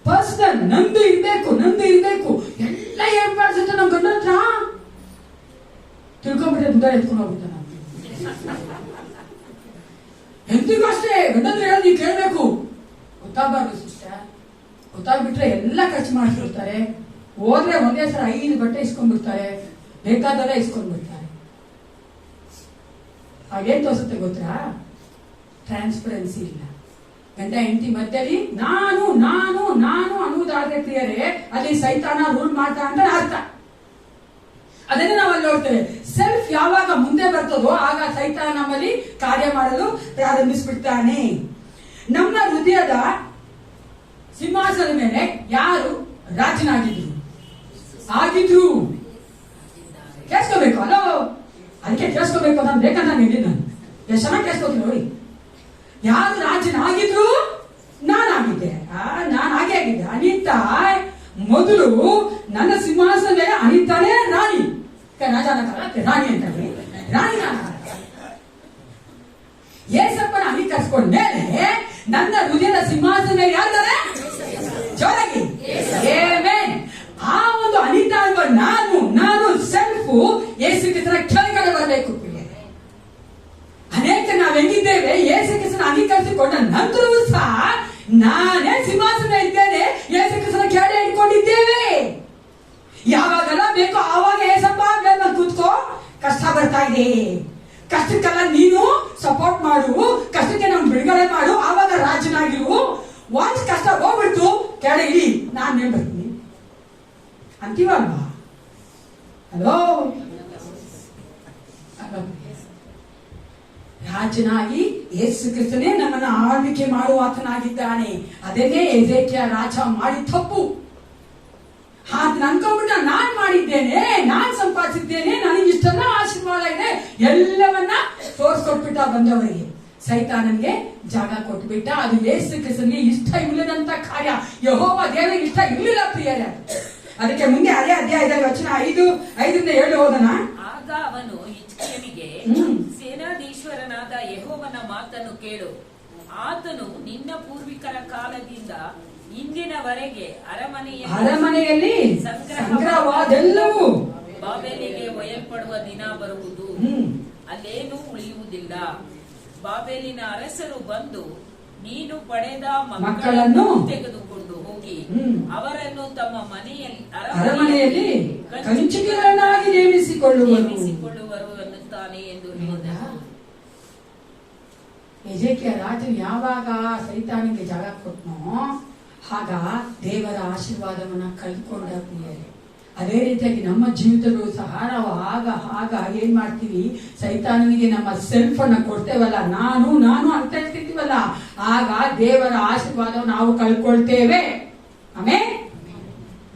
ಪರ್ಸನಲ್ ನಂದು ಇರ್ಬೇಕು ಎಲ್ಲ ಏನ್ ಮಾಡ್ಸುತ್ತೆ ನಮ್ ಗಂಡ ಹತ್ರ ತಿಳ್ಕೊಂಡ್ಬಿಟ್ರೆ ದುಡ್ಡ ಎತ್ಕೊಂಡು ಹೋಗುತ್ತೆ. ನಾವು ಹೆಂಡತಿಗೂ ಅಷ್ಟೇ ಗಂಡಂದ್ರೆ ಹೇಳೋದು ನೀವು ಕೇಳ್ಬೇಕು. ಗೊತ್ತಾಗಬಾರ್ದು ಸಿಸ್ಟರ್. ಗೊತ್ತಾಗ್ಬಿಟ್ರೆ ಎಲ್ಲ ಖರ್ಚು ಮಾಡ್ತಿರ್ತಾರೆ. ಹೋದ್ರೆ ಒಂದೇ ಸಲ 5 ಬಟ್ಟೆ ಇಸ್ಕೊಂಡ್ಬಿಡ್ತಾರೆ, ಬೇಕಾದೆಲ್ಲ ಇಸ್ಕೊಂಡ್ಬಿಡ್ತಾರೆ. ಹಾಗೇನ್ ತೋರಿಸುತ್ತೆ ಗೊತ್ತಾ? ಟ್ರಾನ್ಸ್ಪರೆನ್ಸಿ ಇಲ್ಲ. ಗಂಡ ಹೆಂಡತಿ ಮಧ್ಯದಲ್ಲಿ ನಾನು ನಾನು ನಾನು ಅನ್ನುವುದಾದ್ರೆ ಪ್ರಿಯರೇ, ಅಲ್ಲಿ ಸೈತಾನ ರೂಲ್ ಮಾಡ್ತಾ ಅಂತ ಅರ್ಥ. ಅದನ್ನ ನಾವು ಅಲ್ಲಿ ನೋಡ್ತೇವೆ. ಸೆಲ್ಫ್ ಯಾವಾಗ ಮುಂದೆ ಬರ್ತದೋ ಆಗ ಸೈತಾನ ನಮ್ಮಲ್ಲಿ ಕಾರ್ಯ ಮಾಡಲು ಪ್ರಾರಂಭಿಸ್ಬಿಡ್ತಾನೆ. ನಮ್ಮ ಹೃದಯದ ಸಿಂಹಾಸನದ ಮೇಲೆ ಯಾರು ರಾಜನಾಗಿದ್ರು ಆಗಿದ್ರು ಕೇಳಿಸ್ಕೋಬೇಕು. ಅಲೋ, ಅದಕ್ಕೆ ಕೇಳಿಸ್ಕೋಬೇಕು ಅಂತ ಬೇಕಂತ ನಾನು ಹೇಳಿದ್ದು. ನಾನು ಎಷ್ಟು ಚೆನ್ನಾಗಿ ಕೇಳಿಸ್ಕೋತೀನಿ ನೋಡಿ. ಯಾರು ರಾಜನಾಗಿದ್ರು? ನಾನಾಗಿದ್ದೆ. ನಾನು ಹಾಗೆ ಆಗಿದ್ದೆ. ಅನಿತಾ ಮೊದಲು ನನ್ನ ಸಿಂಹಾಸನ ಅನಿತಾನೇ ರಾಣಿ. ರಾಜ ರಾಣಿ ಅಂತ ರಾಣಿ ನಾನು. ಏಸಪ್ಪನ ಅಂಗೀಕರಿಸ್ಕೊಂಡ್ಮೇಲೆ ನನ್ನ ಹೃದಯದ ಸಿಂಹಾಸನ ಯಾರಿದ್ದಾರೆ? ಜೋರಾಗಿ ಆಮೆನ್. ಆ ಒಂದು ಅನಿತಾ ನಾನು ಸೆಲ್ಫ್ ಯೇಸು ಕ್ರಿಸ್ತನ ಕೆಳಗಡೆ ಬರಬೇಕು. ಅನೇಕ ನಾವ್ ಹೆಂಗಿದ್ದೇವೆ, ಯೇಸು ಕ್ರಿಸ್ತನ ಅಂಗೀಕರಿಸಿಕೊಂಡ ನಂತರವೂ ಸಹ ನಾನೇ ಸಿಂಹಾಸನ ಇದ್ದೇನೆ, ಯೇಸು ಕ್ರಿಸ್ತನ ಕೆಳಗಡೆ ಇಟ್ಕೊಂಡಿದ್ದೇವೆ. ಯಾವಾಗೆಲ್ಲ ಬೇಕೋ ಆವಾಗ ಏಸಪ್ಪ ಕೂತ್ಕೋ, ಕಷ್ಟ ಬರ್ತಾ ಇದೆ, ಕಷ್ಟಕ್ಕೆಲ್ಲ ನೀನು ಸಪೋರ್ಟ್ ಮಾಡು, ಕಷ್ಟಕ್ಕೆ ನಾವು ಬಿಡುಗಡೆ ಮಾಡು, ಆವಾಗ ರಾಜನಾಗಿರು. ಒಂದ್ ಕಷ್ಟ ಹೋಗ್ಬಿಡ್ತು ಕೆಳಗೆ ಇಳಿ, ನಾನು ಬರ್ತೀನಿ ಅಂತೀವಲ್ವಾ? ಹಲೋ, ರಾಜನಾಗಿ ಯೇಸು ಕ್ರಿಸ್ತನೇ ನಮ್ಮನ್ನು ಆಳ್ವಿಕೆ ಮಾಡುವ ಆತನಾಗಿದ್ದಾನೆ. ಅದನ್ನೇ ಎಜೇಕಿಯ ರಾಜ ಮಾಡಿ ತಪ್ಪು. ಅನ್ಕೊಂಡ್ಬಿಟ್ಟ ನಾನ್ ಮಾಡಿದ್ದೇನೆ, ನಾನ್ ಸಂಪಾದಿಸಿದ್ದೇನೆ, ನನಗೆ ಇಷ್ಟೆಲ್ಲ ಆಶೀರ್ವಾದ ಇದೆ, ಎಲ್ಲವನ್ನ ತೋರ್ಸ್ಕೊಟ್ಬಿಟ್ಟ ಬಂದವರಿಗೆ. ಸೈತಾನನ್ಗೆ ಜಾಗ ಕೊಟ್ಬಿಟ್ಟ. ಅದು ಯೇಸು ಕ್ರಿಸ್ತನಿಗೆ ಇಷ್ಟ ಇಲ್ಲದಂತ ಕಾರ್ಯ. ಯೆಹೋವ ದೇವರಿಗೆ ಇಷ್ಟ ಇರಲಿಲ್ಲ ಪ್ರಿಯರೇ. ಅದಕ್ಕೆ ಮುಂದೆ ಅದೇ ಅಧ್ಯಾಯದಲ್ಲಿ ವಚನ 5:7 ಹೋದನ. ಆಗ ಅವನು ಹಿಜ್ಕೀಯನಿಗೆ, ಸೇನಾಧೀಶ್ವರನಾದ ಯೆಹೋವನ ಮಾತನ್ನು ಕೇಳು. ಆತನು ನಿನ್ನ ಪೂರ್ವಿಕರ ಕಾಲದಿಂದ ಇಂದಿನವರೆಗೆ ಅರಮನೆಯಲ್ಲಿ ಸಂಗ್ರಹವಾದೆಲ್ಲವೂ ಬಾಬೆಲಿಗೆ ಒಯ್ಯಲ್ಪಡುವ ದಿನ ಬರುವುದು, ಅಲ್ಲೇನೂ ಉಳಿಯುವುದಿಲ್ಲ. ಬಾಬೆಲಿನ ಅರಸರು ಬಂದು ನೀನು ಪಡೆದ ಮಕ್ಕಳನ್ನು ತೆಗೆದುಕೊಂಡು ಹೋಗಿ ಅವರನ್ನು ತಮ್ಮ ಅರಮನೆಯಲ್ಲಿ ಕಂಚುಕಿಗಳನ್ನಾಗಿ ನೇಮಿಸಿಕೊಳ್ಳುವರು ಅನ್ನುತ್ತಾನೆ ಎಂದು ಹೇಳಿದ. ಎಜೇಕಿಯ ರಾಜನು ಯಾವಾಗ ಸೈತಾನಿಗೆ ಜಾಗ ಕೊಟ್ಟನೋ ಆಗ ದೇವರ ಆಶೀರ್ವಾದವನ್ನ ಕಲ್ತ್ಕೊಂಡ ಪ್ರಿಯರೇ. ಅದೇ ರೀತಿಯಾಗಿ ನಮ್ಮ ಜೀವಿತಗಳು ಸಹ ನಾವು ಆಗ ಏನ್ ಮಾಡ್ತೀವಿ, ಸೈತಾನಿಗೆ ನಮ್ಮ ಸೆಲ್ಫ್ ಅನ್ನ ಕೊಡ್ತೇವಲ್ಲ, ನಾನು ನಾನು ಅಂತ ಹೇಳ್ತಿರ್ತೀವಲ್ಲ, ಆಗ ದೇವರ ಆಶೀರ್ವಾದವನ್ನು ನಾವು ಕಳ್ಕೊಳ್ತೇವೆ. ಆಮೇಲೆ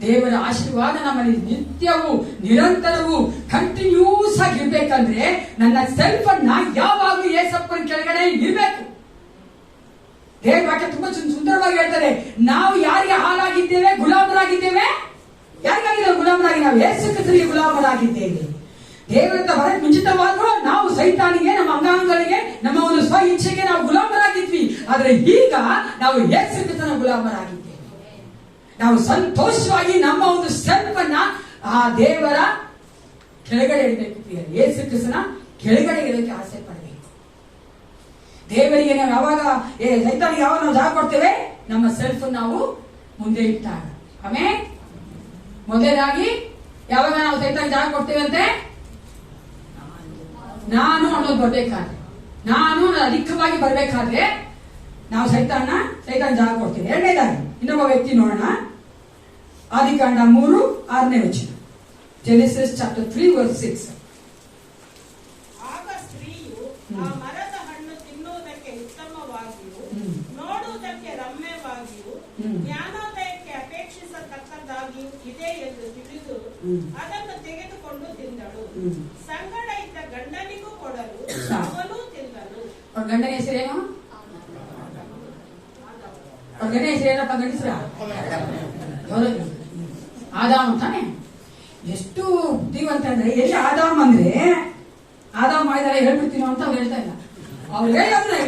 ದೇವರ ಆಶೀರ್ವಾದ ನಮ್ಮಲ್ಲಿ ನಿತ್ಯವೂ ನಿರಂತರವೂ ಕಂಟಿನ್ಯೂಸ್ ಆಗಿರ್ಬೇಕಂದ್ರೆ ನನ್ನ ಸೆಲ್ಫ್ ಅನ್ನ ಯಾವಾಗಲೂ ಏಸಪ್ಪನ ಕೆಳಗಡೆ ಇರ್ಬೇಕು. ದೇವರ ವಾಕ್ಯ ತುಂಬಾ ಸುಂದರವಾಗಿ ಹೇಳ್ತಾರೆ, ನಾವು ಯಾರಿಗೆ ಹಾಲಾಗಿದ್ದೇವೆ, ಗುಲಾಮರಾಗಿದ್ದೇವೆ. ಯಾರಿಗಾಗಿದ್ದೇವೆ ಗುಲಾಮರಾಗಿ? ನಾವು ಯೇಸು ಕ್ರಿಸ್ತನಿಗೆ ಗುಲಾಮರಾಗಿದ್ದೇವೆ. ದೇವರಿಂದ ಬರಕ್ಕೆ ಮುಂಚಿತವಾದರೂ ನಾವು ಸೈತಾನಿಗೆ, ನಮ್ಮ ಅಂಗಾಂಗಗಳಿಗೆ, ನಮ್ಮ ಒಂದು ಸ್ವ ಇಚ್ಛೆಗೆ ನಾವು ಗುಲಾಮರಾಗಿದ್ವಿ. ಆದ್ರೆ ಈಗ ನಾವು ಯೇಸು ಕ್ರಿಸ್ತನ ಗುಲಾಮರಾಗಿದ್ದೇವೆ. ನಾವು ಸಂತೋಷವಾಗಿ ನಮ್ಮ ಒಂದು ಸೆಲ್ಫ್ ಅನ್ನ ಆ ದೇವರ ಕೆಳಗಡೆ ಇಡಬೇಕು. ಯೇಸು ಕ್ರಿಸ್ತನ ಕೆಳಗಡೆ ಇಡೋಕೆ ಆಸೆ ಪಡಬೇಕು. ದೇವರಿಗೆ ನಾವು ಯಾವಾಗ ಸೈತಾನಿಗೆ ಯಾವಾಗ ನಾವು ಜಾಗ ಕೊಡ್ತೇವೆ, ನಮ್ಮ ಸೆಲ್ಫ್ ನಾವು ಮುಂದೆ ಇಟ್ಟಾಗ. ಆಮೇಲೆ ಮೊದಲಾಗಿ ಯಾವಾಗ ನಾವು ಸೈತಾನಿಗೆ ಜಾಗ ಕೊಡ್ತೇವೆ ಅಂತೆ, ನಾನು ಅನ್ನೋದು ಬರ್ಬೇಕಾದ್ರೆ, ನಾನು ಅಧಿಕವಾಗಿ ಬರ್ಬೇಕಾದ್ರೆ ನಾವು ಸೈತಾನ ಜಾಗ ಕೊಡ್ತೇವೆ. ಎರಡನೇದಾಗಿ ಇನ್ನೊಬ್ಬ ವ್ಯಕ್ತಿ ನೋಡೋಣ. ಆದಿಕಾಂಡ 3:6 ವಚನ. Genesis chapter 3:6. ಆಗ ಸ್ತ್ರೀಯು ಆ ಮರದ ಹಣ್ಣು ತಿನ್ನುವುದಕ್ಕೆ ಉತ್ತಮವಾಗಿಯೂ ನೋಡುವುದಕ್ಕೆ ರಮ್ಯವಾಗಿಯೂ ಜ್ಞಾನೋದಯಕ್ಕೆ ಅಪೇಕ್ಷಿಸತಕ್ಕದ್ದಾಗಿಯೂ ಇದೆ ಎಂದು ತಿಳಿದು ಅದನ್ನು ತೆಗೆದುಕೊಂಡು ಸಂಗಡ ಇದ್ದ ಗಂಡನಿಗೂ ಕೊಡಲು ಅವನು ತಿನ್ನಲು. ಅವ್ರ ಗಂಡನ ಹೆಸರೇನು? ಅವ್ರ ಗಂಡನ ಹೆಸರೇನಪ್ಪ? ಗಂಡಸ್ರ ಆದಾಮ್ ತಾನೆ. ಎಷ್ಟು ಬುದ್ಧಿವಂತ ಅಂದ್ರೆ, ಎಲ್ಲಿ ಆದಾಮ್ ಅಂದ್ರೆ ಆದಾಮ್ ಮಾಡಿದಾರೆ ಹೇಳ್ಬಿಡ್ತೀನೋ ಅಂತ ಅವ್ರು ಹೇಳ್ತಾ ಇಲ್ಲ, ಅವ್ರು ಹೇಳೋದ್ರೆ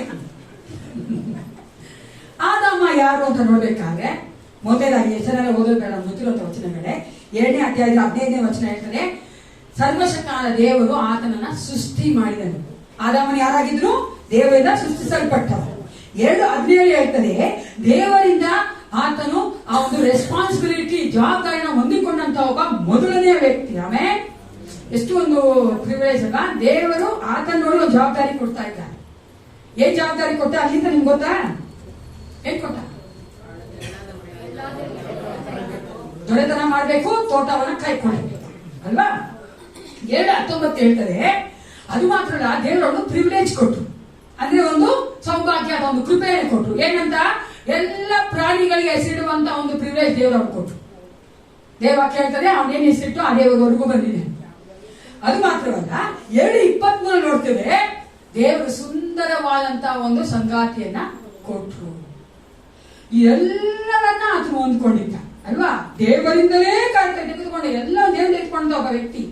ಆದಾಮ ಯಾರು ಅಂತ ನೋಡ್ಬೇಕಾದ್ರೆ ಮೊದಲೇದಾಗಿ ಹೆಸರೆಲ್ಲ ಓದೋದು ಬೇಡ, ಗೊತ್ತಿರೋ ವಚನಗಳೇ. 2ನೇ ಅಧ್ಯಾಯದ 15ನೇ ವಚನ ಹೇಳ್ತಾರೆ, ಸರ್ವಶಕ್ತನಾದ ದೇವರು ಆತನನ್ನ ಸೃಷ್ಟಿ ಮಾಡಿದನು. ಆದಾಮನು ಯಾರಾಗಿದ್ರು? ದೇವರಿಂದ ಸೃಷ್ಟಿಸಲ್ಪಟ್ಟವರು. 2:17 ಹೇಳ್ತದೆ, ದೇವರಿಂದ ಆತನು ಆ ಒಂದು ರೆಸ್ಪಾನ್ಸಿಬಿಲಿಟಿ, ಜವಾಬ್ದಾರಿನ ಹೊಂದಿಕೊಂಡಂತ ಒಬ್ಬ ಮೊದಲನೇ ವ್ಯಕ್ತಿ. ಆಮೇಲೆ ಎಷ್ಟು ಒಂದು ಪ್ರಿವಿಲೇಜ್ ಅಲ್ಲ, ದೇವರು ಆತನ ನೋಡಿ ಒಂದು ಜವಾಬ್ದಾರಿ ಕೊಡ್ತಾ ಇದ್ದಾರೆ. ಏನ್ ಜವಾಬ್ದಾರಿ ಕೊಟ್ಟ ಅಲ್ಲಿಂದ ನಿಮ್ಗೆ ಗೊತ್ತಾ? ಏನ್ ಕೊಟ್ಟ? ದೊರೆತನ ಮಾಡ್ಬೇಕು, ತೋಟವನ್ನ ಕಾಯ್ಕೊಳ್ಬೇಕು ಅಲ್ವಾ? 2:19 ಹೇಳ್ತಾರೆ, ಅದು ಮಾತ್ರ ಅಲ್ಲ, ದೇವರನ್ನು ಪ್ರಿವಿಲೇಜ್ ಕೊಟ್ಟರು, ಅಂದ್ರೆ ಒಂದು ಸೌಭಾಗ್ಯದ ಒಂದು ಕೃಪೆಯನ್ನು ಕೊಟ್ಟರು. ಏನಂತ? ಎಲ್ಲ ಪ್ರಾಣಿಗಳಿಗೆ ಹೆಸರಿಡುವಂತ ಒಂದು ಪ್ರಿವಿಲೇಜ್ ದೇವರು ಕೊಟ್ಟರು. ದೇವಾಕ್ಯ ಹೇಳ್ತಾರೆ, ಅವನೇನು ಹೆಸರಿಟ್ಟು ಆ ದೇವರವರೆಗೂ ಬಂದಿದೆ. ಅದು ಮಾತ್ರವಲ್ಲ, 2:23 ನೋಡ್ತೇವೆ, ದೇವರು ಸುಂದರವಾದಂತ ಒಂದು ಸಂಗಾತಿಯನ್ನ ಕೊಟ್ಟರು. ಎಲ್ಲವನ್ನ ಆತನು ಹೊಂದ್ಕೊಂಡಿದ್ದ ಅಲ್ವಾ? ದೇವರಿಂದಲೇ ತೆಗೆದುಕೊಂಡ ಎಲ್ಲ ದೇವರು ತೆಗೆದುಕೊಂಡ ಒಬ್ಬ ವ್ಯಕ್ತಿ,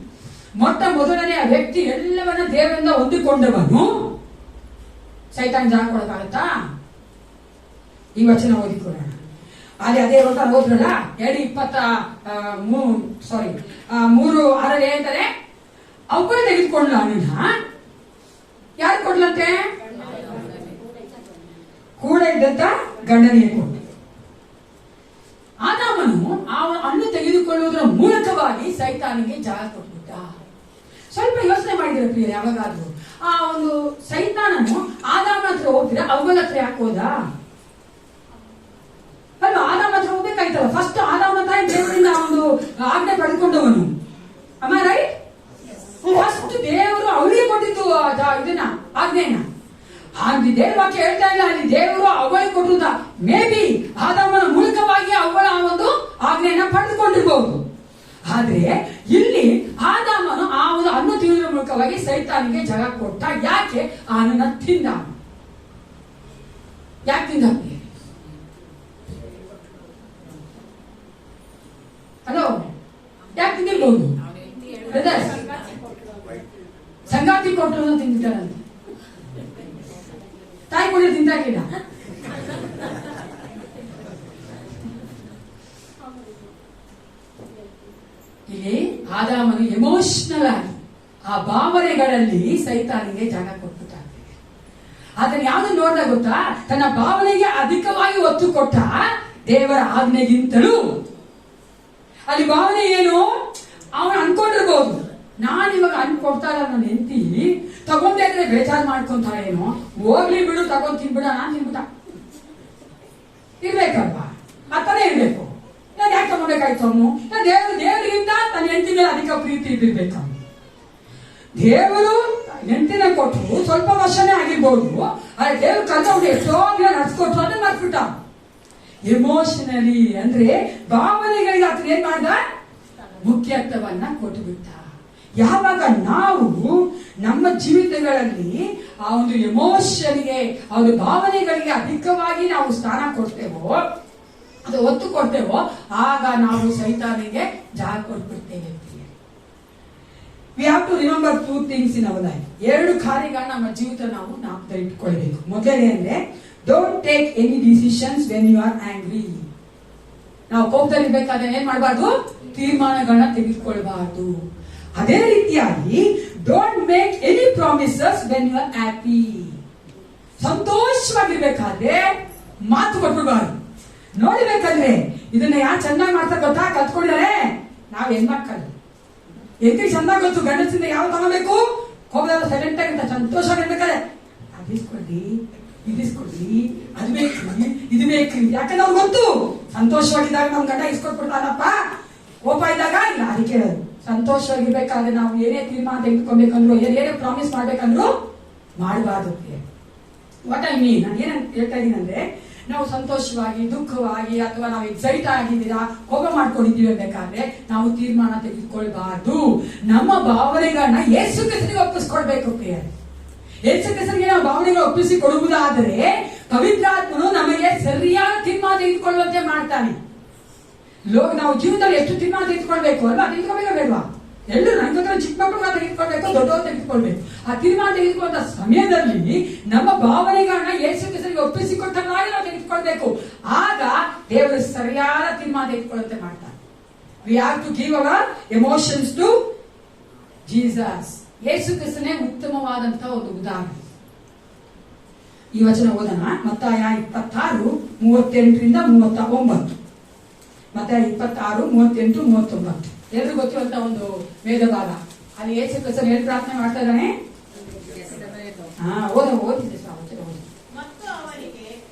ಮೊಟ್ಟ ಮೊದಲನೆಯ ವ್ಯಕ್ತಿ, ಎಲ್ಲವನ್ನ ದೇವರಿಂದ ಹೊಂದಿಕೊಂಡವನು. ಸೈತಾನ್ ಜಾಗ ಕೊಡಕ್ಕಾಗತ್ತಾ? ಈ ವಚನ ಓದಿಕೊಳ್ಳೋಣ. ಅದೇ ಹೊರಟ ಹೋದ್ರಲ್ಲ, 3:6 ಹೇಳ್ತಾರೆ, ಅವಳು ತೆಗೆದುಕೊಂಡ್ಲ ಅವನನ್ನ. ಯಾರು ಕೊಡ್ಲಂತೆ? ಕೂಡ ಇದ್ದಂತ ಗಂಡನಿಗೆ ಕೊಟ್ಟು. ಆದಾಮನು ಆ ಹಣ್ಣು ತೆಗೆದುಕೊಳ್ಳುವುದರ ಮೂಲಕವಾಗಿ ಸೈತಾನಿಗೆ ಜಾಗ ಕೊಟ್ಬಿಟ್ಟ. ಸ್ವಲ್ಪ ಯೋಚನೆ ಮಾಡಿದ್ರೆ ಪ್ರಿಯ, ಯಾವಾಗಾದ್ರೂ ಆ ಒಂದು ಸೈತಾನನು ಆದಾಮ ಹತ್ರ ಹೋಗ್ತೀರಾ, ಅವಳ ಹತ್ರ ಯಾಕೆ ಹೋದ? ಅಲ್ವಾ? ಆದಾಮ ಹತ್ರ ಹೋಗ್ಬೇಕಾಯ್ತಲ್ಲ. ಫಸ್ಟ್ ಆದಾಮ ತಾಯಿ ದೇವರಿಂದ ಒಂದು ಆಜ್ಞೆ ಪಡೆದುಕೊಂಡವನು. ಅಮ್ಮ ರೈಟ್? ಫಸ್ಟ್ ದೇವರು ಅವಳಿಗೆ ಕೊಟ್ಟಿದ್ದು ಇದನ್ನ ಆಜ್ಞೆನ. ಅಲ್ಲಿ ದೇವವಾಕ್ಯ ಹೇಳ್ತಾ ಇಲ್ಲ, ಅಲ್ಲಿ ದೇವರು ಅವಳಿಗೆ ಕೊಟ್ಟುದ. ಮೇ ಬಿ ಆದಾಮನ ಮೂಲಕವಾಗಿ ಅವಳ ಒಂದು ಆಜ್ಞೆಯನ್ನ ಪಡೆದುಕೊಂಡಿರ್ಬಹುದು. ಆದ್ರೆ ಇಲ್ಲಿ ಆದಾಮನು ಆ ಒಂದು ಹಣ್ಣು ತಿನ್ನುವುದರ ಮೂಲಕವಾಗಿ ಸೈತಾನಿಗೆ ಜಾಗ ಕೊಟ್ಟ. ಯಾಕೆ? ಆನನ್ನ ತಿಂದ. ಯಾಕೆ ತಿಂದ? ಹಲೋ, ಯಾಕೆ ತಿಂದಿರ್ಬಹುದು? ಸಂಗಾತಿ ಕೊಟ್ಟರು ತಿಂದಿದ್ದಾರಂತೆ. ತಾಯಿ ಕೂಡ ತಿಂದಾಗಿಲ್ಲ. ಇಲ್ಲಿ ಆದಾಮನು ಎಮೋಷನಲ್ ಆಗಿ ಆ ಭಾವನೆಗಳಲ್ಲಿ ಸೈತಾನಿಗೆ ಜಾಗ ಕೊಟ್ಬಿಟ್ಟ. ಅದನ್ನ ಯಾವ್ದು ನೋಡ್ದ ಗೊತ್ತಾ? ತನ್ನ ಭಾವನೆಗೆ ಅಧಿಕವಾಗಿ ಒತ್ತು ಕೊಟ್ಟ ದೇವರ ಆಜ್ಞೆಗಿಂತಲೂ. ಅಲ್ಲಿ ಭಾವನೆ ಏನು? ಅವನು ಅನ್ಕೊಂಡಿರ್ಬೋದು, ನಾನು ಇವಾಗ ಅನ್ಕೊಡ್ತಾ ಇಲ್ಲ, ನನ್ನ ಹೆಂಡತಿ ತಗೊಂಡೆ ಅಂದ್ರೆ ಬೇಜಾರು ಮಾಡ್ಕೊಂತಾಳೆ ಏನೋ, ಹೋಗ್ಲಿ ಬಿಡು, ತಗೊಂಡ್ ತಿನ್ಬಿಡ, ನಾನ್ ತಿನ್ಬಿಟ್ಟ ಇರ್ಬೇಕಲ್ವಾ? ಆತನೇ ಇರ್ಬೇಕು. ನಾನು ಯಾಕೆ ತಗೊಂಡ್ಬೇಕಾಯ್ತು? ಅವನು ದೇವರಿಗಿಂತ ತನ್ನ ಹೆಂಡತಿ ಮೇಲೆ ಅಧಿಕ ಪ್ರೀತಿ ಇದ್ದಿರ್ಬೇಕು. ಅವನು ದೇವರು ಹೆಂಡತಿನ ಕೊಟ್ಟರು, ಸ್ವಲ್ಪ ವರ್ಷನೇ ಆಗಿರ್ಬೋದು, ಆದ್ರೆ ದೇವ್ರು ಕಲ್ತವ್ರು ಎಷ್ಟೋ ದಿನ ನಡ್ಸ್ಕೊಟ್ರು, ಅದನ್ನ ಮರ್ತ್ಬಿಟ್ಟ. ಎಮೋಷನಲಿ ಅಂದ್ರೆ ಭಾವನೆಗಳಿಗೆ ಆತ ಏನ್ ಮಾಡ್ದ? ಮುಖ್ಯತ್ವವನ್ನ ಕೊಟ್ಟು ಬಿಟ್ಟ. ಯಾವಾಗ ನಾವು ನಮ್ಮ ಜೀವಿತಗಳಲ್ಲಿ ಆ ಒಂದು ಎಮೋಷನ್ಗೆ, ಆ ಒಂದು ಭಾವನೆಗಳಿಗೆ ಅಧಿಕವಾಗಿ ನಾವು ಸ್ಥಾನ ಕೊಡ್ತೇವೋ, ಅದು ಒತ್ತು ಕೊಡ್ತೇವೋ, ಆಗ ನಾವು ಸೈತಾನಿಗೆ ಜಾಗ ಕೊಟ್ಬಿಡ್ತೇವೆ. We have to remember 2 things in our life. 2 ಕಾರ್ಯಗಳನ್ನ ನಮ್ಮ ಜೀವಿತ ನಾವು ಜ್ಞಾಪಕದಲ್ಲಿ ಇಟ್ಕೊಳ್ಬೇಕು. ಮೊದಲನೇ ಅಂದ್ರೆ, don't take any decisions when you are angry. ನಾವು ಕೋಪದಲ್ಲಿ ಇರ್ಬೇಕಾದ್ರೆ ಏನ್ ಮಾಡಬಾರ್ದು? ತೀರ್ಮಾನಗಳನ್ನ ತೆಗೆದುಕೊಳ್ಬಾರ್ದು. ಅದೇ ರೀತಿಯಾಗಿ don't make any promises when you are happy. ಸಂತೋಷವಾಗಿರ್ಬೇಕಾದ್ರೆ ಮಾತು ಕೊಟ್ಬಿಡ್ಬಾರ್ದು. ನೋಡ್ಬೇಕಾದ್ರೆ ಇದನ್ನ ಯಾರು ಚೆನ್ನಾಗಿ ಮಾಡ್ತಾರೆ ಗೊತ್ತಾ? ಕಲ್ತ್ಕೊಂಡಿದ್ದಾರೆ ನಾವ್ ಹೆಣ್ಮಕ್ಕಳು. ಎಲ್ಲಿ ಚೆನ್ನಾಗಿ ಗೊತ್ತು, ಗಂಡಸಿಂದ ಯಾವ ತಗೋಬೇಕು, ಹೋಗಲ್ಲ ಸೈಲೆಂಟ್ ಆಗಿರ್ತ, ಸಂತೋಷವಾಗಿರ್ಬೇಕಾದ್ರೆ ಅದಿಸ್ಕೊಳ್ರಿ, ಇದಿಸ್ಕೊಡ್ರಿ, ಅದು ಬೇಕ್ರಿ, ಇದು ಬೇಕ್ರಿ. ಯಾಕಂದ್ರೆ ಅವ್ರು ಗೊತ್ತು, ಸಂತೋಷವಾಗಿದ್ದಾಗ ನಮ್ ಗಂಡ ಇಸ್ಕೊಟ್ಬಿಡ್ತಾನಪ್ಪ, ಕೋಪ ಇದ್ದಾಗ ಇಲ್ಲ. ಅದಕ್ಕೆ ಹೇಳೋದು, ಸಂತೋಷವಾಗಿರ್ಬೇಕಾದ್ರೆ ನಾವು ಏನೇ ತೀರ್ಮಾನ ತೆಗೆದುಕೊಬೇಕಂದ್ರು, ಏನೇ ಪ್ರಾಮಿಸ್ ಮಾಡ್ಬೇಕಂದ್ರು ಮಾಡಬಾರ್ದು. ವಾಟ್ ಐ ಮೀನ್, ನಾನು ಏನ್ ಹೇಳ್ತಾ ಇದ್ದೀನಿ ಅಂದ್ರೆ, ನಾವು ಸಂತೋಷವಾಗಿ, ದುಃಖವಾಗಿ, ಅಥವಾ ನಾವು ಎಕ್ಸೈಟ್ ಆಗಿದ್ದೀರಾ, ಕೋಪ ಮಾಡ್ಕೊಂಡಿದ್ದೀವಿ ಬೇಕಾದ್ರೆ ನಾವು ತೀರ್ಮಾನ ತೆಗೆದುಕೊಳ್ಬಾರ್ದು. ನಮ್ಮ ಭಾವನೆಗಳನ್ನ ಯೇಸು ಕ್ರಿಸ್ತನಿಗೆ ಒಪ್ಪಿಸ್ಕೊಳ್ಬೇಕು ಪ್ರಿಯರೇ. ಯೇಸು ಕ್ರಿಸ್ತನಿಗೆ ನಾವು ಭಾವನೆಗಳು ಒಪ್ಪಿಸಿ ಕೊಡುವುದಾದರೆ ಪವಿತ್ರಾತ್ಮನು ನಮಗೆ ಸರಿಯಾದ ತೀರ್ಮಾನ ತೆಗೆದುಕೊಳ್ಳುವಂತೆ ಮಾಡ್ತಾನೆ. ನಾವು ಜೀವನದಲ್ಲಿ ಎಷ್ಟು ತೀರ್ಮಾನ ತೆಗೆದುಕೊಳ್ಬೇಕು ಅಲ್ವಾ? ತೆಗೆದುಕೊಳ್ಬೇಕಾ ಬೇಡವಾ? ಎಲ್ಲರೂ ನಂಗೆ ಚಿಕ್ಕ ಮಕ್ಕಳು ತೆಗೆದುಕೊಳ್ಬೇಕು, ದೊಡ್ಡವರು ತೆಗೆದುಕೊಳ್ಬೇಕು. ಆ ತೀರ್ಮಾನ ತೆಗೆದುಕೊಂಡ ಸಮಯದಲ್ಲಿ ನಮ್ಮ ಭಾವನೆಗಳನ್ನ ಯೇಸು ಕ್ರಿಸ್ತನಿಗೆ ಒಪ್ಪಿಸಿಕೊಟ್ಟಾಗಿ ನಾವು ತೆಗೆದುಕೊಳ್ಬೇಕು. ಆಗ ದೇವರು ಸರಿಯಾದ ತೀರ್ಮಾನ ತೆಗೆದುಕೊಳ್ಳುವಂತೆ ಮಾಡ್ತಾನೆ. We have to give our emotions to Jesus. Yesu ಕ್ರಿಸ್ತನೇ ಉತ್ತಮವಾದಂತಹ ಒಂದು ಉದಾಹರಣೆ. ಈ ವಚನ ಓದೋಣ. ಮತ್ತಾಯ 26:38-39. ಮತ್ತಾಯ 26:38-39 ಎಲ್ರಿಗೂ ಗೊತ್ತಿರುವಂತ ಒಂದು ವೇದ ಭಾಗ. ಅಲ್ಲಿ ಯೇಸು ಕ್ರಿಸ್ತನು ಹೇಳಿ ಪ್ರಾರ್ಥನೆ ಮಾಡ್ತಾ ಇದ್ದಾನೆ. ಓದಿದೆ ವಚನ ಓದಿ. ಮತ್ತು ಅವರಿಗೆ,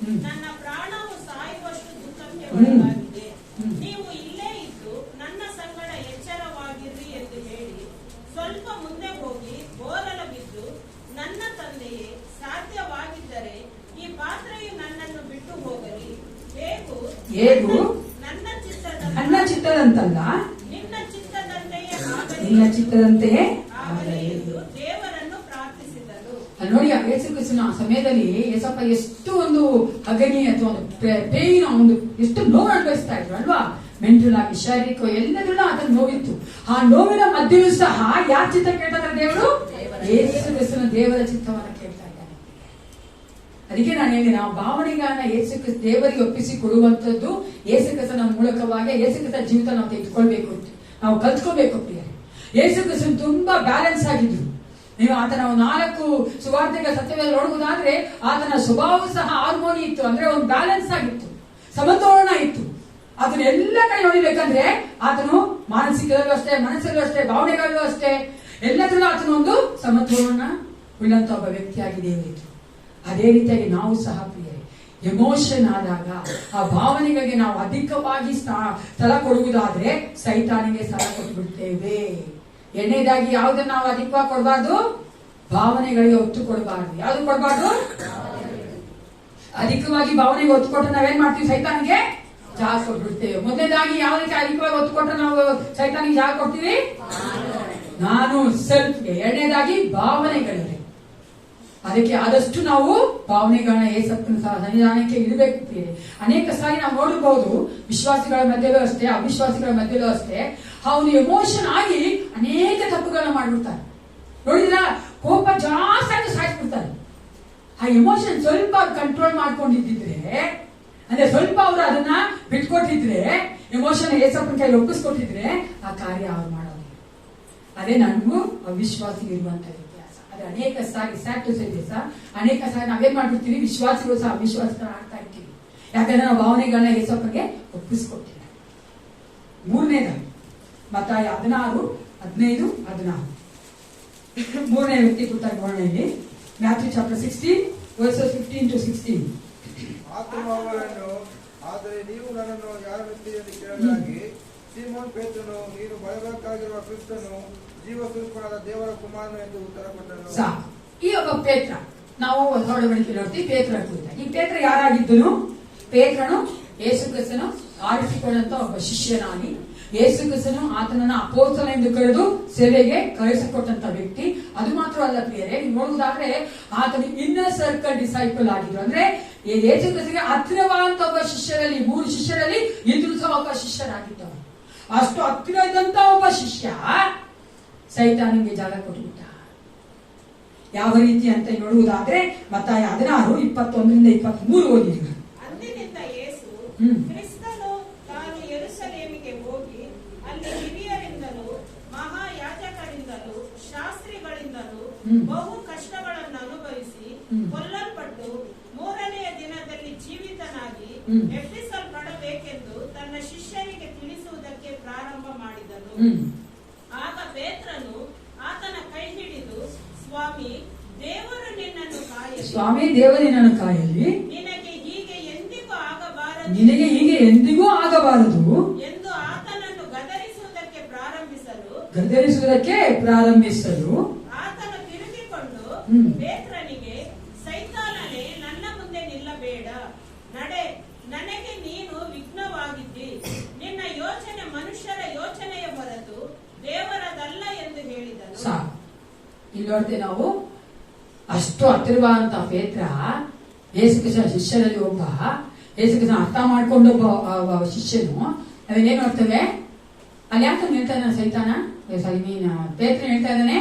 ನನ್ನ ಪ್ರಾಣವು ಸಾಯುವಷ್ಟು ದುಃಖಕ್ಕೆ ಒಳಗಾಗಿದೆ. ನೀವು ಇಲ್ಲೇ ಇದ್ದು ನನ್ನ ಸಂಗಡ ಎಚ್ಚರವಾಗಿರ್ರಿ ಎಂದು ಹೇಳಿ ಸ್ವಲ್ಪ ಮುಂದೆ ಹೋಗಿ ಬೋರಲ ಬಿದ್ದು, ನನ್ನ ತಂದೆಯೇ, ಸಾಧ್ಯವಾಗಿದ್ದರೆ ಈ ಪಾತ್ರೆಯು ನನ್ನನ್ನು ಬಿಟ್ಟು ಹೋಗಲಿ. ಹೇಗೂ ನನ್ನ ಚಿತ್ತದಂತಲ್ಲ, ನಿನ್ನ ಚಿತ್ತದಂತೆಯೇ ಆಗಲಿ ಎಂದು ದೇವರನ್ನು ಪ್ರಾರ್ಥಿಸಿದರು. ನೋಡಿ, ಯೇಸು ಕ್ರಿಸ್ತನ ಸಮಯದಲ್ಲಿ ಯೇಸಪ್ಪ ಎಷ್ಟು ಒಂದು ಅಗನಿ ಅಥವಾ ಒಂದು ಪೇಯಿನ ಒಂದು ಎಷ್ಟು ನೋವು ಅನುಭವಿಸ್ತಾ ಇದ್ರು ಅಲ್ವಾ? ಮೆಂಟಲ್ ಆಗಿ, ಶಾರೀರಿಕ ಎಲ್ಲದರಲ್ಲೂ ಅದನ್ನು ನೋವಿತ್ತು. ಆ ನೋವಿನ ಮಧ್ಯೆಯೂ ಸಹ ಯಾರ ಚಿತ್ತ ಕೇಳ್ತಾ ಇದ್ದಾರೆ? ದೇವರು, ಯೇಸು ಕ್ರಿಸ್ತನ ದೇವರ ಚಿತ್ತವನ್ನ ಕೇಳ್ತಾ ಇದ್ದಾನೆ. ಅದಕ್ಕೆ ನಾನು ಹೇಳಿ, ನಾವು ಭಾವನೆಗಳನ್ನ ಯೇಸು ಕ್ರಿಸ್ತ ದೇವರಿಗೆ ಒಪ್ಪಿಸಿ ಕೊಡುವಂತದ್ದು ಯೇಸು ಕ್ರಿಸ್ತನ ಮೂಲಕವಾಗಿ ಯೇಸು ಕ್ರಿಸ್ತ ಜೀವಿತ ನಾವು ತೆಗೆದುಕೊಳ್ಬೇಕು, ನಾವು ಕಲ್ತ್ಕೋಬೇಕು ಪ್ರಿಯರೇ. ಯೇಸು ಕ್ರಿಸ್ತನು ತುಂಬಾ ಬ್ಯಾಲೆನ್ಸ್ ಆಗಿದ್ರು. ನೀವು ಆತನ 4 ಸುವಾರ್ತೆಗಳ ಸತ್ಯವೇದ ನೋಡುವುದಾದ್ರೆ ಆತನ ಸ್ವಭಾವ ಸಹ ಹಾರ್ಮೋನಿ ಇತ್ತು, ಅಂದ್ರೆ ಒಂದು ಬ್ಯಾಲೆನ್ಸ್ ಆಗಿತ್ತು, ಸಮತೋಲನ ಇತ್ತು. ಅದನ್ನ ಎಲ್ಲ ಕಡೆ ನೋಡಿಬೇಕಂದ್ರೆ ಆತನು ಮಾನಸಿಕದಲ್ಲೂ ಅಷ್ಟೇ, ಮನಸ್ಸಲ್ಲೂ ಅಷ್ಟೇ, ಭಾವನೆಗಳಲ್ಲೂ ಅಷ್ಟೇ, ಎಲ್ಲದರಲ್ಲೂ ಆತನ ಒಂದು ಸಮತೋಲನ ಉಳ್ಳಂತ ಒಬ್ಬ ವ್ಯಕ್ತಿಯಾಗಿದೆ ಇತ್ತು. ಅದೇ ರೀತಿಯಾಗಿ ನಾವು ಸಹ ಪ್ರಿಯರೇ, ಎಮೋಷನ್ ಆದಾಗ ಆ ಭಾವನೆಗಳಿಗೆ ನಾವು ಅಧಿಕವಾಗಿ ಸ್ಥಳ ಕೊಡುವುದಾದ್ರೆ ಸೈತಾನಿಗೆ ಸ್ಥಳ ಕೊಟ್ಟು ಬಿಡ್ತೇವೆ. ಎರಡನೇದಾಗಿ ಯಾವುದನ್ನ ನಾವು ಅಧಿಕವಾಗಿ ಕೊಡಬಾರ್ದು? ಭಾವನೆಗಳಿಗೆ ಒತ್ತು ಕೊಡಬಾರ್ದು. ಯಾವ್ದು ಕೊಡಬಾರ್ದು? ಅಧಿಕವಾಗಿ ಭಾವನೆಗೆ ಒತ್ತು ಕೊಟ್ಟು ನಾವೇನ್ ಮಾಡ್ತೀವಿ? ಸೈತಾನಿಗೆ ಜಾಗ ಕೊಟ್ಬಿಡ್ತೇವೆ. ಮೊದಲನೇದಾಗಿ ಯಾವುದಕ್ಕೆ ಅಧಿಕವಾಗಿ ಒತ್ತು ಕೊಟ್ಟರೆ ನಾವು ಸೈತಾನಿಗೆ ಜಾಗ ಕೊಡ್ತೀವಿ? ನಾನು ಸೆಲ್ಫ್ಗೆ. ಎರಡನೇದಾಗಿ ಭಾವನೆಗಳಿಗೆ. ಅದಕ್ಕೆ ಆದಷ್ಟು ನಾವು ಭಾವನೆಗಳನ್ನ ಏಸಪ್ಪನ ಸನ್ನಿಧಾನಕ್ಕೆ ಇಡಬೇಕು. ಅನೇಕ ಸಾರಿ ನಾವು ನೋಡಬಹುದು, ವಿಶ್ವಾಸಿಗಳ ಮಧ್ಯೆಲೂ ಅಷ್ಟೇ, ಅವಿಶ್ವಾಸಿಗಳ ಮಧ್ಯೆಲೂ ಅಷ್ಟೇ, ಅವನು ಎಮೋಷನ್ ಆಗಿ ಅನೇಕ ತಪ್ಪುಗಳನ್ನ ಮಾಡ್ಬಿಡ್ತಾರೆ. ನೋಡಿದ್ರ, ಕೋಪ ಜಾಸ್ತಿ ಆಗಿ ಸಾಯಿಸ್ಬಿಡ್ತಾರೆ. ಆ ಎಮೋಷನ್ ಸ್ವಲ್ಪ ಕಂಟ್ರೋಲ್ ಮಾಡ್ಕೊಂಡಿದ್ದಿದ್ರೆ, ಅಂದ್ರೆ ಸ್ವಲ್ಪ ಅವರು ಅದನ್ನ ಬಿಟ್ಕೊಟ್ಟಿದ್ರೆ, ಎಮೋಷನ್ ಏಸಪ್ಪನ ಕೈಲಿ ಒಪ್ಪಿಸ್ಕೊಟ್ಟಿದ್ರೆ ಆ ಕಾರ್ಯ ಅವ್ರು ಮಾಡೋದು. ಅದೇ ನನಗೂ ಅವಿಶ್ವಾಸಿಗೆ ಇರುವಂತ ವ್ಯತ್ಯಾಸ. ಅದೇ ಅನೇಕ ಸಾರಿ ಅನೇಕ ಸಾರಿ ನಾವೇನ್ ಮಾಡ್ಬಿಡ್ತೀವಿ? ವಿಶ್ವಾಸಿಗಳು ಸಹ ಅವಿಶ್ವಾಸಿಗಳ ಆಗ್ತಾ ಇರ್ತೀವಿ. ಯಾಕಂದ್ರೆ ನಾವು ಭಾವನೆಗಳನ್ನ ಏಸಪ್ಪಗೆ ಒಪ್ಪಿಸ್ಕೊಟ್ಟಿಲ್ಲ. ಮೂರನೇದಾಗಿ ಮತ್ತಾಯ 16:15-16 ಮೂರನೇ ವ್ಯಕ್ತಿ ಕುರಿತಾಗಿ ನೋಡೋಣ. ಇಲ್ಲಿ ಮ್ಯಾಥ್ಯೂ ಚಾಪ್ಟರ್ 16:15-16. ಆದರೆ ನೀವು ನನ್ನನ್ನು ಯಾರನ್ನು ಎಂದು ಕೇಳಲಾಗಿ, ಸೀಮೋನ್ ಪೇತ್ರನು, ನೀನು ಬರಬೇಕಾಗಿರುವ ಕ್ರಿಸ್ತನು ಜೀವ ಸ್ವರೂಪನಾದ ದೇವರ ಕುಮಾರನು ಎಂದು ಉತ್ತರ ಕೊಟ್ಟನು. ಈ ಒಬ್ಬ ಪೇತ್ರ, ನಾವು ಹೊರಡಬಳಿಕೆ ನೋಡ್ತೀವಿ ಪೇತ್ರ ಕುರಿತ. ಈ ಪೇತ್ರ ಯಾರಾಗಿದ್ದನು? ಪೇತ್ರನು ಯೇಸು ಕ್ರಿಸ್ತನು ಆರಿಸಿಕೊಂಡಂತ ಒಬ್ಬ ಶಿಷ್ಯನಾಗಿ, ಯೇಸು ಕ್ರಿಸ್ತನು ಆತನನ್ನ ಅಪೊಸ್ತಲ ಎಂದು ಕರೆದು ಸೇವೆಗೆ ಕಳಿಸಿಕೊಟ್ಟಂತ ವ್ಯಕ್ತಿ. ಅದು ಮಾತ್ರ ಅಲ್ಲ ಪ್ರಿಯರೇ, ನೀವು ನೋಡುವುದಾದ್ರೆ ಆತನು ಇನ್ನರ್ ಸರ್ಕಲ್ ಡಿಸೈಪಲ್ ಆಗಿದ್ರು. ಅಂದ್ರೆ ಯೇಸು ಕ್ರಿಸ್ತನಿಗೆ ಹತ್ತಿರವಾದಂತ ಒಬ್ಬ ಶಿಷ್ಯರಲ್ಲಿ, 3 ಶಿಷ್ಯರಲ್ಲಿ ಇದ್ರು ಸಹ ಒಬ್ಬ ಶಿಷ್ಯರಾಗಿದ್ದವ. ಅಷ್ಟು ಹತ್ತಿರ ಇದ್ದಂತ ಒಬ್ಬ ಶಿಷ್ಯ ಸೈತಾನಿಗೆ ಜಾಗ ಕೊಟ್ಟುಬಿಟ್ಟ. ಯಾವ ರೀತಿ ಅಂತ ನೋಡುವುದಾದ್ರೆ ಮತ್ತಾಯ 16:21-23 ಓದಿದ್ರು. ಅಂದಿನಿಂದ ಯೇಸು ಕ್ರಿಸ್ತನು ತಾನು ಯೆರೂಸಲೇಮಿಗೆ ಹೋಗಿ ಅಲ್ಲಿ ಹಿರಿಯರಿಂದಲೂ ಮಹಾಯಾಜಕರಿಂದಲೂ ಶಾಸ್ತ್ರಿಗಳಿಂದಲೂ ಬಹು ಕಷ್ಟಗಳನ್ನು ಅನುಭವಿಸಿ ಕೊಲ್ಲಲ್ಪಟ್ಟು 3ನೆಯ ದಿನದಲ್ಲಿ ಜೀವಿತನಾಗಿ ಎಬ್ಬಿಸಲ್ಪಡಬೇಕೆಂದು ತನ್ನ ಶಿಷ್ಯರಿಗೆ ತಿಳಿಸುವುದಕ್ಕೆ ಪ್ರಾರಂಭ ಮಾಡಿದನು. ಆಗ ಪೇತ್ರನು ಆತನ ಕೈ ಹಿಡಿದು, ಸ್ವಾಮಿ, ದೇವರು ನಿನ್ನನ್ನು ಕಾಯಲಿ, ನಿನಗೆ ಹೀಗೆ ಎಂದಿಗೂ ಆಗಬಾರದು ಎಂದು ಆತನನ್ನು ಗದರಿಸುವುದಕ್ಕೆ ಪ್ರಾರಂಭಿಸಲು ಆತನು ತಿರುಗಿಕೊಂಡು ಪೇತ್ರನಿಗೆ, ಸೈತಾನನೇ, ನನ್ನ ಮುಂದೆ ನಿಲ್ಲಬೇಡ, ನಡೆ, ನೋಡ್ತೇವೆ ನಾವು. ಅಷ್ಟು ಹತ್ತಿರವಾದಂತ ಪೇತ್ರ ಯೇಸು ಕ್ರಿಸ್ತನ ಶಿಷ್ಯರಲ್ಲಿ ಒಬ್ಬ, ಯೇಸು ಕ್ರಿಸ್ತನ ಅರ್ಥ ಮಾಡ್ಕೊಂಡೊಬ್ಬ ಶಿಷ್ಯನು. ನಾವೇನೇನ್ ನೋಡ್ತೇವೆ ಅಲ್ಲಿ ಯಾಕೆ ಹೇಳ್ತಾ ಇದ್ದಾನೆ ಸೈತಾನ, ಸಾರಿ ಪೇತ್ರ ಹೇಳ್ತಾ ಇದ್ದಾನೆ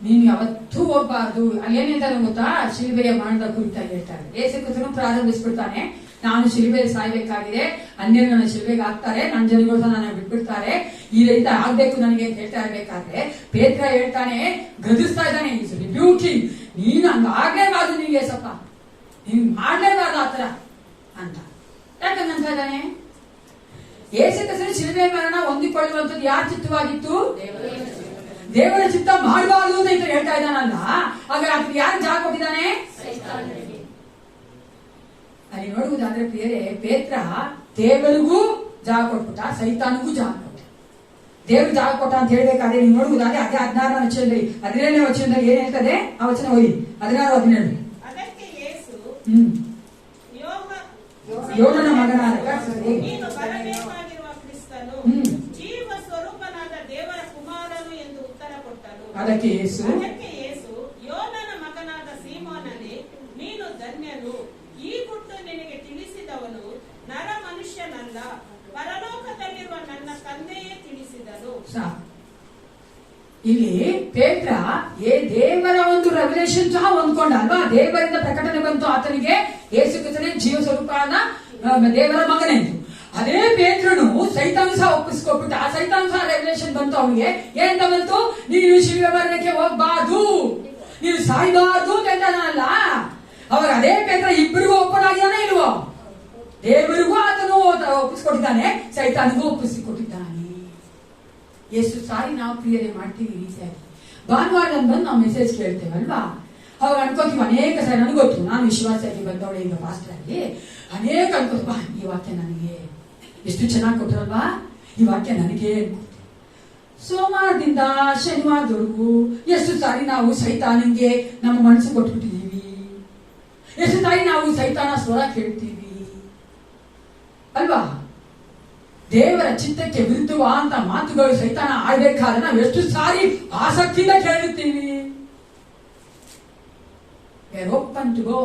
ನೀನು ಯಾವತ್ತೂ ಹೋಗ್ಬಾರ್ದು. ಅಲ್ಲಿ ಏನ್ ಹೇಳ್ತಾರೆ ಗೊತ್ತಾ, ಶಿಲುಬೆಯ ಮರಣದ ಕುರಿತಾಗಿ ಹೇಳ್ತಾರೆ. ಯೇಸು ಕ್ರಿಸ್ತನು ಪ್ರಾರಂಭಿಸ್ಬಿಡ್ತಾನೆ, ನಾನು ಶಿಲುಬೆ ಸಾಯ್ಬೇಕಾಗಿದೆ, ಅನ್ಯರು ನನ್ನ ಶಿಲುಬೆಗೆ ಹಾಕ್ತಾರೆ, ನನ್ನ ಜನಗಳು ಸಹ ನನ್ನ ಬಿಟ್ಬಿಡ್ತಾರೆ, ಈ ರೀತಿ ಆಗ್ಬೇಕು ನನಗೆ ಅಂತ ಹೇಳ್ತಾ ಇರ್ಬೇಕಾದ್ರೆ ಪೇತ್ರ ಹೇಳ್ತಾನೆ, ಗದಿಸ್ತಾ ಇದ್ದಾನೆ, ರಿಬ್ಯೂಕಿಂಗ್, ನೀನು ಹಂಗ ಆಗ್ಲೇಬಾರ್ದು, ನೀನು ಏಸಪ್ಪ ನೀನ್ ಮಾಡ್ಲೇಬಾರ್ದು ಆತರ ಅಂತ. ಯಾಕಂತ ಇದ್ದಾನೆ ಯೇಸು ಕ್ರಿಸ್ತನ ಶಿಲುಬೆ ಮರಣ ಹೊಂದಿಕೊಳ್ಳುವಂಥದ್ದು ಯಾರ ಚಿತ್ತವಾಗಿತ್ತು? ದೇವರ ಚಿತ್ತ ಮಾಡಬಾರ್ದು ಅಂತ ಹೇಳ್ತಾ ಇದ್ದಾನಲ್ಲ, ಆಗ ಯಾರು ಜಾಗ ಕೊಟ್ಟಿದ್ದಾನೆ? ಅಲ್ಲಿ ನೋಡುವುದಾದ್ರೆ ಪ್ರಿಯರೇ, ಪೇತ್ರ ದೇವರಿಗೂ ಜಾಗ ಕೊಟ್ಬಿಟ್ಟ, ಸೈತಾನಿಗೂ ಜಾಗ ಕೊಟ್ಟ. ದೇವ್ರು ಜಾಗ ಕೊಟ್ಟ ಅಂತ ಹೇಳ್ಬೇಕಾದ್ರೆ ನೀವು ನೋಡುವುದಾದ್ರೆ ಅದೇ 16ನೇ ವಚನದಲ್ಲಿ 17ನೇ ವಚನದಲ್ಲಿ ಏನ್ ಹೇಳ್ತದೆ ಆ ವಚನ ಓದಿ. 16-17. ಯೋನನ ಮಗನಾದ ಜೀವ ಸ್ವರೂಪನಾದ ದೇವರ ಕುಮಾರನು ಎಂದು ಉತ್ತರ ಕೊಟ್ಟನು. ಅದಕ್ಕೆ ಯೇಸು ಯೋನನ ಮಗನಾದ ಸೀಮೋನನೇ, ನೀನು ಧನ್ಯನು, ಈ ಗುಟ್ಟು ನಿನಗೆ ತಿಳಿಸಿದವನು ನರ ಮನುಷ್ಯನಲ್ಲ, ಪರಲೋಕದಲ್ಲಿರುವ ನನ್ನ ತಂದೆಯೇ ತಿಳಿಸಿದನು. ಇಲ್ಲಿ ಪೇತ್ರ ದೇವರ ಒಂದು ರೆವಲ್ಯೂಷನ್ ಸಹ ಹೊಂದ್ಕೊಂಡ ಅಲ್ವಾ, ದೇವರಿಂದ ಪ್ರಕಟಣೆ ಬಂತು ಆತನಿಗೆ, ಯೇಸು ಕ್ರಿಸ್ತನೇ ಜೀವ ಸ್ವರೂಪನ ದೇವರ ಮಗನೇ. ಅದೇ ಪೇತ್ರನು ಸೈತಾನು ಸಹ ಒಪ್ಪಿಸ್ಕೊಬಿಟ್ಟ, ಆ ಸೈತಾನು ಸಹ ರೆವಲ್ಯೂಷನ್ ಬಂತು ಅವನಿಗೆ. ಏನಂತ ಬಂತು? ನೀನು ಶಿಲುಬೆ ಮರಣಕ್ಕೆ ಹೋಗ್ಬಾರ್ದು, ನೀನು ಸಾಯ್ಬಾರ್ದು ಅಂತ ಹೇಳ್ತಾನಲ್ಲ. ಅವಾಗ ಅದೇ ಪೇತ್ರ ಇಬ್ಬರಿಗೂ ಒಪ್ಪನಾಗಿದ್ದಾನೆ ಇಲ್ವೋ? ದೇವರಿಗೂ ಆತನು ಒಪ್ಪಿಸ್ಕೊಟ್ಟಿದ್ದಾನೆ, ಸೈತಾನಿಗೂ ಒಪ್ಪಿಸಿಕೊಟ್ಟಿದ್ದಾನೆ. ಎಷ್ಟು ಸಾರಿ ನಾವು ಪ್ರಿಯರೇ ಮಾಡ್ತೀವಿ ಈ ರೀತಿಯಾಗಿ. ಭಾನುವಾರ ಬಂದು ನಾವು ಮೆಸೇಜ್ ಕೇಳ್ತೇವೆ ಅಲ್ವಾ, ಅವಾಗ ಅನ್ಕೋತೀವಿ ಅನೇಕ ಸಾರಿ. ನನಗೆ ಗೊತ್ತು, ನಾನು ವಿಶ್ವಾಸಕ್ಕೆ ಬಂದವಳೆ ಈಗ ಪಾಸ್ಟರ್ ಆಗಿ, ಅನೇಕ ಅನ್ಕೋತೀವ ಈ ವಾಕ್ಯ ನನಗೆ ಎಷ್ಟು ಚೆನ್ನಾಗಿ ಕೊಟ್ಟರಲ್ವಾ, ಈ ವಾಕ್ಯ ನನಗೆ ಅನ್ಕೋತೀವಿ. ಸೋಮವಾರದಿಂದ ಶನಿವಾರದವರೆಗೂ ಎಷ್ಟು ಸಾರಿ ನಾವು ಸೈತಾನಿಗೆ ನಮ್ಮ ಮನಸ್ಸು ಕೊಟ್ಬಿಟ್ಟಿದೀವಿ, ಎಷ್ಟು ಸಾರಿ ನಾವು ಸೈತಾನ ಸ್ವರ ಕೇಳ್ತೀವಿ ಅಲ್ವಾ. ದೇವರ ಚಿತ್ತಕ್ಕೆ ವಿರುದ್ಧವಾದಂತ ಮಾತುಗಳು ಸೈತಾನ ಆಡ್ಬೇಕಾದ್ರೆ ನಾವು ಎಷ್ಟು ಸಾರಿ ಆಸಕ್ತಿಯಿಂದ ಕೇಳುತ್ತೀವಿ. Open to go.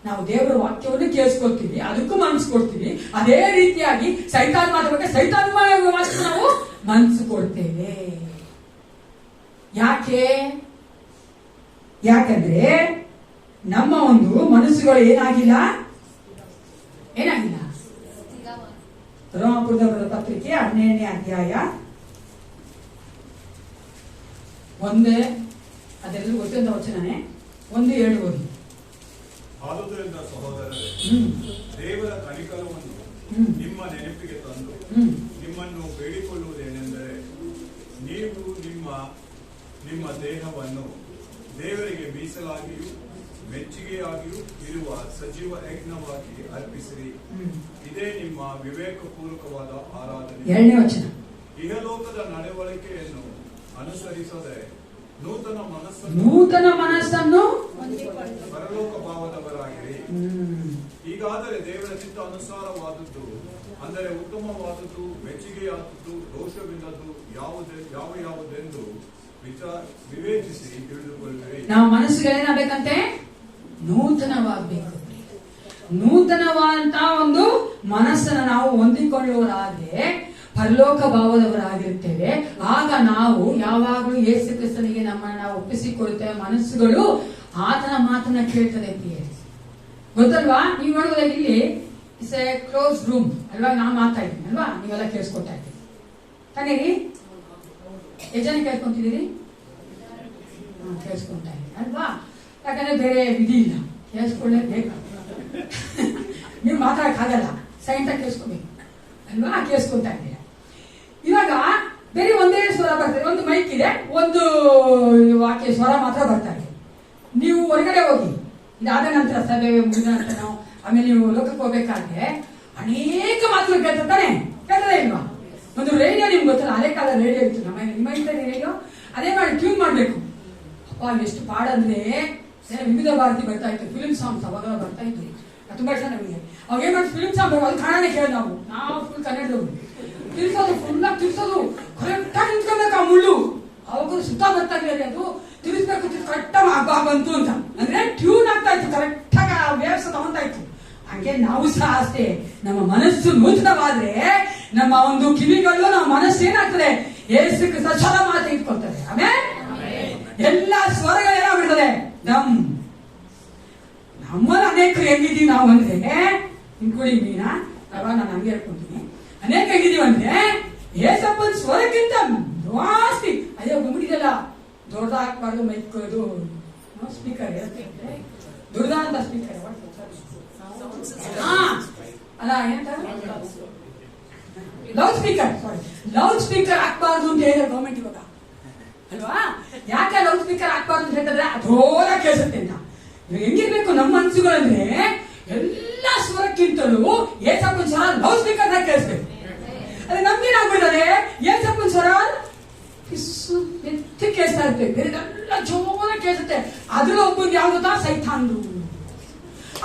ನಾವು ದೇವರ ವಾಕ್ಯವನ್ನು ಕೇಳಿಸ್ಕೊಳ್ತೀವಿ, ಅದಕ್ಕೂ ಮನಸ್ಸು ಕೊಡ್ತೀವಿ. ಅದೇ ರೀತಿಯಾಗಿ ಸೈತಾನ್ ಮಾತಾಡಬೇಕು, ಸೈತಾನ್ ಮಾತು ನಾವು ಮನಸ್ಸು ಕೊಡ್ತೇವೆ. ಯಾಕಂದ್ರೆ ನಮ್ಮ ಒಂದು ಮನಸ್ಸುಗಳು ಏನಾಗಿಲ್ಲ ರೋಮಾಪುರದ ಪತ್ರಿಕೆ 12ನೇ ಅಧ್ಯಾಯ 1 ಅದೆಲ್ಲರೂ ಗೊತ್ತಿದ್ದ ವಚನನೇ 1:7 ಓದಿ. ಆದುದರಿಂದ ಸಹೋದರರೇ, ದೇವರ ಕನಿಕರವನ್ನು ನಿಮ್ಮ ನೆನಪಿಗೆ ತಂದು ನಿಮ್ಮನ್ನು ಬೇಡಿಕೊಳ್ಳುವುದೇನೆಂದರೆ, ನೀವು ನಿಮ್ಮ ದೇಹವನ್ನು ದೇವರಿಗೆ ಮೀಸಲಾಗಿಯೂ ಮೆಚ್ಚುಗೆಯಾಗಿಯೂ ಇರುವ ಸಜೀವ ಯಜ್ಞವಾಗಿ ಅರ್ಪಿಸಿರಿ, ಇದೇ ನಿಮ್ಮ ವಿವೇಕಪೂರ್ವಕವಾದ ಆರಾಧನೆ. 2ನೇ ವಚನ. ಇಹಲೋಕದ ನಡವಳಿಕೆಯನ್ನು ಅನುಸರಿಸದೆ ನೂತನ ಮನಸ್ಸನ್ನು ಪರಲೋಕ ಭಾವದವರಾಗಿರಿ. ಹೀಗಾದರೆ ದೇವರ ಚಿತ್ತ ಅನುಸಾರವಾದದ್ದು, ಅಂದರೆ ಉತ್ತಮವಾದದ್ದು, ಮೆಚ್ಚುಗೆಯಾದದ್ದು, ದೋಷವಿಲ್ಲದ್ದು ಯಾವುದೆಂದು ವಿವೇಚಿಸಿ ತಿಳಿದುಕೊಳ್ಳಿರಿ. ನಾವು ಮನಸ್ಸುಗಳೇನಾಗಬೇಕಂತೆ? ನೂತನವಾಗಬೇಕು. ನೂತನವಾದಂತಹ ಒಂದು ಮನಸ್ಸನ್ನು ನಾವು ಹೊಂದಿಕೊಳ್ಳುವರಾದ್ರೆ ಪರಲೋಕ ಭಾವದವರಾಗಿರುತ್ತೇವೆ. ಆಗ ನಾವು ಯಾವಾಗಲೂ ಯೇಸು ಕ್ರಿಸ್ತನಿಗೆ ನಮ್ಮನ್ನು ನಾವು ಒಪ್ಪಿಸಿಕೊಳ್ಳುತ್ತೇವೆ. ಮನಸ್ಸುಗಳು ಆತನ ಮಾತನ್ನ ಕೇಳ್ತದೆ. ಗೊತ್ತಲ್ವಾ? ನೀವು ನೋಡುವುದಾಗ ಇಲ್ಲಿ ಇಟ್ಸ್ ಎ ಕ್ಲೋಸ್ ರೂಮ್ ಅಲ್ವಾ, ನಾ ಮಾತಾ ಇದ್ದೀನಿ ಅಲ್ವಾ, ನೀವೆಲ್ಲ ಕೇಳಿಸ್ಕೊತಾ ಇದ್ದೀವಿ ತಾನೇ ರೀ? ಎಷ್ಟು ಜನ ಕೇಳ್ಕೊಂತಿದ್ದೀರಿ? ಕೇಳಿಸ್ಕೊಂತಾ ಇದ್ದೀನಿ ಅಲ್ವಾ? ಯಾಕಂದ್ರೆ ಬೇರೆ ವಿಧಿ ಇಲ್ಲ, ಕೇಳಿಸ್ಕೊಳ್ಳೇಬೇಕು. ನೀವು ಮಾತಾಡಕ್ಕಾಗಲ್ಲ, ಸೈಂಟಾಗಿ ಕೇಳಿಸ್ಕೋಬೇಕು ಅಲ್ವಾ? ಕೇಳಿಸ್ಕೊಂತಾ ಇದ್ದೀರಾ. ಇವಾಗ ಬೇರೆ ಒಂದೇ ಸ್ವರ ಬರ್ತದೆ, ಒಂದು ಮೈಕ್ ಇದೆ, ಒಂದು ವಾಕ್ಯ ಸ್ವರ ಮಾತ್ರ ಬರ್ತಾ ಇದೆ. ನೀವು ಹೊರಗಡೆ ಹೋಗಿ, ಇದಾದ ನಂತರ ಸಭೆ ಮುಗಿದ ನಂತರ ನಾವು ಆಮೇಲೆ ನೀವು ಲೋಕಕ್ಕೆ ಹೋಗ್ಬೇಕಾದ್ರೆ ಅನೇಕ ಮಾತುಗಳು ಕೇಳ್ತಾನೆ, ಕೇಳ್ತದೆ ಇಲ್ವಾ? ಒಂದು ರೇಡಿಯೋ ನಿಮ್ಗೆ ಗೊತ್ತಲ್ಲ, ಹಳೆ ಕಾಲ ರೇಡಿಯೋ ಇತ್ತು, ನಿಮ್ಮ ರೇಡಿಯೋ ಅದೇ ಮಾಡಿ ಟ್ಯೂನ್ ಮಾಡ್ಬೇಕು. ಅಪ್ಪ ಎಷ್ಟು ಪಾಡಂದ್ರೆ ವಿವಿಧ ಭಾರತಿ ಬರ್ತಾ ಇತ್ತು, ಫಿಲ್ಮ್ ಸಾಂಗ್ಸ್ ಅವಾಗ ಬರ್ತಾ ಇತ್ತು, ತುಂಬಾ ಇಷ್ಟ ನಮಗೆ. ಅವಾಗ ಏನ್ ಮಾಡಿ ಫಿಲ್ಮ್ ಸಾಂಗ್ ಅದು ಕನ್ನಡ ಕೇಳಿ ನಾವು ಫುಲ್ ಕನ್ನಡದವರು ತಿರ್ಸೋದು, ಫುಲ್ ಆಗಿ ತಿರ್ಸೋದು, ಕರೆಕ್ಟಾಗಿ ನಿಂತ್ಕೊಬೇಕು ಆ ಮುಳ್ಳು. ಅವಾಗ ಸುತ್ತ ಬರ್ತಾ ಇರೋದು, ತಿಳಿಸ್ಬೇಕು ಕರೆಕ್ಟ್ ಬಂತು ಅಂತ ಅಂದ್ರೆ ಟ್ಯೂನ್ ಆಗ್ತಾ ಇತ್ತು, ಕರೆಕ್ಟ್ ಆಗಿ ಆ ವೇವ್ಸ್ ತಗೊಂತಾ ಇತ್ತು. ಹಾಗೆ ನಾವು ಸಹ ಅಷ್ಟೇ, ನಮ್ಮ ಮನಸ್ಸು ನೂತನವಾದ್ರೆ ನಮ್ಮ ಒಂದು ಕಿವಿಗಳು, ನಮ್ಮ ಮನಸ್ಸು ಏನಾಗ್ತದೆ, ಯೇಸು ಕ್ರಿಸ್ತ ಸ್ವರ ಮಾತು ಇಟ್ಕೊಳ್ತಾರೆ. ಆಮೇಲೆ ಎಲ್ಲಾ ಸ್ವರಗಳು ಏನಾಗ್ಬಿಡ್ತದೆ. ನಮ್ಮಲ್ಲಿ ಅನೇಕರು ಹೆಂಗಿದೀವಿ ನಾವು ಅಂದ್ರೆ, ಇನ್ಕ್ಲೂಡಿಂಗ್ ಮೀನಾ, ಅವಾಗ ನಾನು ಹಂಗೆ ಹೇಳ್ಕೊಂತೀನಿ, ಅನೇಕ ಹೆಂಗಿದೀವಿ ಅಂದ್ರೆ ಏಸಪ್ಪನ ಸ್ವರಕ್ಕಿಂತ ಜಾಸ್ತಿ ಅಯ್ಯೋ ಬಂದ್ಬಿಟ್ಟಿದೆಲ್ಲ ದೊಡ್ಡದಾಗಬಾರ್ದು ಮೈಕ್ ಇದು ಸ್ಪೀಕರ್ ದೊಡ್ಡದಾದ ಸ್ಪೀಕರ್ ಅಲ್ಲ ಏನಂತಾರೆ ಲೌಡ್ ಸ್ಪೀಕರ್ ಹಾಕ್ಬಾರ್ದು ಅಂತ ಹೇಳಿದ್ರೆ ಗೌರ್ಮೆಂಟ್ ಇವಾಗ ಅಲ್ವಾ. ಯಾಕೆ ಲೌಡ್ ಸ್ಪೀಕರ್ ಹಾಕ್ಬಾರ್ದು ಅಂತ ಹೇಳಿದ್ರೆ ಅದೋರ ಕೇಳಿಸುತ್ತೆ ಅಂತ. ಹೆಂಗಿರ್ಬೇಕು ನಮ್ಮ ಮನಸ್ಸುಗಳಂದ್ರೆ ಎಲ್ಲಾ ಸ್ವರಕ್ಕಿಂತಲೂ ಏಸಪ್ಪನ ಸ್ವರ ಲೌಡ್ ಸ್ಪೀಕರ್ ಕೇಳಿಸ್ಬೇಕು. ಅದೇ ನಮ್ಗೇನಾಗ್ಬಿಡ್ತದೆ, ಏಸಪ್ಪನ ಸ್ವರ ಎತ್ತಿ ಕೇಳಿಸ್ತಾ ಇರ್ತೇವೆ, ಬೇರೆಲ್ಲ ಜೋರ ಕೇಳಿಸುತ್ತೆ. ಅದ್ರ ಒಬ್ಬಂದು ಯಾವ್ದು ಸೈತಾನ್ದು,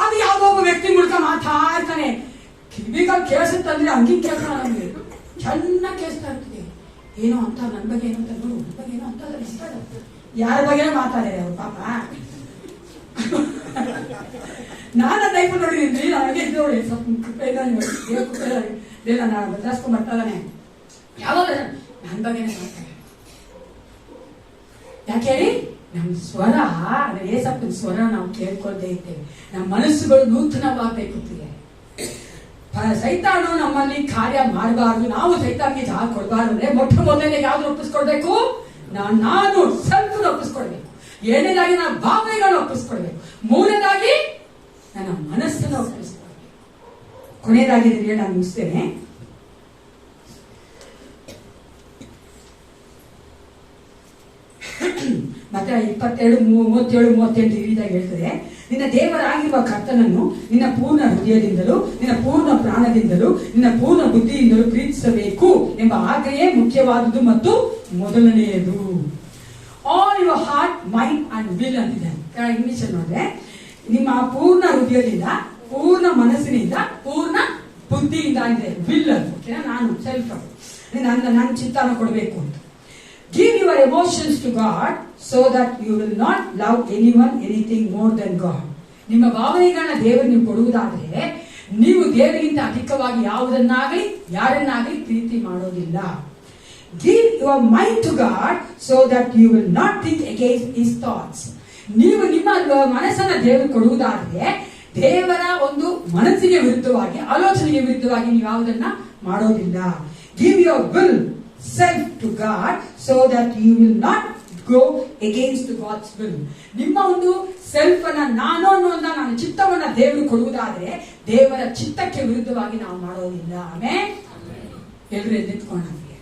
ಅದು ಯಾವ್ದೋ ಒಬ್ಬ ವ್ಯಕ್ತಿ ಮೂಲಕ ಮಾತಾಡ್ತಾನೆ, ಕಿವಿಗಳು ಕೇಳಿಸುತ್ತಂದ್ರೆ ಹಂಗಿ ಕೇಳ್ತಾ ನಮ್ಗೆ ಚೆನ್ನಾಗಿ ಕೇಳಿಸ್ತಾ ಇರ್ತದೆ. ಏನೋ ಅಂತ ನನ್ನ ಬಗ್ಗೆ ಏನೋ ಅಂತ ನೋಡು, ನನ್ನ ಬಗ್ಗೆ ಏನೋ ಅಂತ ಯಾರ ಬಗ್ಗೆ ಮಾತಾಡಿದೆ ಅವ್ರು ಪಾಪ. ನಾನು ಲೈಫ್ ನೋಡಿದ್ದೀನಿ, ನನಗೆ ನೋಡಿ ಸ್ವಲ್ಪ ಕೃಪೆ ನಾನು ಬದಲಾಯಿಸ್ಕೊಂಡ್ ಬರ್ತಾನೆ. ಯಾವಾಗ ನನ್ನ ಬಗ್ಗೆನೇ ಮಾತಾಡ, ಯಾಕೆ ಹೇಳಿ, ನಮ್ಮ ಸ್ವರ ಅಂದ್ರೆ ಏಸಪ್ಪನ ಸ್ವರ ನಾವು ಕೇಳ್ಕೊಳ್ದೇ ಇದ್ದೇವೆ. ನಮ್ಮ ಮನಸ್ಸುಗಳು ನೂತನವಾಗಬೇಕು. ಸೈತಾನು ನಮ್ಮಲ್ಲಿ ಕಾರ್ಯ ಮಾಡಬಾರ್ದು, ನಾವು ಸೈತಾನಿಗೆ ಜಾಗ ಕೊಡಬಾರ್ದು ಅಂದ್ರೆ ಮೊಟ್ಟ ಮೊದಲನೇ ಯಾವ್ದು ಒಪ್ಪಿಸ್ಕೊಡ್ಬೇಕು, ನಾನು ಸ್ವಲ್ಪ ಒಪ್ಪಿಸ್ಕೊಡ್ಬೇಕು. ಏನೇದಾಗಿ ನಾನು ಭಾವನೆಗಳನ್ನ ಒಪ್ಪಿಸ್ಕೊಡ್ಬೇಕು. ಮೂರನೇದಾಗಿ ನನ್ನ ಮನಸ್ಸನ್ನು ಒಪ್ಪಿಸ್ಕೊಡ್ಬೇಕು. ಕೊನೆಯದಾಗಿ ನಾನು ಮುಗಿಸ್ತೇನೆ. ಮತ್ತೆ 22:37-38 ಈ ರೀತಿಯಾಗಿ ಹೇಳ್ತದೆ, ನಿನ್ನ ದೇವರಾಗಿರುವ ಕರ್ತನನ್ನು ನಿನ್ನ ಪೂರ್ಣ ಹೃದಯದಿಂದಲೂ, ನಿನ್ನ ಪೂರ್ಣ ಪ್ರಾಣದಿಂದಲೂ, ನಿನ್ನ ಪೂರ್ಣ ಬುದ್ಧಿಯಿಂದಲೂ ಪ್ರೀತಿಸಬೇಕು ಎಂಬ ಆಜ್ಞೆಯೇ ಮುಖ್ಯವಾದುದು ಮತ್ತು ಮೊದಲನೆಯದು. All your heart, mind and will ಅಂತಿದೆ ಇಂಗ್ಲಿಷ್ ನೋಡಿದ್ರೆ. ನಿಮ್ಮ ಪೂರ್ಣ ಹೃದಯದಿಂದ, ಪೂರ್ಣ ಮನಸ್ಸಿನಿಂದ, ಪೂರ್ಣ ಬುದ್ಧಿಯಿಂದ ಇದೆ ವಿಲ್ ಅದು. ನಾನು ಸೆಲ್ಫ್ ನನ್ನ ಚಿತ್ತಾನ ಕೊಡಬೇಕು ಅಂತ. Give your emotions to God so that you will not love anyone anything more than God. ನಿಮ್ಮ ಭಾವನೆಗಳನ್ನ ದೇವರು ನೀವು ಕೊಡುವುದಾದ್ರೆ ನೀವು ದೇವರಿಗಿಂತ ಅಧಿಕವಾಗಿ ಯಾವುದನ್ನಾಗಲಿ ಯಾರನ್ನಾಗಲಿ ಪ್ರೀತಿ ಮಾಡೋದಿಲ್ಲ. Give your mind to God so that you will not think against His thoughts. ನೀವು ನಿಮ್ಮ ಮನಸ್ಸನ್ನ ದೇವರು ಕೊಡುವುದಾದ್ರೆ ದೇವರ ಒಂದು ಮನಸ್ಸಿಗೆ ವಿರುದ್ಧವಾಗಿ, ಆಲೋಚನೆಗೆ ವಿರುದ್ಧವಾಗಿ ನೀವು ಯಾವುದನ್ನ ಮಾಡೋದಿಲ್ಲ. Give your will self to God so that you will not go against God's will. ನಿಮ್ಮ ಒಂದು ಸೆಲ್ಫ್ ಅನ್ನ, ನಾನು ಅನ್ನೋದನ್ನ, ನನ್ನ ಚಿತ್ತವನ್ನ ದೇವರು ಕೊಡುವುದಾದ್ರೆ ದೇವರ ಚಿತ್ತಕ್ಕೆ ವಿರುದ್ಧವಾಗಿ ನಾವು ಮಾಡೋದಿಲ್ಲ. ಆಮೇಲೆ ಎಲ್ಲರೂ ಎದ್ದುಕೊಂಡು ನಮಗೆ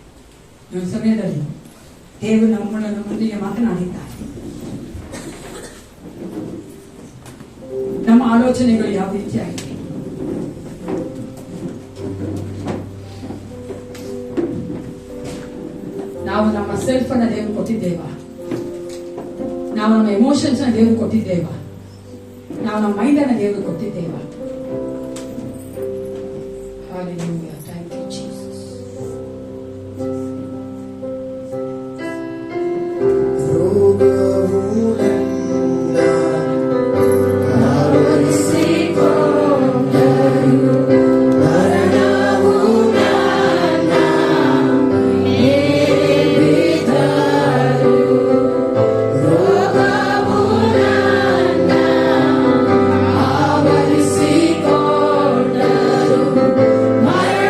ಈ ಒಂದು ಸಮಯದಲ್ಲಿ ದೇವರು ನಮ್ಮೊಂದಿಗೆ ಮಾತನಾಡಿದ್ದಾರೆ. ನಮ್ಮ ಆಲೋಚನೆಗಳು ಯಾವ ರೀತಿಯಾಗಿದೆ, ನಾವು ನಮ್ಮ ಸೆಲ್ಫ್ ಅನ್ನ ದೇವರು ಕೊಟ್ಟಿದ್ದೇವ, ನಾವು ನಮ್ಮ ಎಮೋಷನ್ಸ್ ಅನ್ನ ದೇವರು ಕೊಟ್ಟಿದ್ದೇವ, ನಾವು ನಮ್ಮ ಮೈಂಡ್ ಅನ್ನ ದೇವರು ಕೊಟ್ಟಿದ್ದೇವ. Hallelujah. Thank you, Jesus. Mara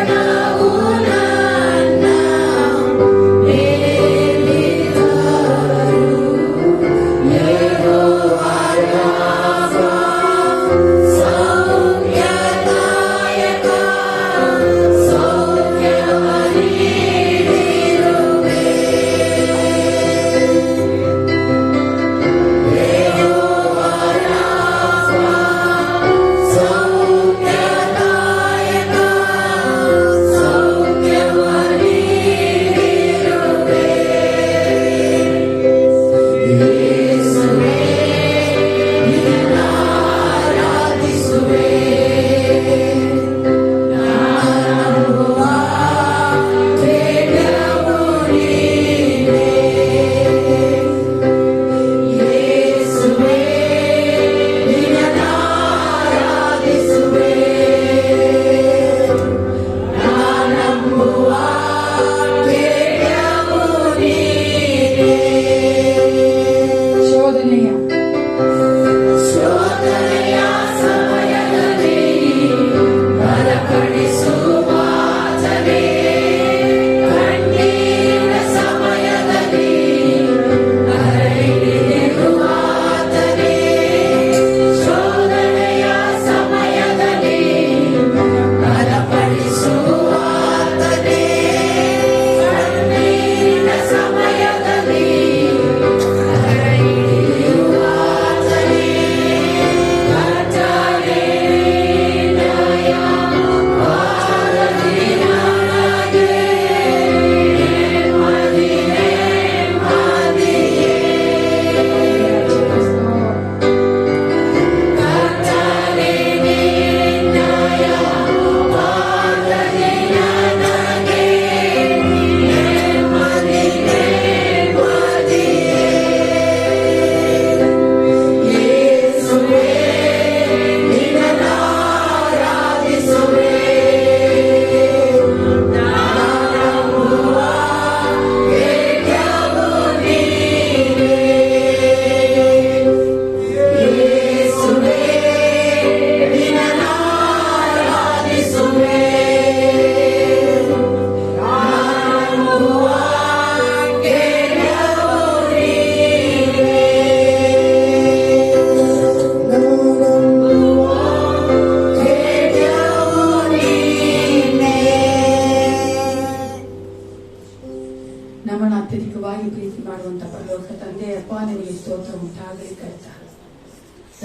ಅಧಿಕವಾಗಿ ಪ್ರೀತಿ ಮಾಡುವಂತ ಪರಲೋಕ ತಂದೆ ಅಪ್ಪ ನಿನಗೆ ಸ್ತೋತ್ರ ಉಂಟಾಗಲಿ ಕರ್ತ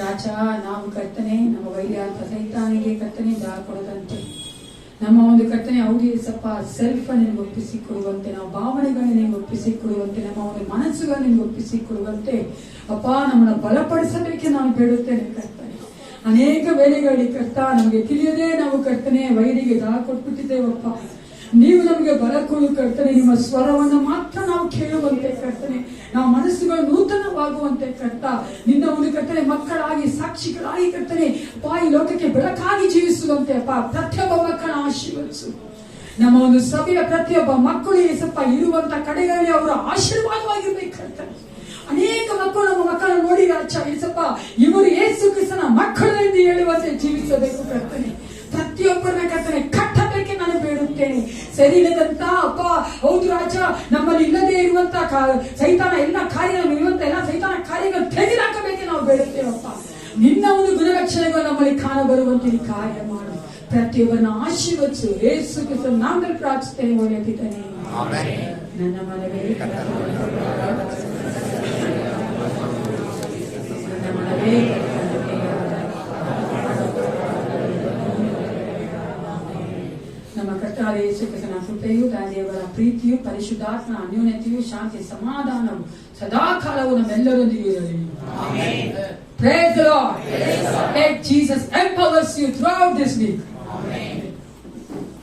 ರಾಜ. ನಾವು ಕರ್ತನೆ ನಮ್ಮ ವೈರ್ಯಾಂತ ಸೈತಾನಿಗೆ ಕರ್ತನೆ ಜಾಗ ಕೊಡದಂತೆ ನಮ್ಮ ಒಂದು ಕರ್ತನೆ ಅವ್ರಿಗೆ ಸ್ವಲ್ಪ ಸೆಲ್ಫ್ ನಿನಗೆ ಒಪ್ಪಿಸಿಕೊಡುವಂತೆ, ನಾವು ಭಾವನೆಗಳನ್ನ ನಿನಗೆ ಒಪ್ಪಿಸಿಕೊಡುವಂತೆ, ನಮ್ಮ ಒಂದು ಮನಸ್ಸುಗಳನ್ನ ನಿನಗೆ ಒಪ್ಪಿಸಿಕೊಡುವಂತೆ ಅಪ್ಪ ನಮ್ಮನ್ನ ಬಲಪಡಿಸಬೇಕೆ ನಾನು ಬೇಡುತ್ತೇನೆ ಕರ್ತನೆ. ಅನೇಕ ವೇಳೆಗಳಲ್ಲಿ ಕರ್ತ ನಮಗೆ ತಿಳಿಯದೆ ನಾವು ಕರ್ತನೆ ವೈರಿಗೆ ಜಾಗ ಕೊಟ್ಬಿಟ್ಟಿದ್ದೇವಪ್ಪ. ನೀವು ನಮಗೆ ಬಲ ಕೊಡು ಕರ್ತನೆ, ನಿಮ್ಮ ಸ್ವರವನ್ನು ಮಾತ್ರ ನಾವು ಕೇಳುವಂತೆ ಕರ್ತನೆ, ನಾವು ಮನಸ್ಸುಗಳು ನೂತನವಾಗುವಂತೆ ಕರ್ತ, ನಿನ್ನ ಒಂದು ಕರ್ತನೆ ಮಕ್ಕಳಾಗಿ ಸಾಕ್ಷಿಗಳಾಗಿ ಕರ್ತನೆ ಅಪ್ಪ ಈ ಲೋಕಕ್ಕೆ ಬೆಳಕಾಗಿ ಜೀವಿಸುವಂತೆ ಅಪ್ಪ ಪ್ರತಿಯೊಬ್ಬ ಮಕ್ಕಳ ಆಶೀರ್ವದಿಸು. ನಮ್ಮ ಒಂದು ಸಭೆಯ ಪ್ರತಿಯೊಬ್ಬ ಮಕ್ಕಳು ಏಸಪ್ಪ ಇರುವಂತ ಕಡೆಗಳಲ್ಲಿ ಅವರು ಆಶೀರ್ವಾದವಾಗಿರ್ಬೇಕು ಕರ್ತನೆ. ಅನೇಕ ಮಕ್ಕಳು ನಮ್ಮ ಮಕ್ಕಳನ್ನು ನೋಡಿ ರಾಜ ಏಸಪ್ಪ ಇವರು ಯೇಸು ಕ್ರಿಸ್ತನ ಮಕ್ಕಳು ಎಂದು ಹೇಳುವಂತೆ ಜೀವಿಸಬೇಕು ಕರ್ತನೆ. ಪ್ರತಿಯೊಬ್ಬರನ್ನ ಕರ್ತನೆ ಕಟ್ಟಬೇಕೆ ನಾನು ಬೇಡುತ್ತೇನೆ. ಸರಿಯಿಲ್ಲದಂತ ಅಪ್ಪ ಹೌದು ರಾಜ, ನಮ್ಮಲ್ಲಿ ಇಲ್ಲದೆ ಇರುವಂತ ಸೈತಾನ ಎಲ್ಲ ಕಾರ್ಯ ಇರುವಂತ ಎಲ್ಲ ಸೈತಾನ ಕಾರ್ಯಗಳು ತೆಗೆದುಹಾಕಬೇಕೆ ನಾವು ಬೇಡುತ್ತೇವಪ್ಪ. ನಿನ್ನ ಒಂದು ಗುಣಲಕ್ಷಣಗಳು ನಮ್ಮಲ್ಲಿ ಕಾಣಬರುವಂತೆ ನೀ ಕಾರ್ಯ ಮಾಡು. ಪ್ರತಿಯೊಬ್ಬರನ್ನ ಆಶೀರ್ವದಿಸು. ಯೇಸು ಕ್ರಿಸ್ತನ ನಾಮದಲ್ಲಿ ಪ್ರಾರ್ಥಿಸುತ್ತೇನೆ ಒಳ್ಳೆಯ ಪಿತನೇ, ನನ್ನ ಮನವೇ ನಮ್ಮ ಕರ್ತಾರ ಯೇಸು ಕ್ರಿಸ್ತನ ಕೃಪೆಯು ತಂದೆಯವರ ಪ್ರೀತಿಯು ಪರಿಶುದ್ಧಾತ್ಮನ ಅನ್ಯೋನ್ಯತೆಯು ಶಾಂತಿ ಸಮಾಧಾನವು ಸದಾಕಾಲವು ನಮ್ಮೆಲ್ಲರೊಂದಿಗೆ ಇರಲಿ. Praise the Lord. Let Jesus empowers you throughout this week.